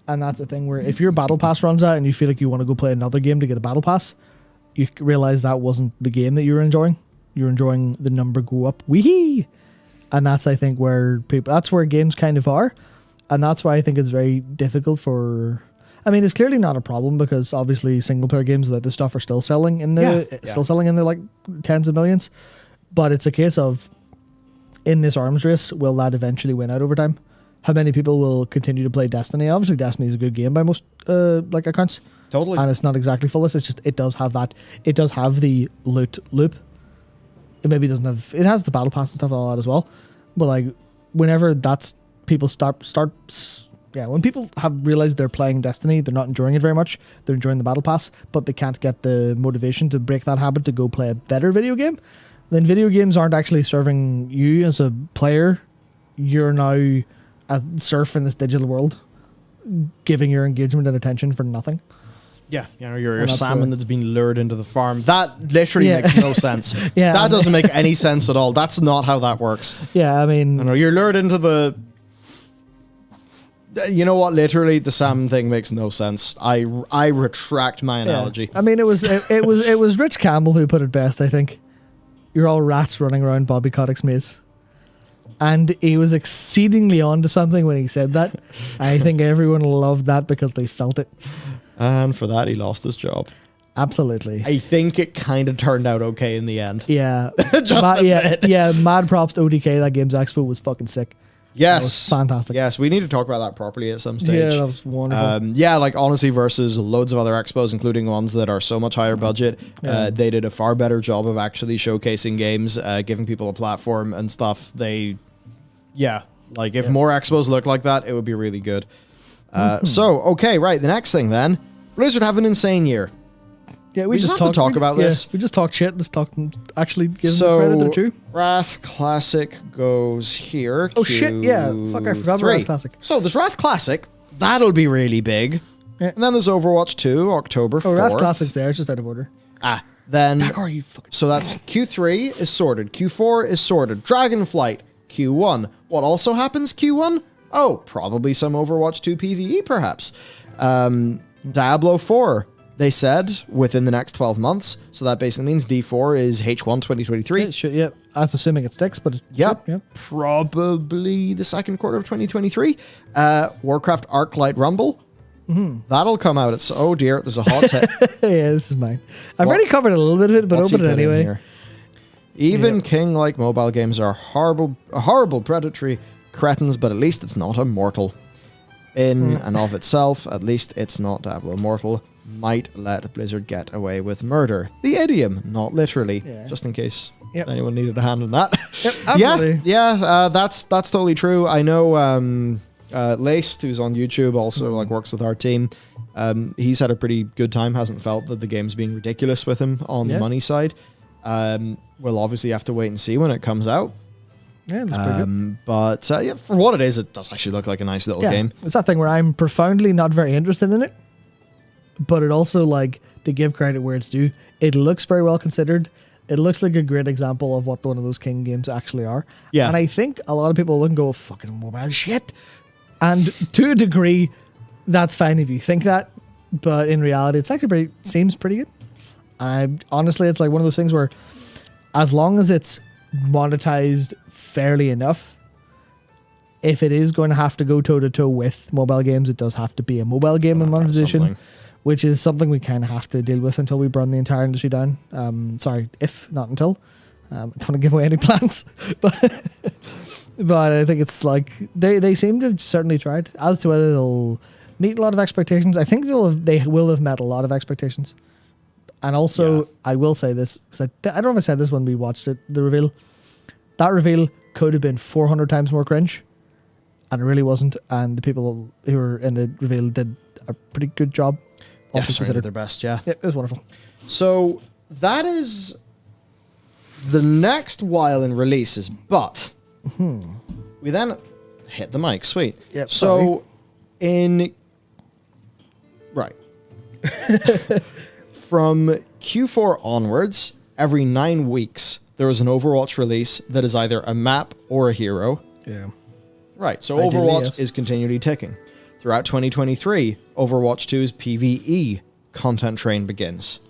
[SPEAKER 2] And that's the thing where if your battle pass runs out and you feel like you want to go play another game to get a battle pass, you realize that wasn't the game that you were enjoying. You're enjoying the number go up. Wee! And that's, I think, that's where games kind of are. And that's why I think it's very difficult for... I mean, it's clearly not a problem because obviously single player games like this stuff are still selling in the like tens of millions. But it's a case of, in this arms race, will that eventually win out over time? How many people will continue to play Destiny? Obviously, Destiny is a good game by most accounts.
[SPEAKER 3] Totally.
[SPEAKER 2] And it's not exactly fullest. It's just, it does have that. It does have the loot loop. It maybe doesn't have... It has the battle pass and stuff and all that as well. But like, whenever that's... People when people have realized they're playing Destiny, they're not enjoying it very much. They're enjoying the battle pass, but they can't get the motivation to break that habit to go play a better video game. Then video games aren't actually serving you as a player. You're now surfing this digital world, giving your engagement and attention for nothing.
[SPEAKER 3] Yeah, you're salmon that's been lured into the farm. That literally makes no sense. That doesn't make any sense at all. That's not how that works.
[SPEAKER 2] Yeah, I mean...
[SPEAKER 3] You're lured into You know what? Literally, the salmon thing makes no sense. I retract my analogy.
[SPEAKER 2] I mean, it was Rich Campbell who put it best. I think you're all rats running around Bobby Kotick's maze, and he was exceedingly on to something when he said that. I think everyone loved that because they felt it.
[SPEAKER 3] And for that, he lost his job.
[SPEAKER 2] Absolutely.
[SPEAKER 3] I think it kind of turned out okay in the end.
[SPEAKER 2] Yeah.
[SPEAKER 3] Just a bit.
[SPEAKER 2] Yeah. Mad props to ODK. That Games Expo was fucking sick.
[SPEAKER 3] Yes.
[SPEAKER 2] That was fantastic.
[SPEAKER 3] Yes, we need to talk about that properly at some stage.
[SPEAKER 2] Yeah, that was wonderful.
[SPEAKER 3] Yeah, like honestly, versus loads of other expos, including ones that are so much higher budget, they did a far better job of actually showcasing games, giving people a platform and stuff. If more expos looked like that, it would be really good. So, okay, right, the next thing then. Blizzard have an insane year.
[SPEAKER 2] Yeah,
[SPEAKER 3] we just have to talk about this.
[SPEAKER 2] We just talked shit. Let's talk. Actually, give them credit they're true.
[SPEAKER 3] Wrath Classic goes here.
[SPEAKER 2] Oh shit! Yeah, fuck! I forgot about Wrath Classic.
[SPEAKER 3] So there's Wrath Classic. That'll be really big. Yeah. And then there's Overwatch 2, October 4th.
[SPEAKER 2] Oh, Wrath Classic's there. It's just out of order.
[SPEAKER 3] Then.
[SPEAKER 2] You fucking.
[SPEAKER 3] So that's Q3 is sorted. Q4 is sorted. Dragonflight Q1. What also happens Q1? Oh, probably some Overwatch 2 PvE, perhaps. Diablo 4. They said within the next 12 months. So that basically means D4 is H1 2023.
[SPEAKER 2] Yeah, that's assuming it sticks, but
[SPEAKER 3] yep. Probably the second quarter of 2023. Warcraft Arclight Rumble. That'll come out. Oh dear, there's a hot tip.
[SPEAKER 2] Yeah, this is mine. I've already covered a little bit of it, but open it anyway.
[SPEAKER 3] Even King-like mobile games are horrible predatory cretins, but at least it's not immortal. In and of itself, at least it's not Diablo Immortal. Might let Blizzard get away with murder. The idiom, not literally, just in case anyone needed a hand on that.
[SPEAKER 2] Yep, absolutely.
[SPEAKER 3] That's totally true. I know Laced, who's on YouTube, also works with our team. He's had a pretty good time. Hasn't felt that the game's being ridiculous with him on the money side. We'll obviously have to wait and see when it comes out.
[SPEAKER 2] Yeah, it looks pretty good.
[SPEAKER 3] But for what it is, it does actually look like a nice little game.
[SPEAKER 2] It's that thing where I'm profoundly not very interested in it, but it also, to give credit where it's due, it looks very well considered. It looks like a great example of what one of those King games actually are. Yeah. And I think a lot of people look and go, fucking mobile shit. And to a degree, that's fine if you think that, but in reality, it's actually seems pretty good. Honestly, it's like one of those things where as long as it's monetized fairly enough, if it is going to have to go toe-to-toe with mobile games, it does have to be a mobile game in monetization, which is something we kind of have to deal with until we burn the entire industry down. Sorry, if not until. I don't want to give away any plans, but I think it's they seem to have certainly tried. As to whether they'll meet a lot of expectations, I think they will have met a lot of expectations. And also, I will say this, because I don't know if I said this when we watched it, the reveal. That reveal could have been 400 times more cringe, and it really wasn't. And the people who were in the reveal did a pretty good job.
[SPEAKER 3] Yeah, they did their best, yeah.
[SPEAKER 2] It was wonderful.
[SPEAKER 3] So, that is the next while in releases, but we then hit the mic. Sweet.
[SPEAKER 2] Yep,
[SPEAKER 3] so, right. From Q4 onwards, every 9 weeks, there is an Overwatch release that is either a map or a hero.
[SPEAKER 2] Yeah.
[SPEAKER 3] Right, so Overwatch is continually ticking. Throughout 2023, Overwatch 2's PvE content train begins.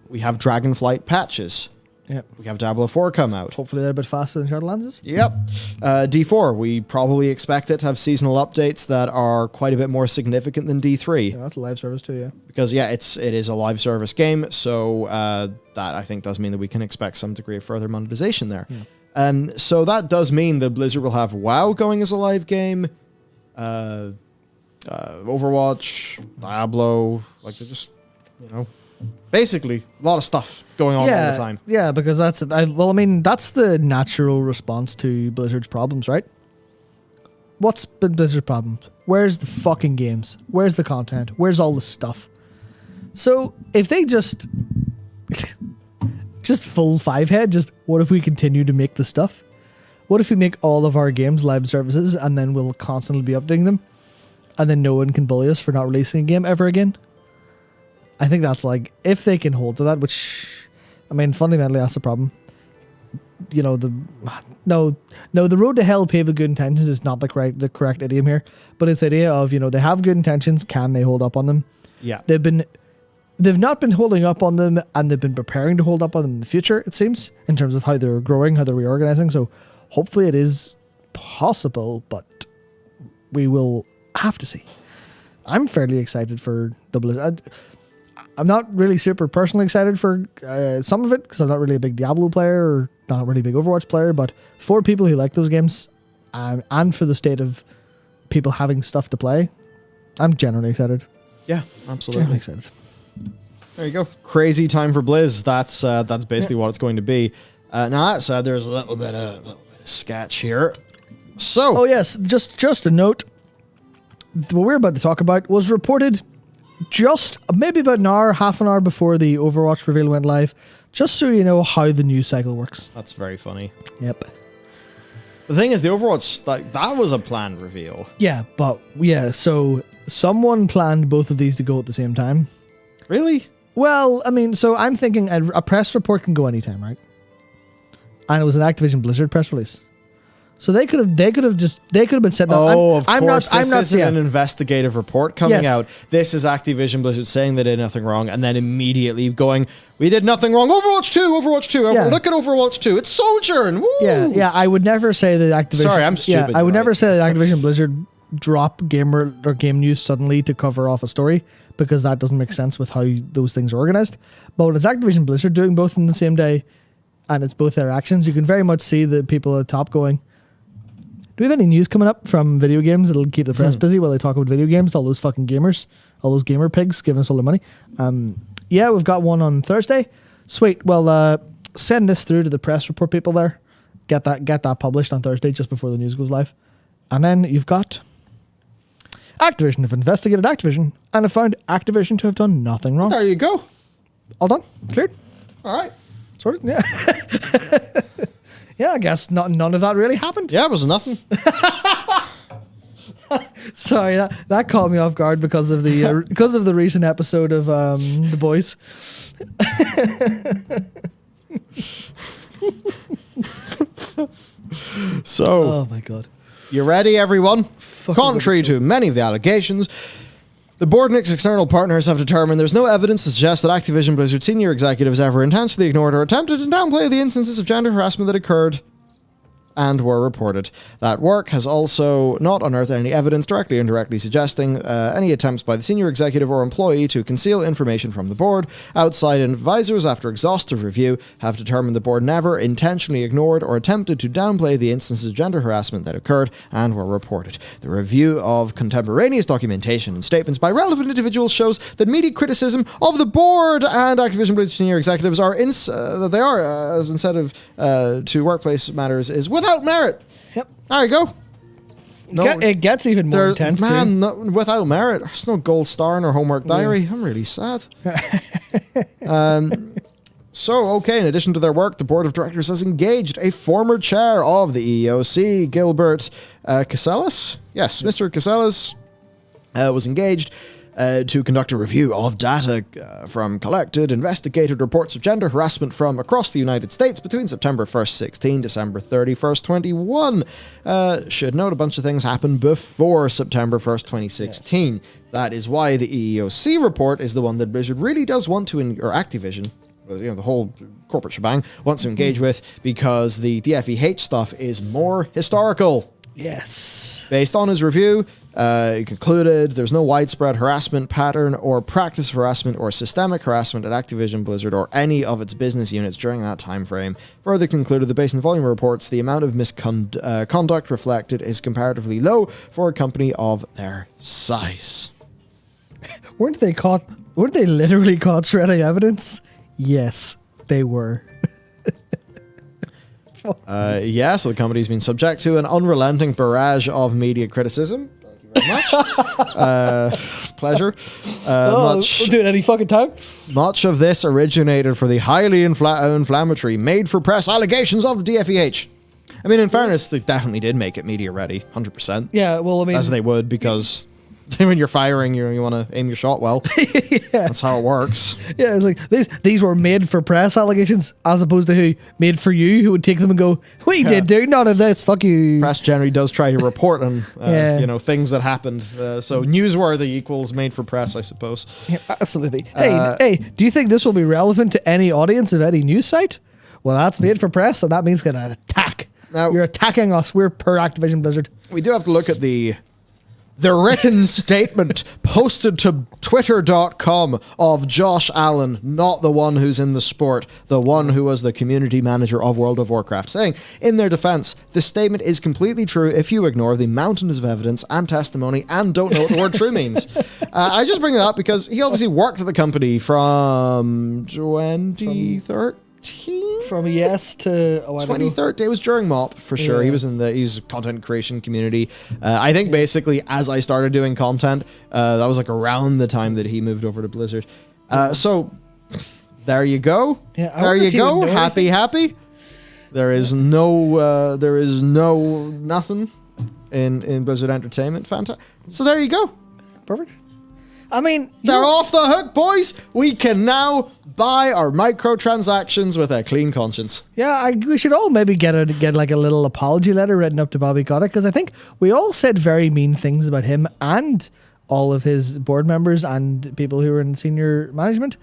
[SPEAKER 3] We have Dragonflight patches.
[SPEAKER 2] Yep.
[SPEAKER 3] We have Diablo 4 come out.
[SPEAKER 2] Hopefully they're a bit faster than Shadowlands is.
[SPEAKER 3] Yep. D4, we probably expect it to have seasonal updates that are quite a bit more significant than D3.
[SPEAKER 2] Yeah, that's a live service too, yeah.
[SPEAKER 3] Because, it is a live service game, so that, I think, does mean that we can expect some degree of further monetization there. Yeah. So that does mean that Blizzard will have WoW going as a live game, Overwatch, Diablo, they're just, basically a lot of stuff going on all the time.
[SPEAKER 2] Yeah, because that's the natural response to Blizzard's problems, right? What's been Blizzard's problems? Where's the fucking games? Where's the content? Where's all the stuff? So if they just full 5-head, what if we continue to make the stuff? What if we make all of our games live services and then we'll constantly be updating them, and then no one can bully us for not releasing a game ever again? I think that's if they can hold to that, which, fundamentally that's the problem. the road to hell paved with good intentions is not the correct idiom here, but it's the idea of, they have good intentions, can they hold up on them?
[SPEAKER 3] Yeah.
[SPEAKER 2] They've not been holding up on them, and they've been preparing to hold up on them in the future, it seems, in terms of how they're growing, how they're reorganizing. So hopefully it is possible, but we will have to see. I'm fairly excited for Blizzard. I'm not really super personally excited for some of it, because I'm not really a big Diablo player or not really a big Overwatch player, but for people who like those games, and for the state of people having stuff to play, I'm generally excited.
[SPEAKER 3] Yeah, absolutely.
[SPEAKER 2] Generally excited.
[SPEAKER 3] There you go. Crazy time for Blizz. That's basically what it's going to be. Now that said, there's a little bit of sketch here. So,
[SPEAKER 2] oh yes, just a note. What we're about to talk about was reported just maybe about an hour, half an hour before the Overwatch reveal went live, just so you know how the news cycle works.
[SPEAKER 3] That's very funny.
[SPEAKER 2] Yep.
[SPEAKER 3] The thing is, the Overwatch, that was a planned reveal.
[SPEAKER 2] Yeah, so someone planned both of these to go at the same time.
[SPEAKER 3] Really?
[SPEAKER 2] Well, I mean, so I'm thinking a press report can go anytime, right? And it was an Activision Blizzard press release. So they could have been setting up.
[SPEAKER 3] Oh, of course.
[SPEAKER 2] This
[SPEAKER 3] isn't an investigative report coming out. This is Activision Blizzard saying they did nothing wrong, and then immediately going, "We did nothing wrong." Overwatch 2.
[SPEAKER 2] Yeah.
[SPEAKER 3] Look at Overwatch 2. It's Sojourn. Woo!
[SPEAKER 2] Yeah. I would never say that Activision.
[SPEAKER 3] Sorry, I'm stupid.
[SPEAKER 2] Yeah, I would never say that Activision Blizzard drop gamer or game news suddenly to cover off a story, because that doesn't make sense with how those things are organized. But when it's Activision Blizzard doing both in the same day, and it's both their actions, you can very much see the people at the top going, do we have any news coming up from video games that'll keep the press busy while they talk about video games? All those fucking gamers, all those gamer pigs giving us all their money. Yeah, we've got one on Thursday. Sweet. Well, send this through to the press report people there. Get that published on Thursday just before the news goes live. And then you've got Activision have investigated Activision and have found Activision to have done nothing wrong.
[SPEAKER 3] There you go.
[SPEAKER 2] All done. Cleared.
[SPEAKER 3] All right.
[SPEAKER 2] Sorted. Yeah. Yeah, I guess none of that really happened.
[SPEAKER 3] Yeah, it was nothing.
[SPEAKER 2] Sorry, that caught me off guard because of the recent episode of The Boys.
[SPEAKER 3] So,
[SPEAKER 2] oh my god.
[SPEAKER 3] You ready, everyone?
[SPEAKER 2] Fucking
[SPEAKER 3] Contrary to many of the allegations, the board and its external partners have determined there's no evidence to suggest that Activision Blizzard senior executives ever intentionally ignored or attempted to downplay the instances of gender harassment that occurred and were reported. That work has also not unearthed any evidence directly or indirectly suggesting any attempts by the senior executive or employee to conceal information from the board. Outside advisors, after exhaustive review, have determined the board never intentionally ignored or attempted to downplay the instances of gender harassment that occurred and were reported. The review of contemporaneous documentation and statements by relevant individuals shows that media criticism of the board and Activision Blizzard senior executives are as insensitive to workplace matters is without merit.
[SPEAKER 2] Yep.
[SPEAKER 3] There you go. No,
[SPEAKER 2] it gets even more intense.
[SPEAKER 3] Man, without merit, there's no gold star in our homework diary. I'm really sad. Okay, in addition to their work, the board of directors has engaged a former chair of the EEOC, Gilbert Casellas. Yes, Mr. Casellas was engaged to conduct a review of data from collected, investigated reports of gender harassment from across the United States between September 1st, 16, December 31st, 21. Should note a bunch of things happened before September 1st, 2016. Yes. That is why the EEOC report is the one that Blizzard really does want to, or Activision, the whole corporate shebang, wants to engage with, because the DFEH stuff is more historical.
[SPEAKER 2] Yes.
[SPEAKER 3] Based on his review, he concluded there's no widespread harassment pattern or practice of harassment or systemic harassment at Activision Blizzard or any of its business units during that time frame. Further concluded the based on volume reports, the amount of misconduct reflected is comparatively low for a company of their size.
[SPEAKER 2] Weren't they literally caught shredding evidence? Yes, they were.
[SPEAKER 3] So the company's been subject to an unrelenting barrage of media criticism. Thank you very much. Pleasure.
[SPEAKER 2] We'll do it any fucking time.
[SPEAKER 3] Much of this originated for the highly inflammatory, made-for-press allegations of the DFEH. I mean, in fairness, they definitely did make it media ready, 100%.
[SPEAKER 2] Yeah, well, I mean...
[SPEAKER 3] As they would, because When you're firing, you want to aim your shot well. That's how it works.
[SPEAKER 2] Yeah, it's like these were made for press allegations, as opposed to who made for you, who would take them and go, "We did do none of this. Fuck you."
[SPEAKER 3] Press generally does try to report on things that happened. So newsworthy equals made for press, I suppose.
[SPEAKER 2] Yeah, absolutely. Hey, do you think this will be relevant to any audience of any news site? Well, that's made for press, and that means get an attack.
[SPEAKER 3] Now,
[SPEAKER 2] you're attacking us. We're per Activision Blizzard.
[SPEAKER 3] We do have to look at the written statement posted to twitter.com of Josh Allen, not the one who's in the sport, the one who was the community manager of World of Warcraft, saying, in their defense, the statement is completely true if you ignore the mountains of evidence and testimony and don't know what the word true means. I just bring that up because he obviously worked at the company from 2013.
[SPEAKER 2] From yes to
[SPEAKER 3] 2013. It was during MOP for sure.
[SPEAKER 2] Yeah.
[SPEAKER 3] He's content creation community. I think basically as I started doing content, that was like around the time that he moved over to Blizzard. So there you go.
[SPEAKER 2] Yeah,
[SPEAKER 3] there you go. Happy. There is no nothing in Blizzard Entertainment. Fantastic. So there you go.
[SPEAKER 2] Perfect. I mean,
[SPEAKER 3] they're off the hook, boys. We can now buy our microtransactions with a clean conscience.
[SPEAKER 2] Yeah, we should all maybe get like a little apology letter written up to Bobby Kotick, because I think we all said very mean things about him and all of his board members and people who were in senior management.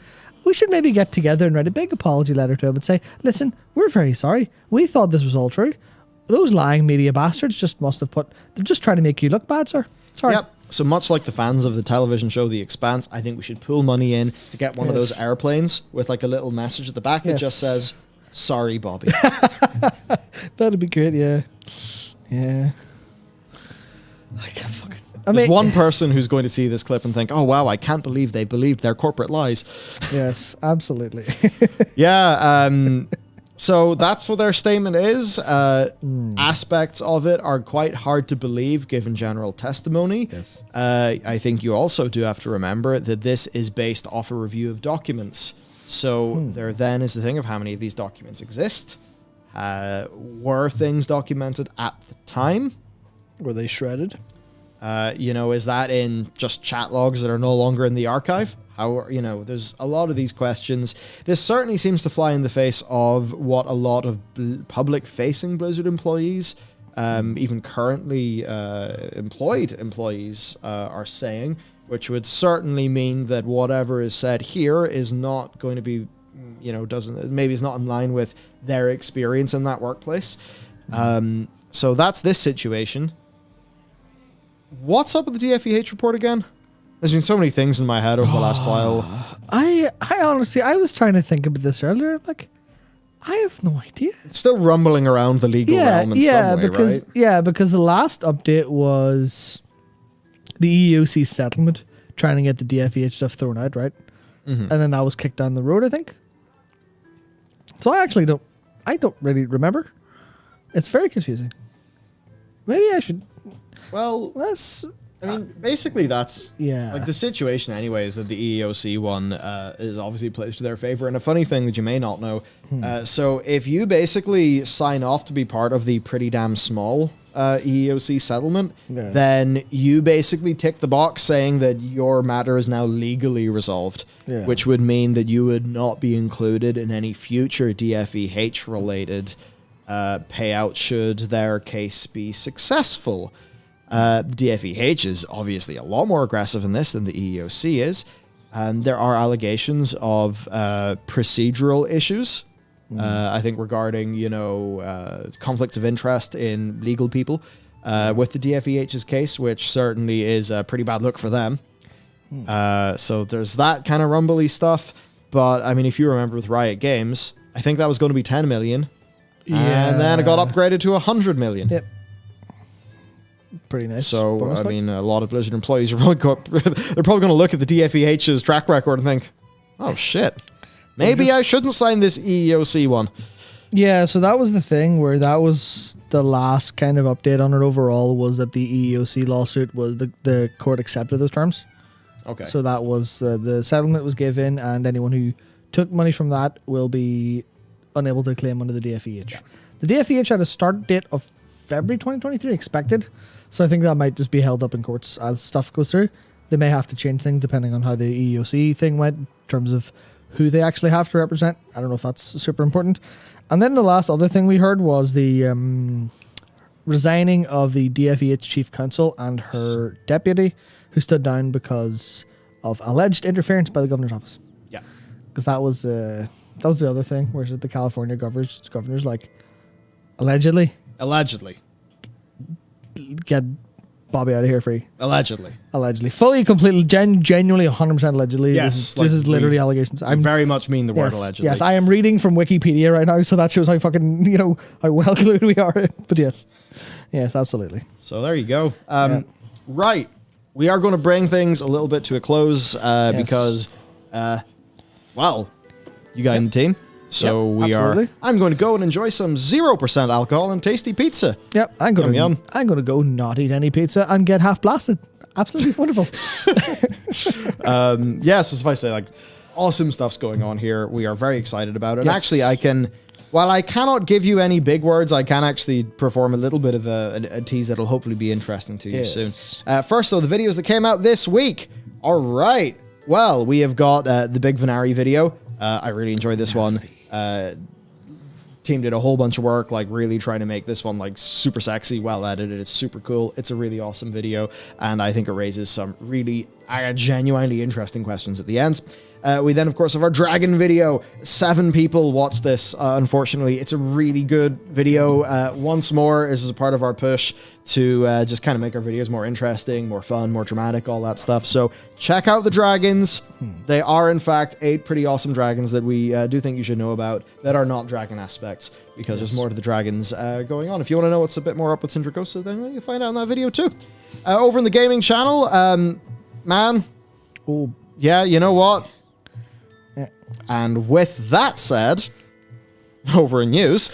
[SPEAKER 2] We should maybe get together and write a big apology letter to him and say, listen, we're very sorry. We thought this was all true. Those lying media bastards just must have they're just trying to make you look bad, sir. Sorry.
[SPEAKER 3] Yep. So much like the fans of the television show The Expanse, I think we should pool money in to get one of those airplanes with like a little message at the back that just says, sorry, Bobby.
[SPEAKER 2] That'd be great, yeah. Yeah. I can't fucking...
[SPEAKER 3] There's one person who's going to see this clip and think, oh, wow, I can't believe they believed their corporate lies.
[SPEAKER 2] Yes, absolutely.
[SPEAKER 3] Yeah, so that's what their statement is. Aspects of it are quite hard to believe given general testimony.
[SPEAKER 2] Yes.
[SPEAKER 3] I think you also do have to remember that this is based off a review of documents. So there then is the thing of how many of these documents exist. Were things documented at the time?
[SPEAKER 2] Were they shredded?
[SPEAKER 3] Is that in just chat logs that are no longer in the archive? There's a lot of these questions. This certainly seems to fly in the face of what a lot of public-facing Blizzard employees, even currently employed employees, are saying, which would certainly mean that whatever is said here is not going to be, maybe is not in line with their experience in that workplace. So that's this situation. What's up with the DFEH report again? There's been so many things in my head over the last while.
[SPEAKER 2] I honestly, I was trying to think about this earlier. I'm like, I have no idea.
[SPEAKER 3] It's still rumbling around the legal realm in some way, right?
[SPEAKER 2] Yeah, because the last update was the EEOC settlement trying to get the DFEH stuff thrown out, right? Mm-hmm. And then that was kicked down the road, I think. So I don't really remember. It's very confusing. Maybe I should...
[SPEAKER 3] Well, basically that's like the situation anyway is that the EEOC one is obviously plays to their favor. And a funny thing that you may not know, so if you basically sign off to be part of the pretty damn small EEOC settlement, then you basically tick the box saying that your matter is now legally resolved, which would mean that you would not be included in any future DFEH related payout should their case be successful. The DFEH is obviously a lot more aggressive in this than the EEOC is. There are allegations of procedural issues, I think regarding, conflicts of interest in legal people with the DFEH's case, which certainly is a pretty bad look for them. So there's that kind of rumbly stuff. But, I mean, if you remember with Riot Games, I think that was going to be 10 million. And then it got upgraded to 100 million.
[SPEAKER 2] Yep. Pretty nice.
[SPEAKER 3] So, I mean, a lot of Blizzard employees are probably they're probably going to look at the DFEH's track record and think, oh, shit. Maybe I shouldn't sign this EEOC one.
[SPEAKER 2] Yeah, so that was the thing where that was the last kind of update on it overall was that the EEOC lawsuit was the court accepted those terms.
[SPEAKER 3] Okay.
[SPEAKER 2] So that was the settlement was given and anyone who took money from that will be unable to claim under the DFEH. The DFEH had a start date of February 2023 expected. So I think that might just be held up in courts as stuff goes through. They may have to change things depending on how the EEOC thing went in terms of who they actually have to represent. I don't know if that's super important. And then the last other thing we heard was the resigning of the DFEH chief counsel and her deputy, who stood down because of alleged interference by the governor's office.
[SPEAKER 3] Yeah.
[SPEAKER 2] Because that was the other thing, where the California governor's like, allegedly get Bobby out of here free.
[SPEAKER 3] Allegedly.
[SPEAKER 2] Fully, completely, genuinely, 100% allegedly.
[SPEAKER 3] Yes,
[SPEAKER 2] this is literally allegations.
[SPEAKER 3] I very much mean the word allegedly.
[SPEAKER 2] Yes, I am reading from Wikipedia right now, so that shows how fucking, how well glued we are. But yes, absolutely.
[SPEAKER 3] So there you go. Right. We are going to bring things a little bit to a close because, well, you got in the team. So I'm going to go and enjoy some 0% alcohol and tasty pizza.
[SPEAKER 2] Yep, I'm going to go not eat any pizza and get half blasted. Absolutely wonderful.
[SPEAKER 3] So suffice to say, awesome stuff's going on here. We are very excited about it. Yes. And actually, while I cannot give you any big words, I can actually perform a little bit of a tease that'll hopefully be interesting to you soon. First, though, the videos that came out this week. All right. Well, we have got the Big Venari video. I really enjoyed this one. Team did a whole bunch of work, really trying to make this one super sexy, well edited. It's super cool. It's a really awesome video, and I think it raises some really genuinely interesting questions at the end. We then, of course, have our dragon video. 7 people watched this. Unfortunately, it's a really good video. Once more, this is a part of our push to just kind of make our videos more interesting, more fun, more dramatic, all that stuff. So check out the dragons. They are, in fact, 8 pretty awesome dragons that we do think you should know about that are not dragon aspects, because there's more to the dragons going on. If you want to know what's a bit more up with Sindragosa, then you'll find out in that video too. Over in the gaming channel, man.
[SPEAKER 2] Oh.
[SPEAKER 3] Yeah, you know what? And with that said, over in news,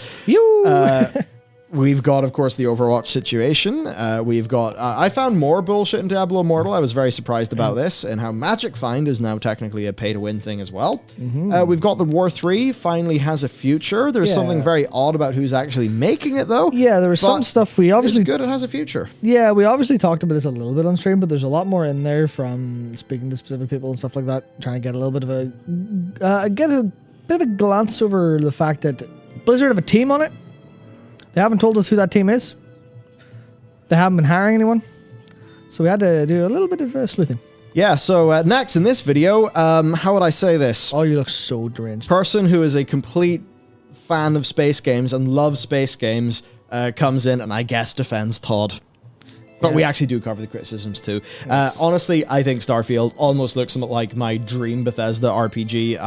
[SPEAKER 3] we've got, of course, the Overwatch situation. We've got... I found more bullshit in Diablo Immortal. I was very surprised about this, and how Magic Find is now technically a pay-to-win thing as well. We've got the War 3 finally has a future. There's something very odd about who's actually making it, though.
[SPEAKER 2] Yeah, there was some stuff we obviously...
[SPEAKER 3] It's good it has a future.
[SPEAKER 2] Yeah, we obviously talked about this a little bit on stream, but there's a lot more in there from speaking to specific people and stuff like that, trying to get a little bit of a... get a bit of a glance over the fact that Blizzard have a team on it. They haven't told us who that team is. They haven't been hiring anyone. So we had to do a little bit of sleuthing.
[SPEAKER 3] Yeah, so next in this video, how would I say this?
[SPEAKER 2] Oh, you look so deranged.
[SPEAKER 3] Person who is a complete fan of space games and loves space games comes in and I guess defends Todd. But we actually do cover the criticisms too. Yes. Honestly, I think Starfield almost looks like my dream Bethesda RPG.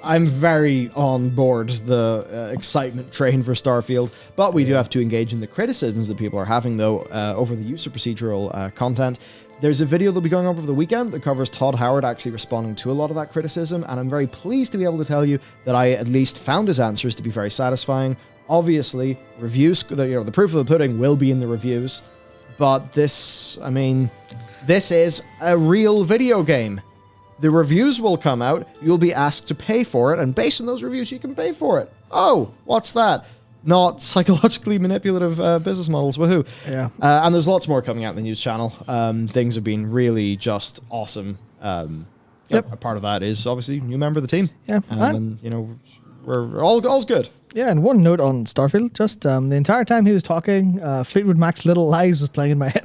[SPEAKER 3] I'm very on board the excitement train for Starfield, but we do have to engage in the criticisms that people are having, though, over the use of procedural content. There's a video that'll be going up over the weekend that covers Todd Howard actually responding to a lot of that criticism, and I'm very pleased to be able to tell you that I at least found his answers to be very satisfying. Obviously, reviews, the proof of the pudding will be in the reviews, but this is a real video game. The reviews will come out, you'll be asked to pay for it, and based on those reviews, you can pay for it. Oh, what's that? Not psychologically manipulative business models, woohoo.
[SPEAKER 2] Yeah.
[SPEAKER 3] And there's lots more coming out in the news channel. Things have been really just awesome. A part of that is obviously new member of the team.
[SPEAKER 2] Yeah.
[SPEAKER 3] And we're all's good.
[SPEAKER 2] Yeah, and one note on Starfield, just the entire time he was talking, Fleetwood Mac's Little Lies was playing in my head.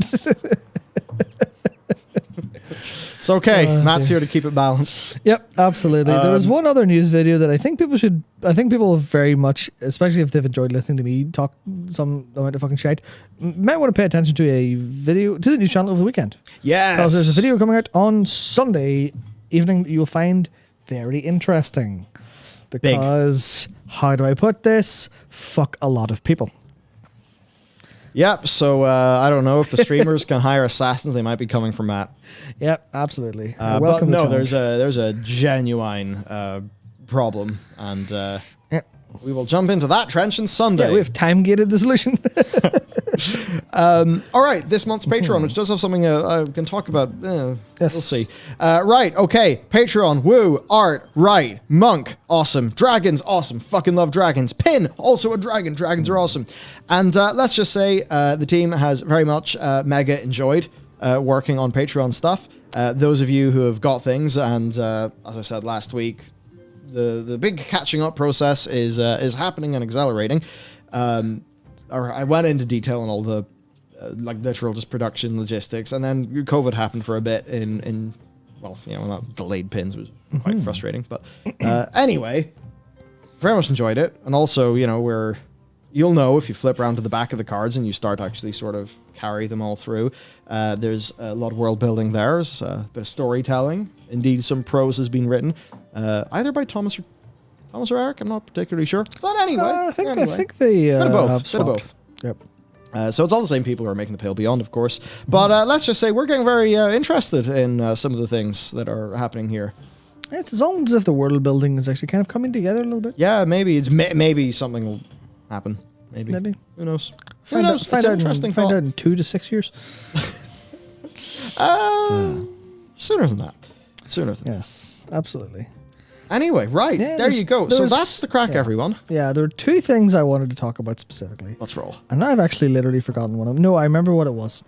[SPEAKER 3] It's okay. Matt's here to keep it balanced.
[SPEAKER 2] Yep, absolutely. There was one other news video that I think people very much, especially if they've enjoyed listening to me talk some amount of fucking shite, might want to pay attention to the news channel over the weekend.
[SPEAKER 3] Yes.
[SPEAKER 2] Because there's a video coming out on Sunday evening that you'll find very interesting. Because, how do I put this? Fuck a lot of people.
[SPEAKER 3] Yep, so I don't know if the streamers can hire assassins, they might be coming for Matt.
[SPEAKER 2] Yep, absolutely.
[SPEAKER 3] Welcome. But no, there's a genuine problem, and We will jump into that trench on Sunday.
[SPEAKER 2] Yeah, we have time-gated the solution.
[SPEAKER 3] All right, this month's Patreon, which does have something I can talk about. We'll see. Right, okay. Patreon, woo, art, right, monk, awesome. Dragons, awesome. Fucking love dragons. Pin, also a dragon. Dragons are awesome. And let's just say the team has very much mega enjoyed working on Patreon stuff. Those of you who have got things, and as I said last week, the big catching up process is happening and accelerating. I went into detail on all the literal just production logistics, and then COVID happened for a bit in not delayed pins was quite frustrating, but anyway, very much enjoyed it. And also, you'll know if you flip around to the back of the cards and you start to actually sort of carry them all through. There's a lot of world building there. There's a bit of storytelling. Indeed, some prose has been written, either by Thomas or Eric. I'm not particularly sure. But anyway.
[SPEAKER 2] I think they
[SPEAKER 3] bit of both.
[SPEAKER 2] have
[SPEAKER 3] Bit of both.
[SPEAKER 2] Yep.
[SPEAKER 3] So it's all the same people who are making the Pale Beyond, of course. But let's just say we're getting very interested in some of the things that are happening here.
[SPEAKER 2] It's almost as if the world building is actually kind of coming together a little bit.
[SPEAKER 3] Yeah, maybe maybe something will happen. Maybe. Who knows?
[SPEAKER 2] Find out
[SPEAKER 3] It's an interesting thought.
[SPEAKER 2] Find out in 2 to 6 years.
[SPEAKER 3] Sooner than that.
[SPEAKER 2] Yes, absolutely.
[SPEAKER 3] Anyway, right.
[SPEAKER 2] Yeah,
[SPEAKER 3] there you go. So that's the crack, everyone.
[SPEAKER 2] Yeah, there are 2 things I wanted to talk about specifically.
[SPEAKER 3] Let's roll.
[SPEAKER 2] And I've actually literally forgotten one of them. No, I remember what it was.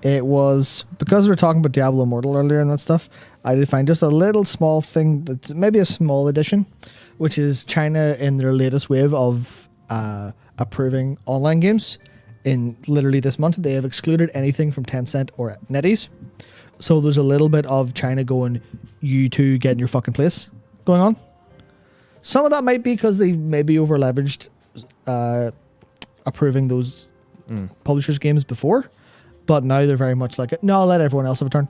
[SPEAKER 2] It was, because we were talking about Diablo Immortal earlier and that stuff, I did find just a little small thing that's maybe a small addition, which is China in their latest wave of approving online games. In literally this month, they have excluded anything from Tencent or NetEase. So there's a little bit of China going, you two get in your fucking place going on. Some of that might be because they maybe over leveraged approving those publishers' games before, but now they're very much like, no, let everyone else have a turn.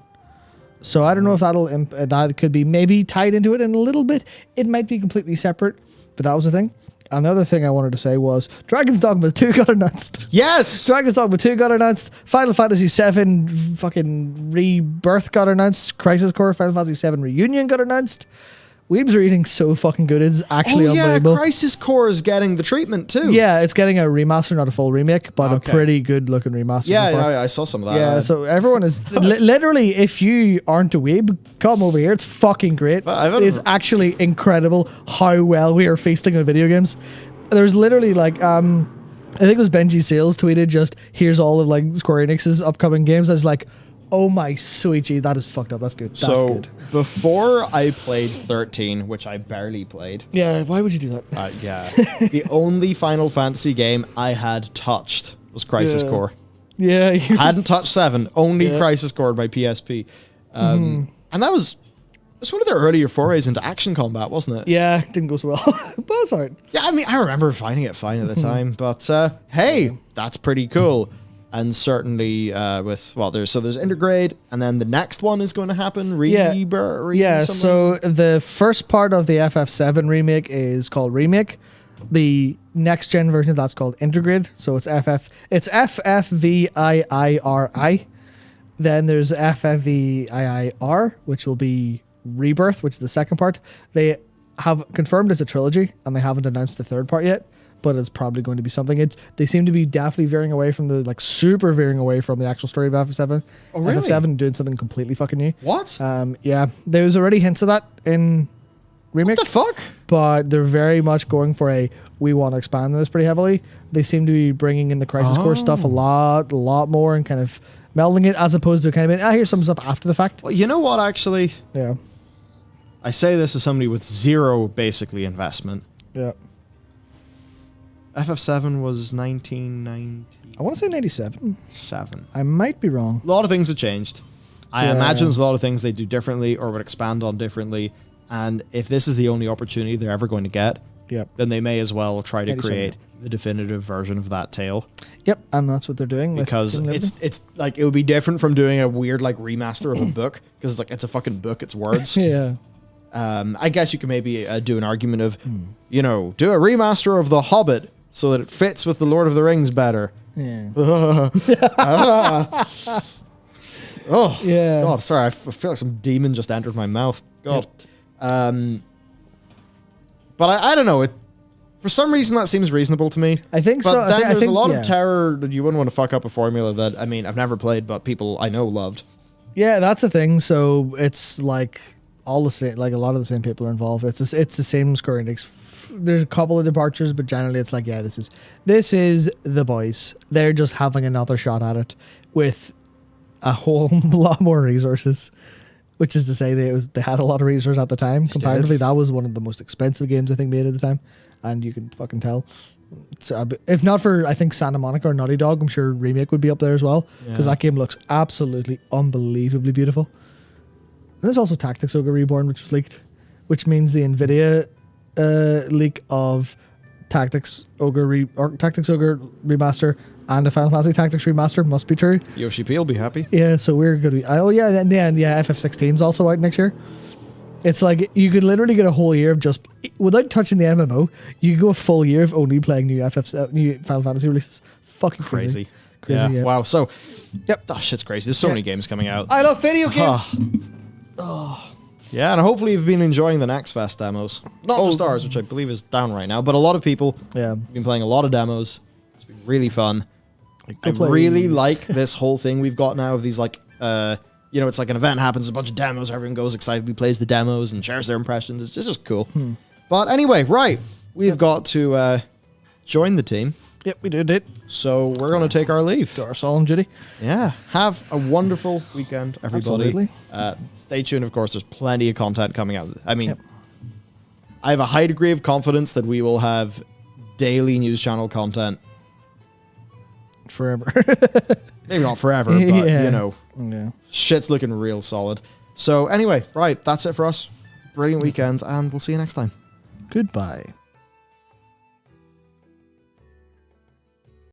[SPEAKER 2] So I don't know if that could be maybe tied into it in a little bit. It might be completely separate, but that was the thing. Another thing I wanted to say was Dragon's Dogma 2 got announced.
[SPEAKER 3] Yes!
[SPEAKER 2] Dragon's Dogma 2 got announced. Final Fantasy 7 fucking Rebirth got announced. Crisis Core Final Fantasy 7 Reunion got announced. Weebs are eating so fucking good. It's actually unbelievable.
[SPEAKER 3] Crisis Core is getting the treatment too.
[SPEAKER 2] Yeah, it's getting a remaster, not a full remake, but a pretty good looking remaster.
[SPEAKER 3] Yeah, I saw some of that.
[SPEAKER 2] Yeah, so everyone is literally, if you aren't a weeb, come over here. It's fucking great. It is actually incredible how well we are feasting on video games. There's literally like, I think it was Benji Sales tweeted just, here's all of like Square Enix's upcoming games. I was like, oh my sweet G, that is fucked up. That's good. That's good.
[SPEAKER 3] Before I played 13, which I barely played.
[SPEAKER 2] Yeah, why would you do that?
[SPEAKER 3] The only Final Fantasy game I had touched was Crisis Core.
[SPEAKER 2] Yeah.
[SPEAKER 3] Hadn't touched 7, only Crisis Core on my PSP. And that was one of their earlier forays into action combat, wasn't it?
[SPEAKER 2] Yeah, didn't go so well. But that's alright.
[SPEAKER 3] Yeah, I mean, I remember finding it fine at the time, but hey, that's pretty cool. And certainly there's Intergrade, and then the next one is going to happen.
[SPEAKER 2] So the first part of the FF7 remake is called Remake. The next gen version of that's called Intergrade. So it's FFVIIRI. Then there's FFVIIR, which will be Rebirth, which is the second part. They have confirmed it's a trilogy, and they haven't announced the third part yet. But it's probably going to be something. They seem to be definitely veering away from the super veering away from the actual story of FF7.
[SPEAKER 3] Oh, really?
[SPEAKER 2] FF7 and doing something completely fucking new.
[SPEAKER 3] What?
[SPEAKER 2] Yeah, there's already hints of that in Remake.
[SPEAKER 3] What the fuck?
[SPEAKER 2] But they're very much going for we want to expand this pretty heavily. They seem to be bringing in the Crisis Core stuff a lot more and kind of melding it as opposed to kind of being, here's some stuff after the fact.
[SPEAKER 3] Well, you know what, actually?
[SPEAKER 2] Yeah.
[SPEAKER 3] I say this as somebody with zero, basically, investment.
[SPEAKER 2] Yeah.
[SPEAKER 3] FF7 was 1990.
[SPEAKER 2] I want to say 97.
[SPEAKER 3] 7.
[SPEAKER 2] I might be wrong.
[SPEAKER 3] A lot of things have changed. I imagine there's a lot of things they do differently or would expand on differently. And if this is the only opportunity they're ever going to get, then they may as well try to create the definitive version of that tale.
[SPEAKER 2] Yep, and that's what they're doing.
[SPEAKER 3] Because it's like, it would be different from doing a weird like remaster of a book, because it's like, it's a fucking book, it's words.
[SPEAKER 2] Yeah.
[SPEAKER 3] I guess you could maybe do an argument of, do a remaster of The Hobbit so that it fits with The Lord of the Rings better.
[SPEAKER 2] Yeah.
[SPEAKER 3] Oh,
[SPEAKER 2] yeah.
[SPEAKER 3] God, sorry, I feel like some demon just entered my mouth. God.
[SPEAKER 2] Yep.
[SPEAKER 3] But I don't know. For some reason, that seems reasonable to me.
[SPEAKER 2] I think
[SPEAKER 3] but
[SPEAKER 2] so.
[SPEAKER 3] Then there's a lot
[SPEAKER 2] yeah.
[SPEAKER 3] of terror that you wouldn't want to fuck up a formula that, I mean, I've never played, but people I know loved.
[SPEAKER 2] Yeah, that's the thing. So it's like all the same, like a lot of the same people are involved. It's the same Square Enix. There's a couple of departures, but generally it's like, yeah, this is the boys. They're just having another shot at it with a whole lot more resources. Which is to say, they had a lot of resources at the time. Comparatively, that was one of the most expensive games I think made at the time, and you can fucking tell. So, if not for I think Santa Monica or Naughty Dog, I'm sure remake would be up there as well because that game looks absolutely unbelievably beautiful. And there's also Tactics Ogre Reborn, which was leaked, which means the Nvidia leak of Tactics Ogre Remaster and the Final Fantasy Tactics Remaster must be true.
[SPEAKER 3] Yoshi P will be happy.
[SPEAKER 2] Yeah, so we're going to be... Oh, yeah, in the end, yeah, FF16 is also out next year. It's like, you could literally get a whole year of just... Without touching the MMO, you could go a full year of only playing new Final Fantasy releases. Fucking crazy.
[SPEAKER 3] Yeah. Wow, so... Yep, that shit's crazy. There's so many games coming out.
[SPEAKER 2] I love video games!
[SPEAKER 3] Yeah, and hopefully you've been enjoying the Next Fest demos. Not just ours, which I believe is down right now, but a lot of people have been playing a lot of demos. It's been really fun. I really like this whole thing we've got now of these, like, it's like an event happens, a bunch of demos, everyone goes excitedly, plays the demos, and shares their impressions. It's just cool. But anyway, right, we've got to join the team.
[SPEAKER 2] Yep, we did it.
[SPEAKER 3] So we're going to take our leave.
[SPEAKER 2] To our solemn duty.
[SPEAKER 3] Yeah. Have a wonderful weekend, everybody.
[SPEAKER 2] Absolutely.
[SPEAKER 3] Stay tuned, of course. There's plenty of content coming out. I mean, I have a high degree of confidence that we will have daily news channel content.
[SPEAKER 2] Forever.
[SPEAKER 3] Maybe not forever, but, shit's looking real solid. So anyway, right, that's it for us. Brilliant weekend, and we'll see you next time.
[SPEAKER 2] Goodbye.